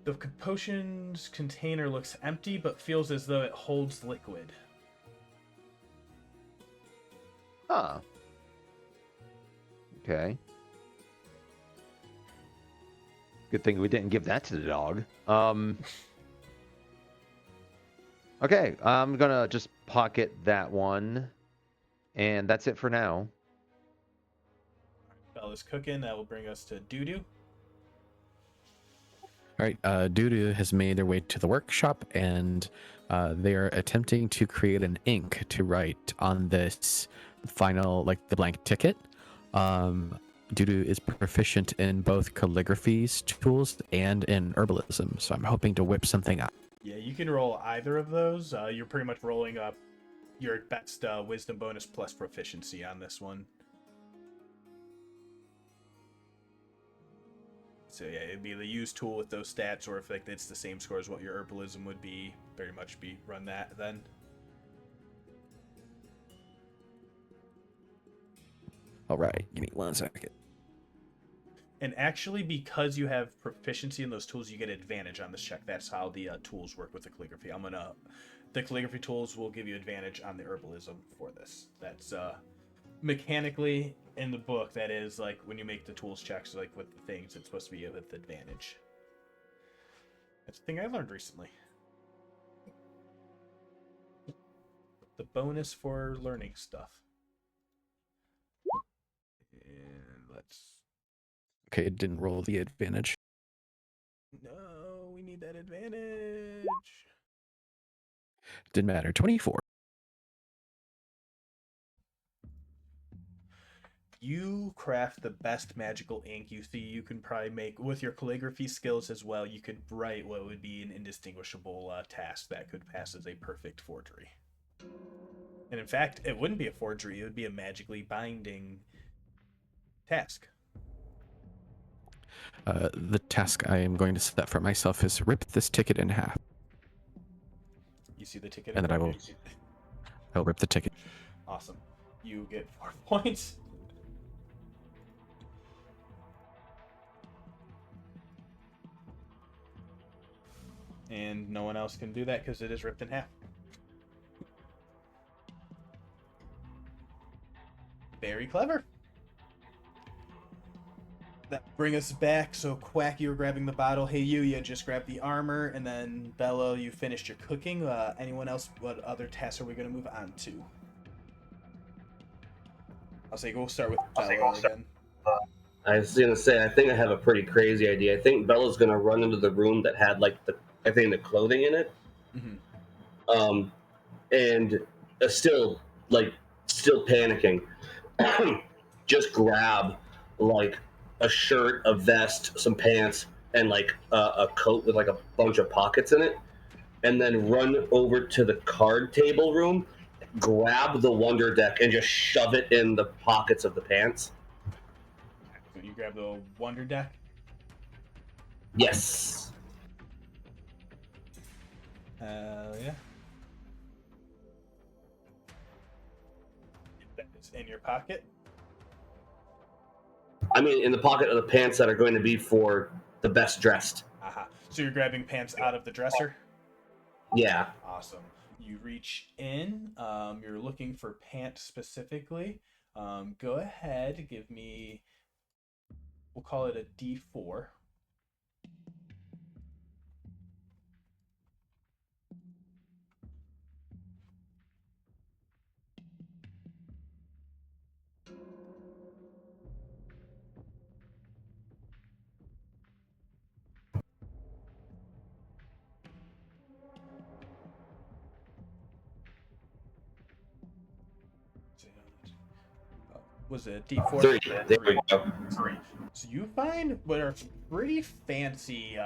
The potion's container looks empty, but feels as though it holds liquid. Huh. Okay. Good thing we didn't give that to the dog. Okay, I'm gonna just pocket that one. And that's it for now. Bella's cooking. That will bring us to Doo-Doo. All right, Dudu has made their way to the workshop, and they are attempting to create an ink to write on this final, like the blank ticket. Dudu is proficient in both calligraphy's tools and in herbalism, so I'm hoping to whip something up. Yeah, you can roll either of those. You're pretty much rolling up your best wisdom bonus plus proficiency on this one. So yeah, it'd be the use tool with those stats, or if like it's the same score as what your herbalism would be, very much be run that then. All right, give me 1 second. And actually, because you have proficiency in those tools, you get advantage on this check. That's how the tools work with the calligraphy. The calligraphy tools will give you advantage on the herbalism for this. That's mechanically in the book. That is like when you make the tools checks, like with the things, it's supposed to be with advantage. That's a thing I learned recently. The bonus for learning stuff. And let's. Okay, it didn't roll the advantage. No, we need that advantage. Didn't matter. 24. You craft the best magical ink you see you can probably make with your calligraphy skills as well. You could write what would be an indistinguishable task that could pass as a perfect forgery. And in fact, it wouldn't be a forgery. It would be a magically binding task. The task I am going to set for myself is rip this ticket in half. You see the ticket? And then I'll rip the ticket. Awesome. You get 4 points. And no one else can do that because it is ripped in half. Very clever. That bring us back. So Quack, you were grabbing the bottle. Hey, you just grabbed the armor, and then Bella, you finished your cooking. Anyone else? What other tasks are we going to move on to? I'll say we'll start with Bella again. I was gonna say, I think I have a pretty crazy idea. I think Bella's gonna run into the room that had like the clothing in it, and still panicking. Just grab like a shirt, a vest, some pants, and like a coat with like a bunch of pockets in it, and then run over to the card table room, grab the Wonder Deck, and just shove it in the pockets of the pants. So you grab the Wonder Deck. Yes. Yeah. That is in your pocket. I mean, in the pocket of the pants that are going to be for the best dressed. Aha. So you're grabbing pants out of the dresser? Yeah. Awesome. You reach in. You're looking for pants specifically. Go ahead. Give me, we'll call it a D4. Was it D4? 3. There we go. 3. So you find what are pretty fancy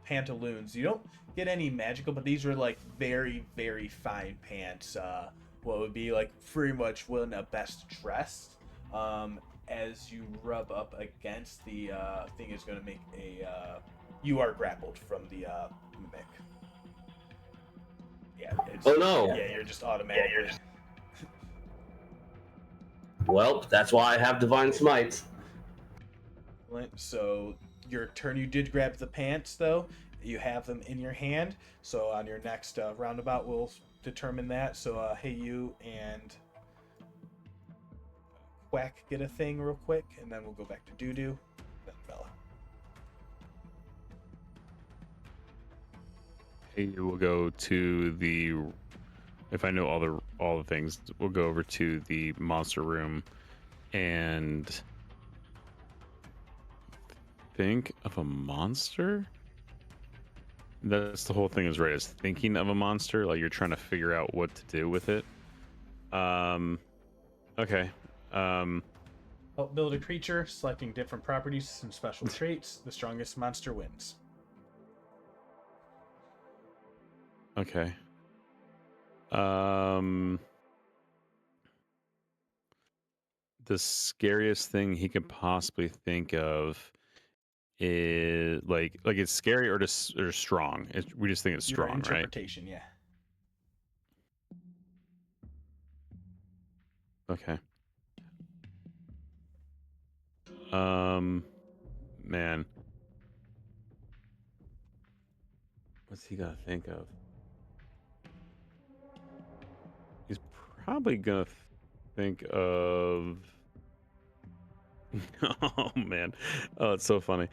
pantaloons. You don't get any magical, but these are like very, very fine pants. What would be like pretty much one of best dressed. As you rub up against the thing is going to make a you are grappled from the mimic. Yeah. Oh no. Yeah, you're just automatically. Yeah, well, that's why I have Divine Smites. So your turn, you did grab the pants though. You have them in your hand. So on your next roundabout, we'll determine that. So hey, you and Quack get a thing real quick, and then we'll go back to Doo, then Bella. Hey, we'll go to the. If I know all the things, we'll go over to the monster room, and think of a monster. That's the whole thing, is right? Is thinking of a monster, like you're trying to figure out what to do with it. Okay. Help build a creature, selecting different properties and special traits. The strongest monster wins. Okay. The scariest thing he could possibly think of is like it's scary or just or strong. We just think it's Your strong, right? interpretation, yeah. Okay. Man, what's he gotta think of? He's probably gonna think of. Oh man, oh, it's so funny.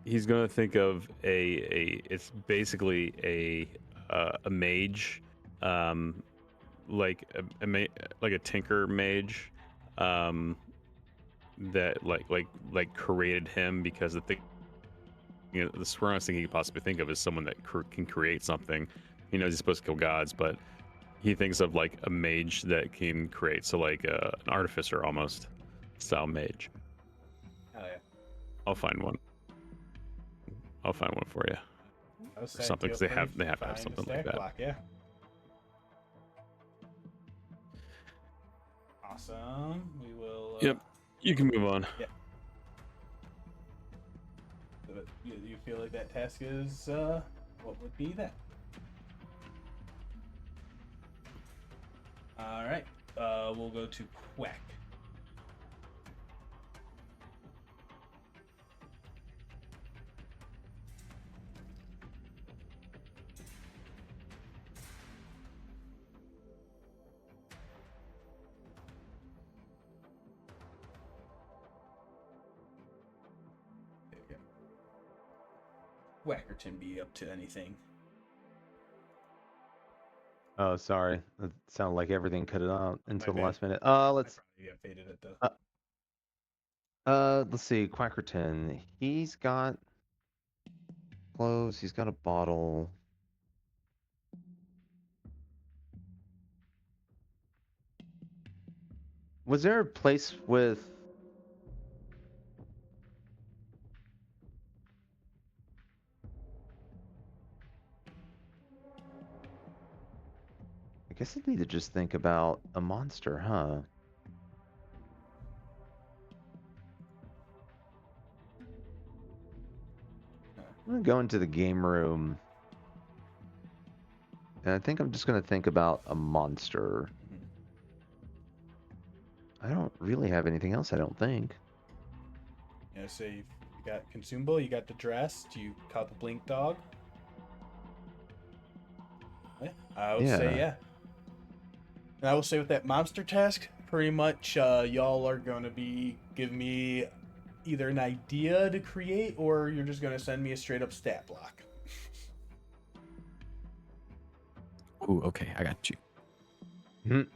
He's gonna think of a. It's basically a mage, like like a tinker mage, that like created him, because the thing, the strongest thing he could possibly think of is someone that can create something. He knows he's supposed to kill gods, but he thinks of like a mage that can create, so like an artificer almost style mage. Oh yeah. I'll find one for you. Or something, 'cause they have to have something like that. Block, yeah. Awesome. We will. Yep. You can move on. Yeah. You feel like that task is what would be that? All right. We'll go to Quack. Wackerton be up to anything? Oh, sorry. It sounded like everything cut it out until the bad. last minute. Let's faded it though. Let's see. Quackerton. He's got clothes. He's got a bottle. Was there a place with? I guess I need to just think about a monster, huh? I'm gonna go into the game room, and I think I'm just gonna think about a monster. I don't really have anything else, I don't think. Yeah, so you got consumable, you got the dress, you caught the blink dog. Yeah, I would say yeah. And I will say with that monster task, pretty much y'all are going to be giving me either an idea to create or you're just going to send me a straight up stat block. Ooh, okay, I got you. Mhm.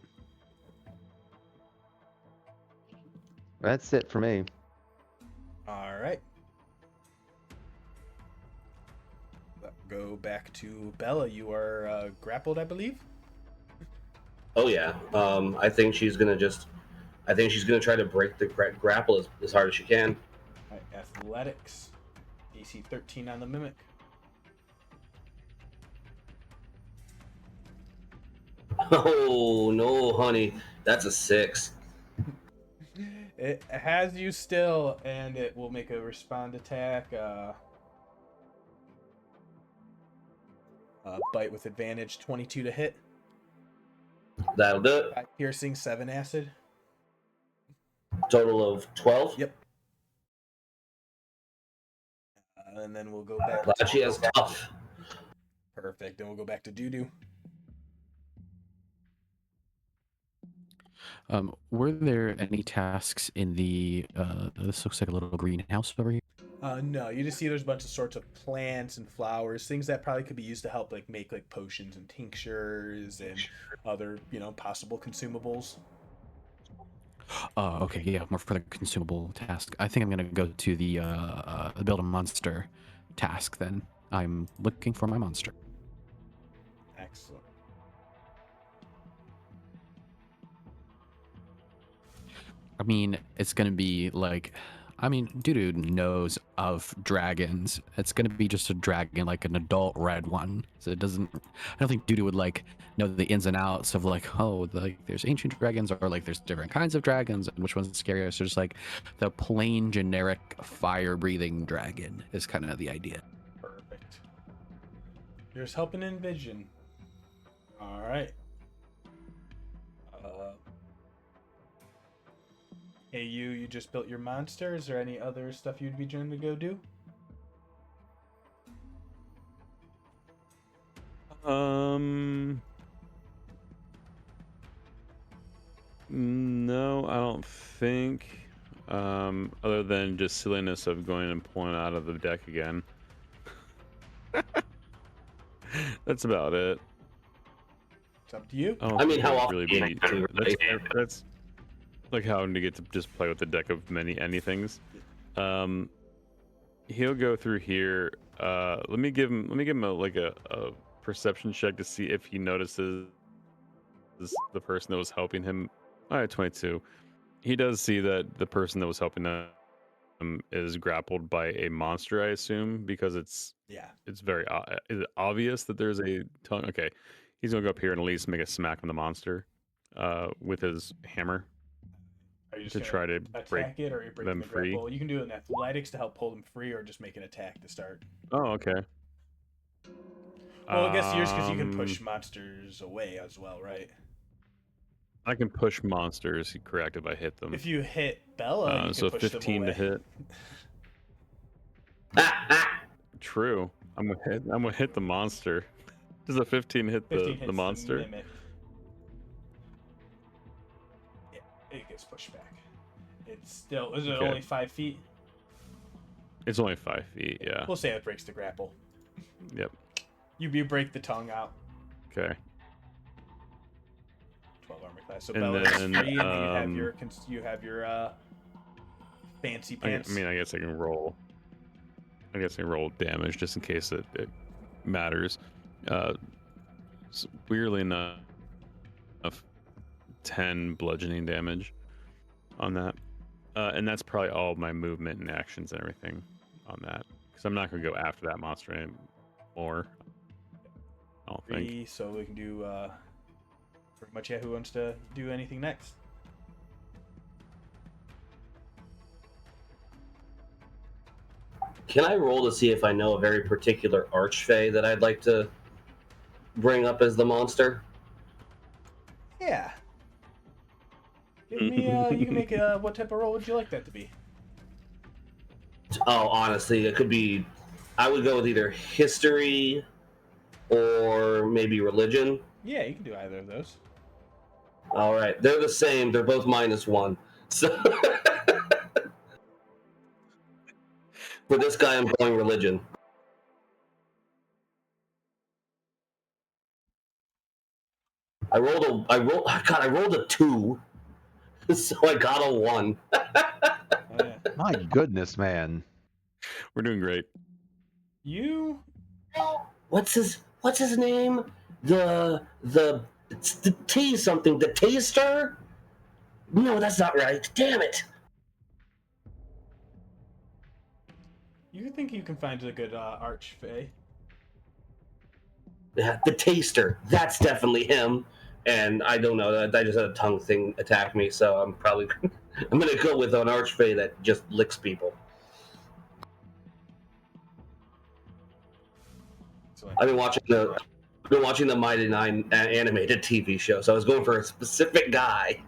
That's it for me. All right. Go back to Bella. You are grappled, I believe. Oh yeah. I think she's gonna try to break the grapple as hard as she can. All right, athletics. AC 13 on the mimic. Oh no, honey, that's a 6. It has you still, and it will make a respond attack. Bite with advantage, 22 to hit. That'll do it. 5 piercing, 7 acid. Total of 12. Yep. And then we'll go back. Glad she has tough. Perfect. Then we'll go back to Doo-Doo. Were there any tasks in the? This looks like a little greenhouse over here. No, you just see there's a bunch of sorts of plants and flowers, things that probably could be used to help like make like potions and tinctures and other, possible consumables. Okay, yeah, more for the consumable task. I think I'm gonna go to the build a monster task then. I'm looking for my monster. Excellent. I mean, it's gonna be like, Dudu knows of dragons. It's gonna be just a dragon, like an adult red one. So it doesn't. I don't think Dudu would like know the ins and outs of like, oh, like there's ancient dragons or like there's different kinds of dragons and which one's scarier. So just like the plain generic fire-breathing dragon is kind of the idea. Perfect. You're just helping envision. All right. Hey, you just built your monster. Is there any other stuff you'd be trying to go do? No, I don't think. Other than just silliness of going and pulling it out of the deck again. That's about it. It's up to you. I mean, how often do you be, do it? that's like how to get to just play with the deck of anythings. He'll go through here. Let me give him a perception check to see if he notices the person that was helping him. All right, 22. He does see that the person that was helping him is grappled by a monster, I assume, because it's very is it obvious that there's a tongue. Okay, he's gonna go up here and at least make a smack on the monster with his hammer. Are you just to try to break it, or are you breaking them the free? grapple? You can do it in athletics to help pull them free, or just make an attack to start. Oh, okay. Well, I guess yours because you can push monsters away as well, right? I can push monsters. Correct if I hit them. If you hit Bella, you so can push 15 them away. to hit. True. I'm gonna hit the monster. Does a 15 hit 15 the monster? The mimic. Yeah, it gets pushed back. It's still. Is it only 5 feet? It's only 5 feet. Yeah. We'll say it breaks the grapple. Yep. You break the tongue out. Okay. 12 armor class. So And Bella is then, free, and you have your fancy pants. I guess I can roll. I guess I can roll damage just in case it matters. Weirdly enough, 10 bludgeoning damage. on that. And that's probably all my movement and actions and everything on that. Because I'm not going to go after that monster anymore. I don't think. So we can do pretty much who wants to do anything next. Can I roll to see if I know a very particular archfey that I'd like to bring up as the monster? Yeah. Give me you can make what type of roll would you like that to be? Oh, honestly, it could be. I would go with either history or maybe religion. Yeah, you can do either of those. All right, they're the same. They're both -1. So for this guy, I'm going religion. I rolled a 2, so I got a 1. Oh, yeah. My goodness, man. We're doing great. You What's his name? It's the T something. The taster? No, that's not right. Damn it. you think you can find a good archfey? Yeah, the taster. That's definitely him. And I don't know. I just had a tongue thing attack me, so I'm probably I'm gonna go with an archfey that just licks people. I've been watching the Mighty Nine animated TV show, so I was going for a specific guy.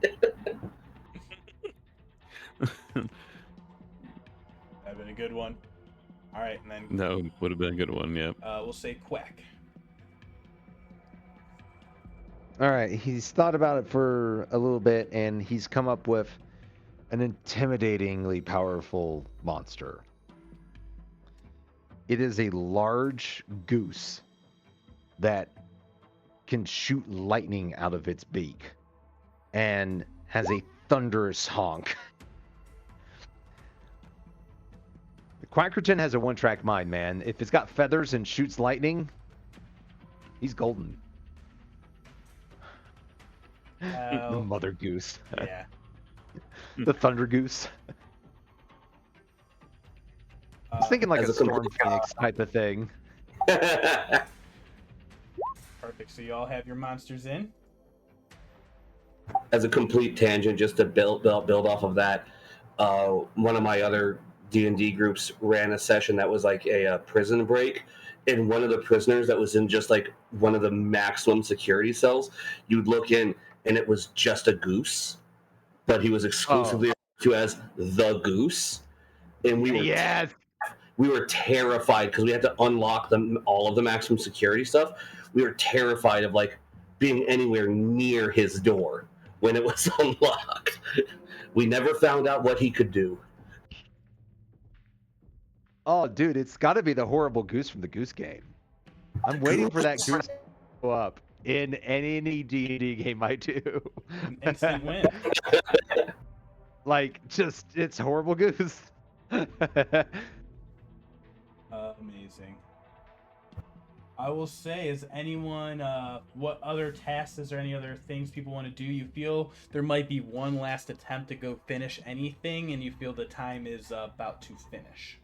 That'd been a good one. All right, and then No, would have been a good one. Yeah. we'll say Quack. All right, he's thought about it for a little bit, and he's come up with an intimidatingly powerful monster. It is a large goose that can shoot lightning out of its beak and has a thunderous honk. The Quackerton has a one-track mind, man. If it's got feathers and shoots lightning, he's golden. The mother goose. Yeah. The thunder goose. I was thinking like As a a storm complete- phoenix type of thing. Perfect. So you all have your monsters in. As a complete tangent, just to build off of that, one of my other D&D groups ran a session that was like a prison break, and one of the prisoners that was in just like one of the maximum security cells, you'd look in and it was just a goose, but he was exclusively referred to as the goose, and we were terrified because we had to unlock all of the maximum security stuff. We were terrified of like being anywhere near his door when it was unlocked. We never found out what he could do. Oh, dude, it's got to be the horrible goose from the Goose Game. I'm waiting for that goose to go up in any D&D game I do. An instant win. Like, just, it's horrible goose. Amazing. I will say, is anyone, what other tasks, is there any other things people want to do? You feel there might be one last attempt to go finish anything, and you feel the time is about to finish.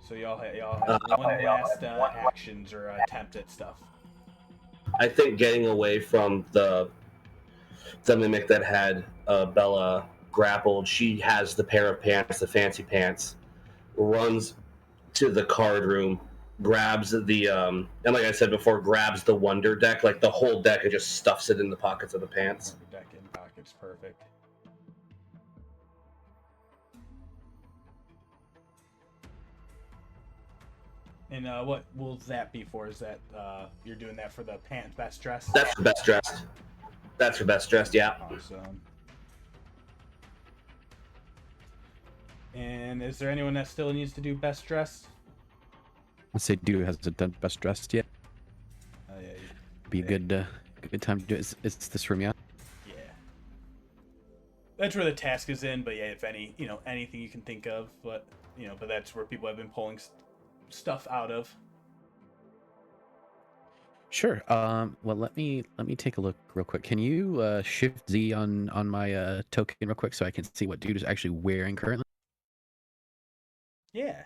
So y'all have one last actions or attempt at stuff. I think getting away from the mimic that had Bella grappled, she has the pair of pants, the fancy pants, runs to the card room, grabs the and like I said before, grabs the wonder deck, like the whole deck, and just stuffs it in the pockets of the pants. Deck in pockets, perfect. And what will that be for? Is that you're doing that for the best dressed? That's for best dressed. That's for best dressed, yeah. Awesome. And is there anyone that still needs to do best dressed? Let's say Dude hasn't done best dressed yet. Yeah. Be a good time to do it. It's this room, yeah. Yeah. That's where the task is in, but yeah, if anything you can think of, but that's where people have been pulling stuff out of. Sure. Well, let me take a look real quick. Can you shift Z on my token real quick so I can see what dude is actually wearing currently? Yeah.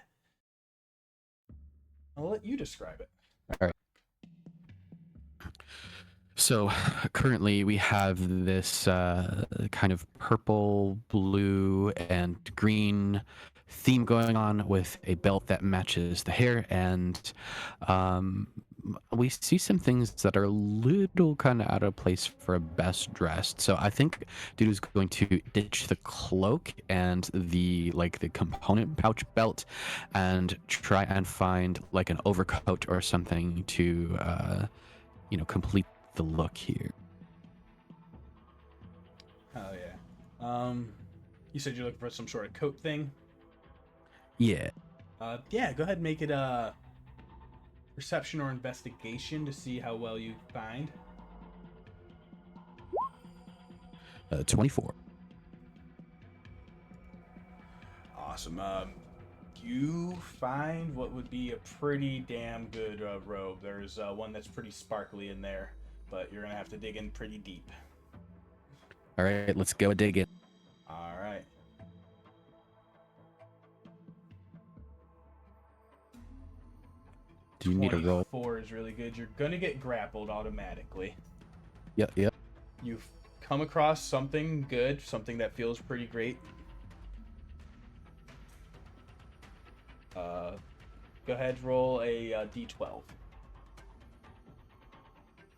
I'll let you describe it. All right. So currently we have this kind of purple, blue, and green theme going on with a belt that matches the hair, and we see some things that are a little kind of out of place for a best dressed. So I think dude is going to ditch the cloak and the component pouch belt, and try and find like an overcoat or something to complete the look here. Oh yeah. You said you're looking for some sort of coat thing. Yeah. Yeah. Go ahead and make it a perception or investigation to see how well you find. 24. Awesome. You find what would be a pretty damn good robe. There's one that's pretty sparkly in there, but you're gonna have to dig in pretty deep. All right, let's go dig it. All right. Do you need a roll? 4 is really good. You're gonna get grappled automatically. Yep. You've come across something good, something that feels pretty great. Go ahead, roll a d12.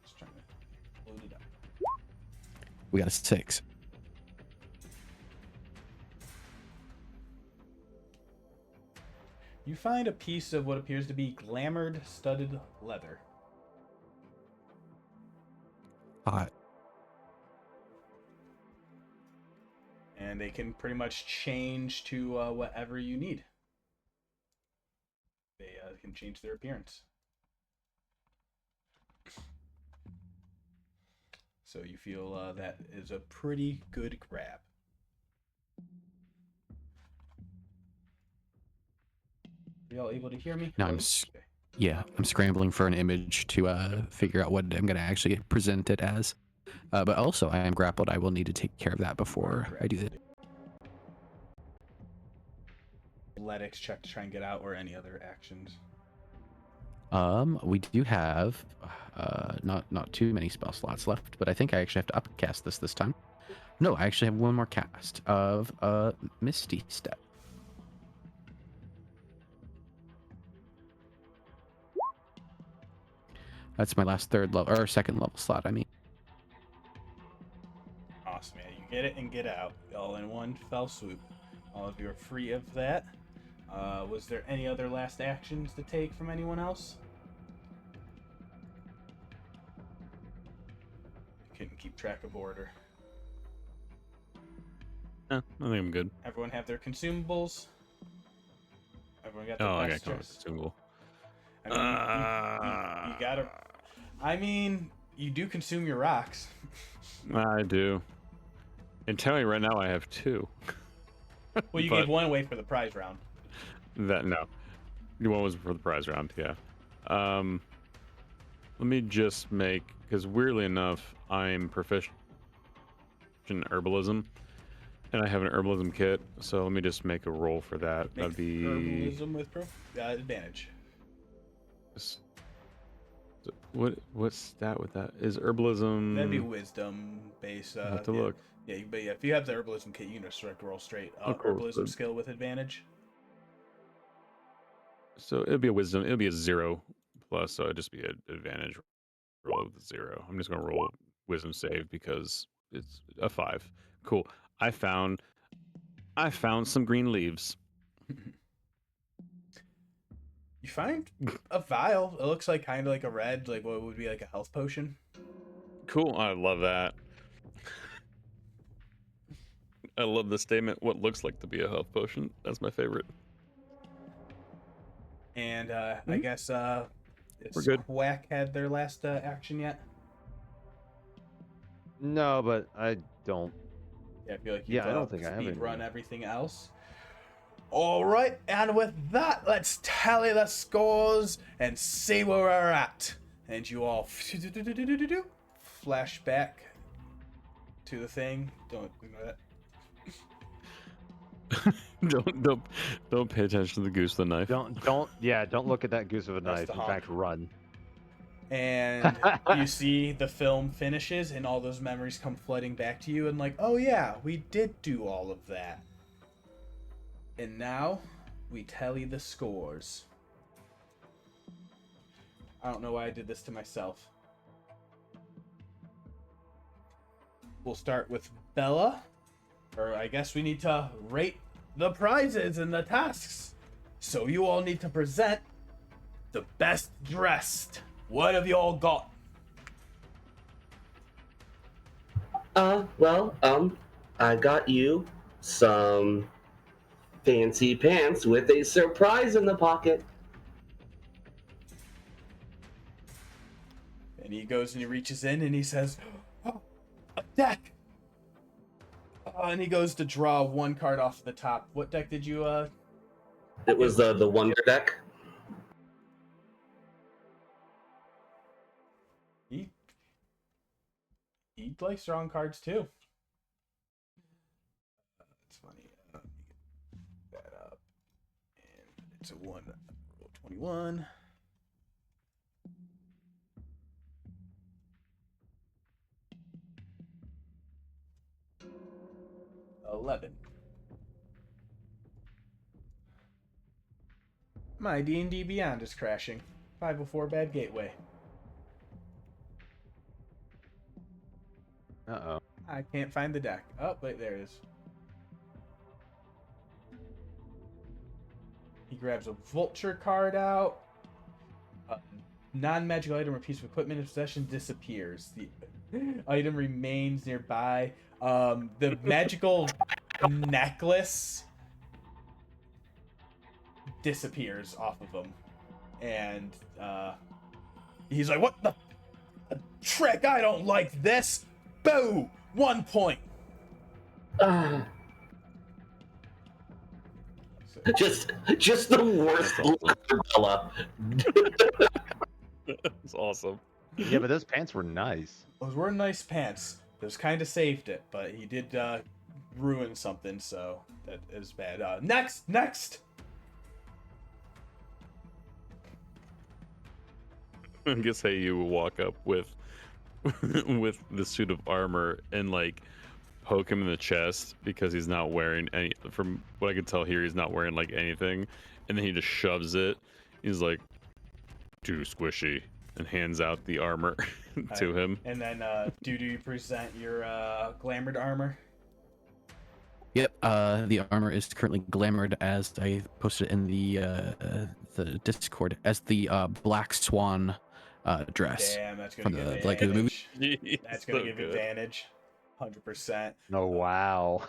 Just trying to load it up. We got a 6. You find a piece of what appears to be glamored studded leather. Hot. And they can pretty much change to whatever you need. They can change their appearance. So you feel that is a pretty good grab. Are y'all able to hear me? No, I'm scrambling for an image to figure out what I'm gonna actually present it as. But also, I am grappled. I will need to take care of that before I do that. Athletics check to try and get out, or any other actions. We do have not too many spell slots left, but I think I actually have to upcast this time. No, I actually have one more cast of Misty Step. That's my last second level slot, I mean. Awesome, yeah. You get it and get out, all in one fell swoop. All of you are free of that. Was there any other last actions to take from anyone else? Couldn't keep track of order. I think I'm good. Everyone have their consumables. Everyone got their I got best dress? consumable. I mean, you gotta. I mean, you do consume your rocks. I do. And tell me right now, I have 2. Well, you gave one away for the prize round. That no, one was for the prize round. Yeah. Let me just make, because weirdly enough, I'm proficient in herbalism, and I have an herbalism kit. So let me just make a roll for that. That'd be herbalism with advantage. What stat with that? Is herbalism? That'd be wisdom base. I have to yeah. look. Yeah, but yeah, if you have the herbalism kit, you can just roll straight. Cool. Herbalism skill with advantage. So it'll be a wisdom. It'll be a 0 plus. So it'd just be an advantage roll with 0. I'm just gonna roll wisdom save because it's a 5. Cool. I found some green leaves. You find a vial. It looks like kind of like a red, like what would be like a health potion. Cool. I love that. I love the statement. What looks like to be a health potion. That's my favorite. And I guess We're good. Quack had their last action yet? No, but I don't. Yeah, I feel like you I don't think I have speed any. run everything else. All right, and with that, let's tally the scores and see where we're at. and you all flash back to the thing. Don't ignore that. don't pay attention to the goose with the knife. Don't look at that goose with a That's knife. the In hawk. fact, run. And you see the film finishes, and all those memories come flooding back to you, and like, oh yeah, we did do all of that. And now we tally the scores. I don't know why I did this to myself. We'll start with Bella. Or I guess we need to rate the prizes and the tasks. So you all need to present the best dressed. What have you all got? I got you some fancy pants with a surprise in the pocket. And he goes and he reaches in and he says, oh, a deck. And he goes to draw one card off the top. What deck did you, It was the Wonder deck. He likes drawing cards too. It's funny. Let me get that up. And it's a 21. 11. My D&D Beyond is crashing. 504 bad gateway. Uh-oh. I can't find the deck. Oh, wait, there it is. He grabs a vulture card out. A non-magical item or piece of equipment in possession disappears. The item remains nearby. The magical necklace disappears off of him. And he's like, what the trick? I don't like this. Boo! 1 point. Just the worst Bella. That's awesome. Yeah, but those pants were nice. Those were nice pants. Those kind of saved it, but he did ruin something, so that is bad. Next! I guess how you walk up with with the suit of armor and like poke him in the chest because he's not wearing any. From what I can tell here, he's not wearing like anything, and then he just shoves it. He's like, too squishy, and hands out the armor to him. And then do you present your glamored armor? Yep, the armor is currently glamored as I posted in the Discord as the Black Swan dress. Damn, that's from gonna give the, like, the movie. advantage. That's gonna So give good. advantage. 100%. Oh, wow.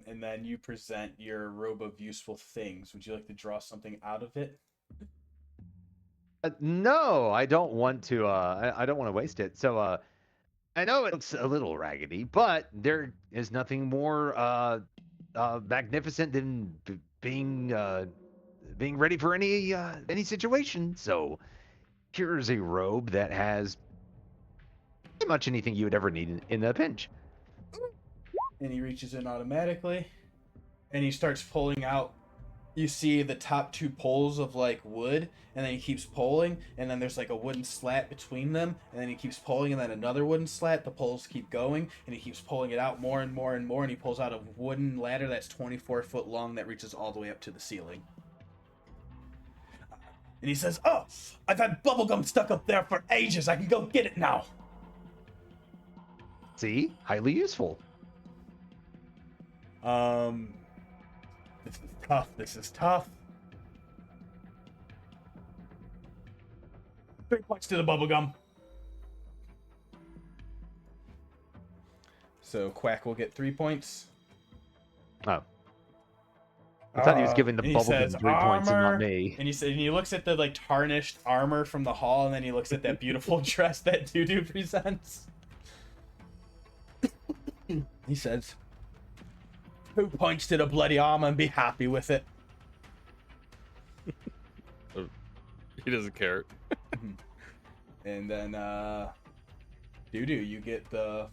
And then you present your robe of useful things. Would you like to draw something out of it? No, I don't want to. I don't want to waste it. So, I know it looks a little raggedy, but there is nothing more magnificent than being ready for any situation. So, here's a robe that has pretty much anything you would ever need in a pinch. And he reaches in automatically, and he starts pulling out. You see the top two poles of like wood, and then he keeps pulling, and then there's like a wooden slat between them, and then he keeps pulling, and then another wooden slat. The poles keep going, and he keeps pulling it out more and more and more, and he pulls out a wooden ladder that's 24 foot long that reaches all the way up to the ceiling. And he says, "Oh, I've had bubblegum stuck up there for ages. I can go get it now." See, highly useful. This is tough. 3 points to the bubblegum. So Quack will get 3 points. Oh. I thought he was giving the And he bubblegum says, 3 points and "Armor." not me. And he looks at the like tarnished armor from the hall, and then he looks at that beautiful dress that Dudu presents. He says, 2 points to the bloody armor and be happy with it. He doesn't care. And then, Doo-Doo, you get the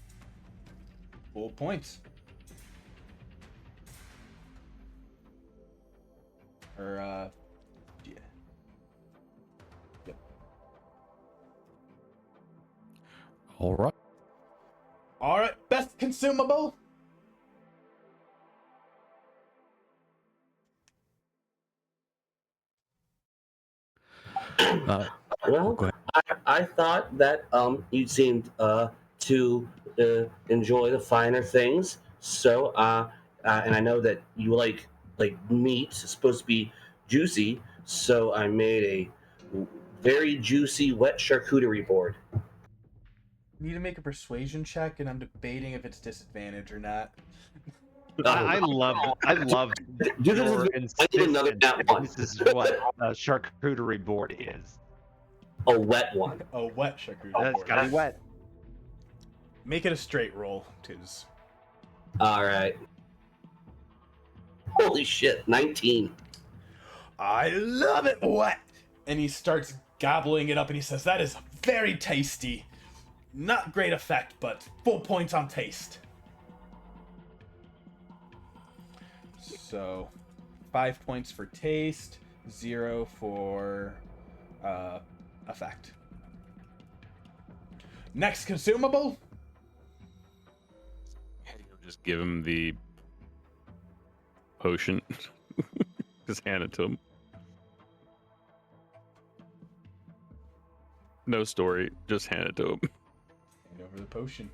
full points. Or, yeah. Yep. All right. All right, best consumable. Well, Go ahead. I thought that you seemed to enjoy the finer things. So and I know that you like meat. It's supposed to be juicy. So I made a very juicy wet charcuterie board. Need to make a persuasion check, and I'm debating if it's disadvantage or not. I love Do this your is I need another insistence nat that one. this is what a charcuterie board is. A wet one. A wet charcuterie It's board. gotta be wet. Make it a straight roll, because All right. Holy shit! 19. I love it wet. And he starts gobbling it up, and he says, "That is very tasty. Not great effect, but full points on taste." So, 5 points for taste, 0 for effect. Next consumable. Just give him the potion. Just hand it to him. No story. Just hand it to him. Hand over the potion.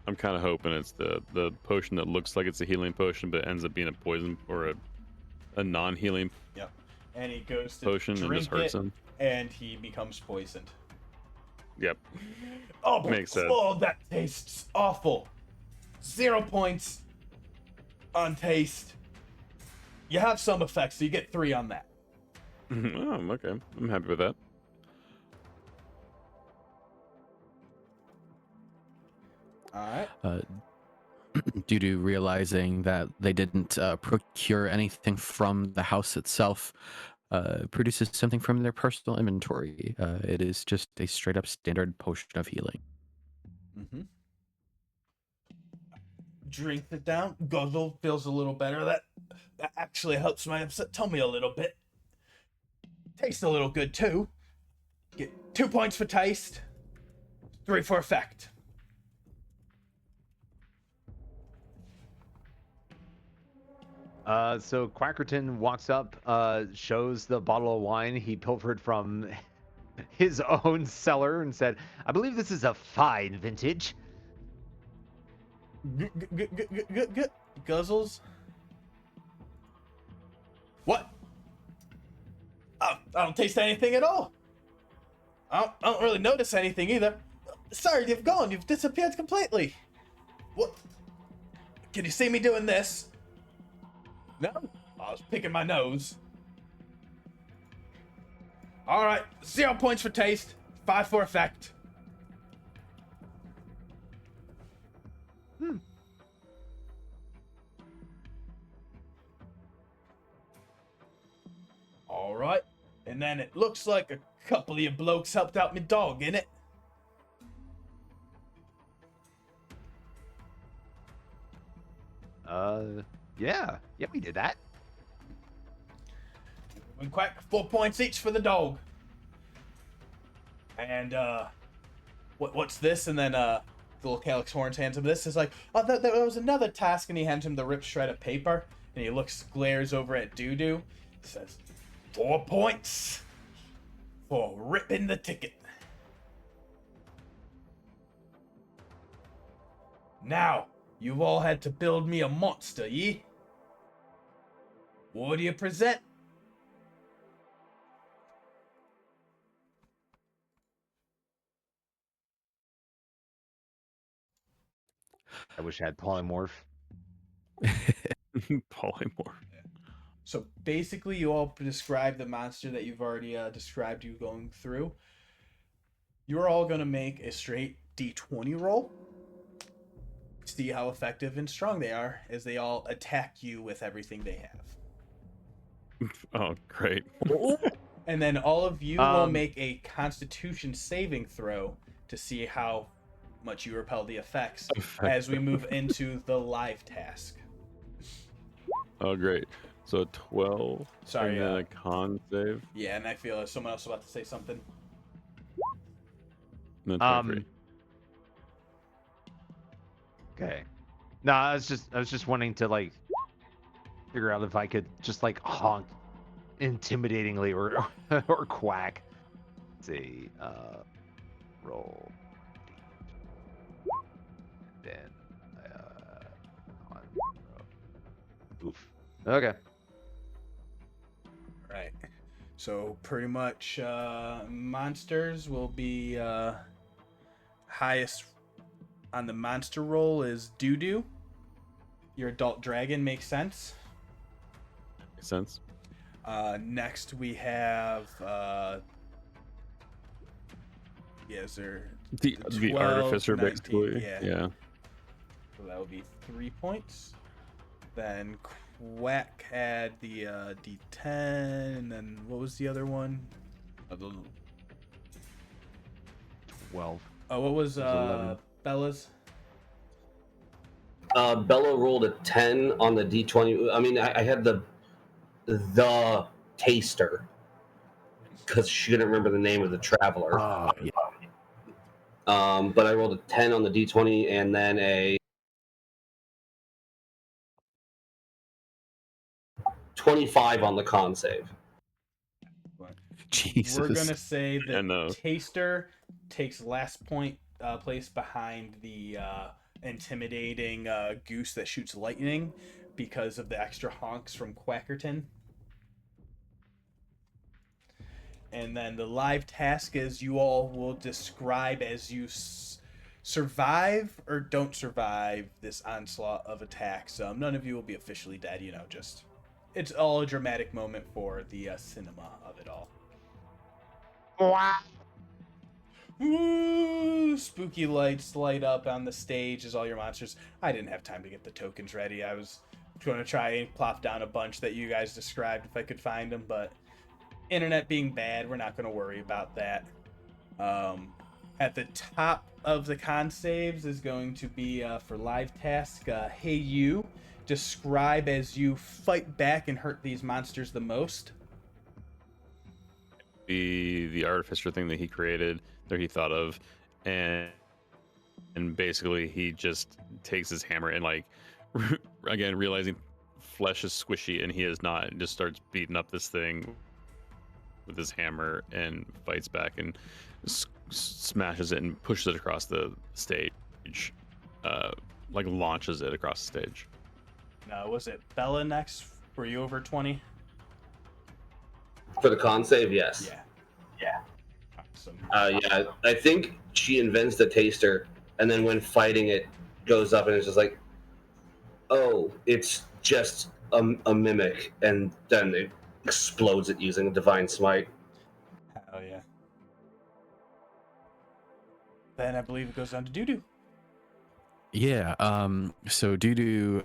I'm kind of hoping it's the potion that looks like it's a healing potion, but ends up being a poison or a non-healing Yep. And he goes to potion and drink just hurts it, him. and he becomes poisoned. Yep. Oh, Makes sense. Oh, that tastes awful. 0 points on taste. You have some effects, so you get 3 on that. Oh, okay. I'm happy with that. All right. Due to realizing that they didn't procure anything from the house itself, produces something from their personal inventory. It is just a straight up standard potion of healing. Mm-hmm. Drink it down. Guzzle feels a little better. That actually helps my upset tummy a little bit. Tastes a little good too. Get 2 points for taste, 3 for effect. So Quackerton walks up, shows the bottle of wine he pilfered from his own cellar and said, "I believe this is a fine vintage." Guzzles. What? Oh, I don't taste anything at all. I don't really notice anything either. Sorry, you've gone. You've disappeared completely. What? Can you see me doing this? No? I was picking my nose. Alright, 0 points for taste, 5 for effect. Alright, and then it looks like a couple of you blokes helped out me dog, innit? Yeah, we did that. And Quack, 4 points each for the dog. And, what's this? And then, the little Calyx Horns hands him this. Is like, oh, there was another task, and he hands him the ripped shred of paper. And he glares over at Doo-Doo. Says, 4 points for ripping the ticket. Now, you've all had to build me a monster, ye? What do you present? I wish I had polymorph. Polymorph. So basically, you all describe the monster that you've already described you going through. You're all going to make a straight D20 roll. See how effective and strong they are as they all attack you with everything they have. Oh, great. And then all of you will make a Constitution saving throw to see how much you repel the effects as we move into the live task. Oh, great. So 12. Sorry, And then a con save. Yeah, and I feel someone else about to say something. And then 23. Okay. No, I was just wanting to like figure out if I could just like honk intimidatingly or or quack. Let's see. Roll. Then oof. Okay. Right. So pretty much monsters will be highest on the monster roll is Doo-Doo. Your adult dragon makes sense. Makes sense. Next we have is there The 12, artificer 19, basically. yeah. So that would be 3 points. Then Quack had the D10, and then what was the other one? 12. Oh, what was 11. Bella's? Bella rolled a 10 on the D20. I mean, I had the taster because she couldn't remember the name of the traveler. Yeah. But I rolled a 10 on the D20 and then a 25 on the con save. Jesus. We're gonna say that And, taster takes last place behind the intimidating goose that shoots lightning because of the extra honks from Quackerton. And then the live task is you all will describe as you survive or don't survive this onslaught of attacks. None of you will be officially dead, just it's all a dramatic moment for the cinema of it all. Wow. Ooh, spooky lights light up on the stage as all your monsters. I didn't have time to get the tokens ready. I was going to try and plop down a bunch that you guys described if I could find them, but internet being bad, we're not going to worry about that. At the top of the con saves is going to be for live task. Hey, you describe as you fight back and hurt these monsters the most. the artificer thing that he created, that he thought of, and basically he just takes his hammer and like again realizing flesh is squishy and he is not, and just starts beating up this thing with his hammer and fights back and smashes it and pushes it across the stage, like launches it across the stage. Was it Bella next? Were you over 20? For the con save, yes. Yeah. Awesome. Yeah, I think she invents the taster, and then when fighting it, goes up and it's just like, oh, it's just a mimic, and then it explodes it using a divine smite. Hell yeah. Then I believe it goes down to Doo-Doo. Yeah, so due to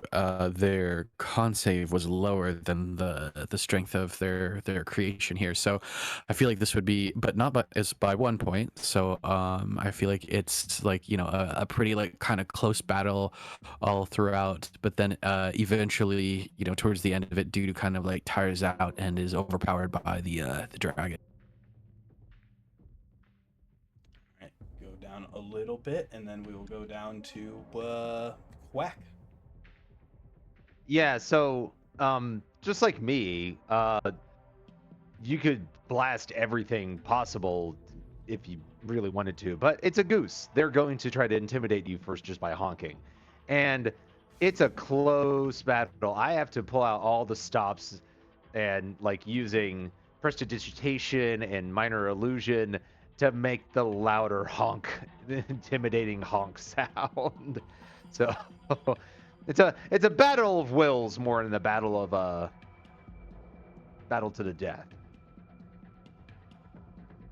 their con save was lower than the strength of their creation here. So I feel like this would be, but not by 1 point. So I feel like it's like, a pretty like kind of close battle all throughout, but then eventually, towards the end of it, due to kind of like tires out and is overpowered by the dragon. All right, go down a little bit, and then we will go down to Quack. Yeah, so just like me, you could blast everything possible if you really wanted to, but it's a goose. They're going to try to intimidate you first just by honking. And it's a close battle. I have to pull out all the stops and like using prestidigitation and minor illusion to make the louder honk, the intimidating honk sound. So it's a battle of wills more than a battle of battle to the death.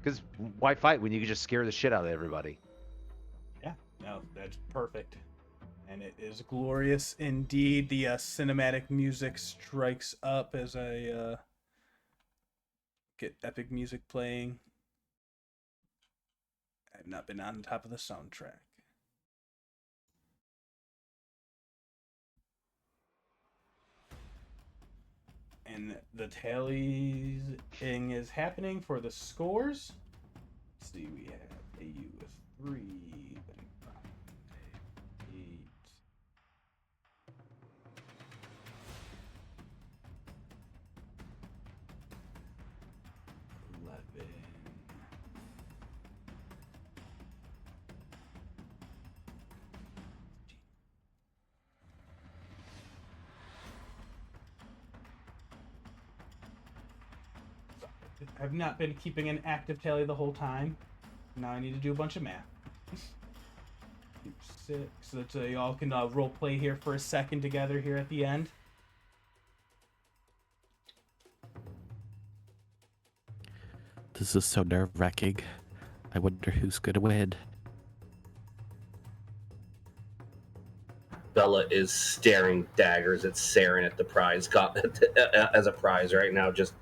Because why fight when you can just scare the shit out of everybody? Yeah, no, that's perfect. And it is glorious indeed. The cinematic music strikes up as I get epic music playing. I've not been on top of the soundtrack. And the tallying is happening for the scores. Let's see, we have AU with 3, then 5, 8. 11. I've not been keeping an active tally the whole time. Now I need to do a bunch of math. 6. So that y'all can role play here for a second together here at the end. This is so nerve-wracking. I wonder who's gonna win. Bella is staring daggers at Saeryn at the prize as a prize right now, just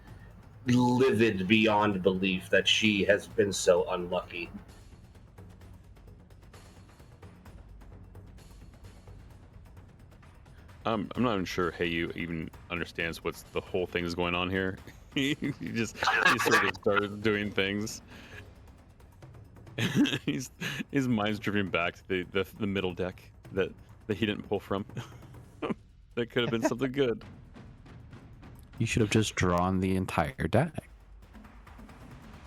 livid beyond belief that she has been so unlucky. I'm not even sure Heyu even understands what's the whole thing is going on here. he sort of started doing things. His mind's drifting back to the middle deck that he didn't pull from. That could have been something good. You should have just drawn the entire deck.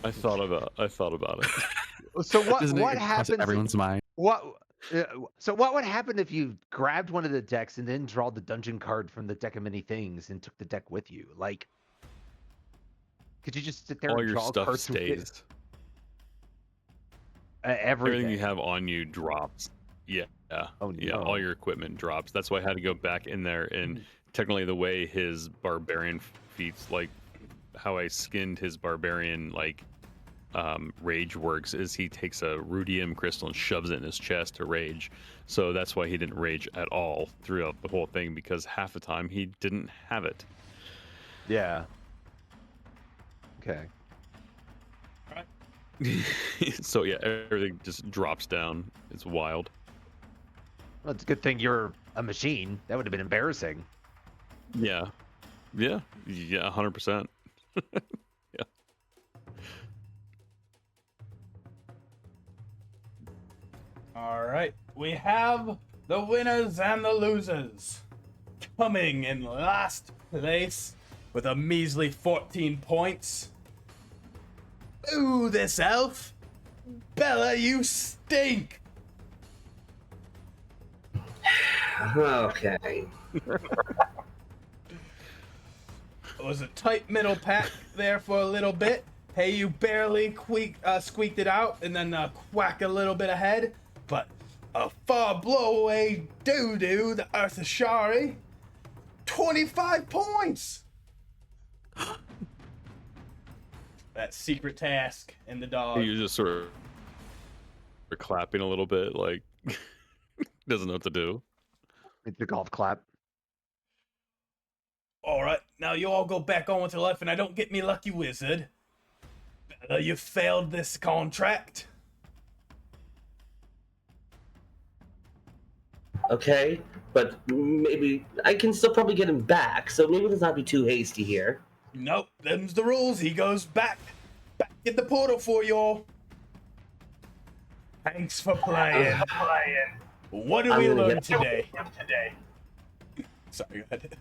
I thought about it. So what Doesn't it what cross happens? everyone's mind? So what would happen if you grabbed one of the decks and then draw the dungeon card from the deck of many things and took the deck with you? Like, could you just sit there All and your draw stuff cards with it? stays. Everything you have on you drops. Yeah. Oh, Yeah, no. all your equipment drops. That's why I had to go back in there and technically the way his barbarian feats, like how I skinned his barbarian rage works is he takes a rudium crystal and shoves it in his chest to rage. So that's why he didn't rage at all throughout the whole thing, because half the time he didn't have it. Yeah. Okay. So yeah, everything just drops down. It's wild. Well, it's a good thing you're a machine. That would have been embarrassing. Yeah. 100%. Yeah. All right, we have the winners and the losers. Coming in last place with a measly 14 points. Ooh, this elf. Bella, you stink. Okay. It was a tight middle pack there for a little bit. Hey, you barely squeaked it out and then quack a little bit ahead. But a far blow away doo-doo, the Arthashari. 25 points! That secret task in the dog. You're just sort of clapping a little bit, like doesn't know what to do. It's a golf clap. Alright, now you all go back on with your life and I don't get me lucky wizard. You failed this contract. Okay, but maybe I can still probably get him back, so maybe let's not be too hasty here. Nope, them's the rules. He goes back in the portal for y'all. Thanks for playing. What do we learn today? Sorry, go ahead.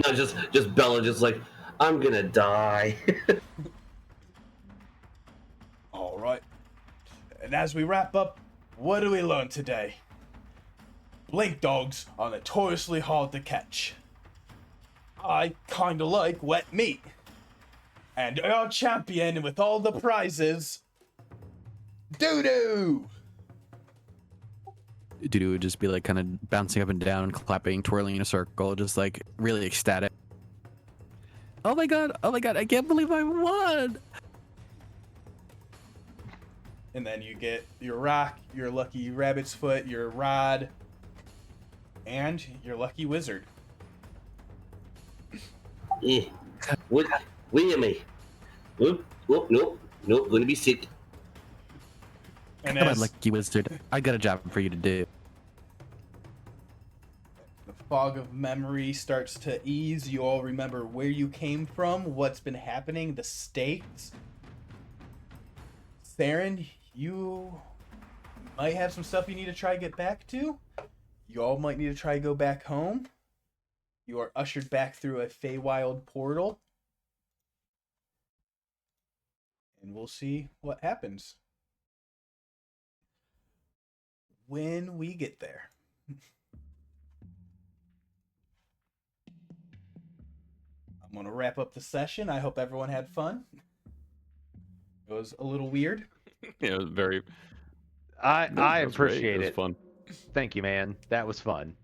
No, just Bella, just like, I'm gonna die. All right. And as we wrap up, what do we learn today? Blink dogs are notoriously hard to catch. I kinda like wet meat. And our champion with all the prizes, Doo-doo! Dude would just be like kind of bouncing up and down, clapping, twirling in a circle, just like really ecstatic. Oh my god, I can't believe I won! And then you get your rock, your lucky rabbit's foot, your rod, and your lucky wizard. Williamy, Nope, nope, nope, nope. Going to be sick. And Come on, as lucky wizard. I got a job for you to do. the fog of memory starts to ease, you all remember where you came from, what's been happening, the stakes. Saeryn, you might have some stuff you need to try to get back to. You all might need to try to go back home. You are ushered back through a Feywild portal. And we'll see what happens when we get there. I'm going to wrap up the session. I hope everyone had fun. It was a little weird. Yeah, it was very. I No, that was great. appreciate It was it. fun. Thank you, man. That was fun.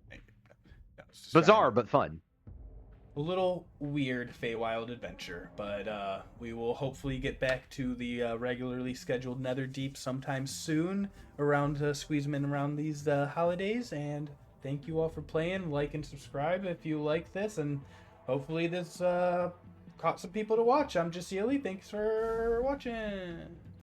That was just Bizarre, but fun. a little weird Feywild adventure, but we will hopefully get back to the regularly scheduled Netherdeep sometime soon, around squeeze them in around these holidays. And thank you all for playing. Like and subscribe if you like this, and hopefully this caught some people to watch. I'm Jasilionis. Thanks for watching.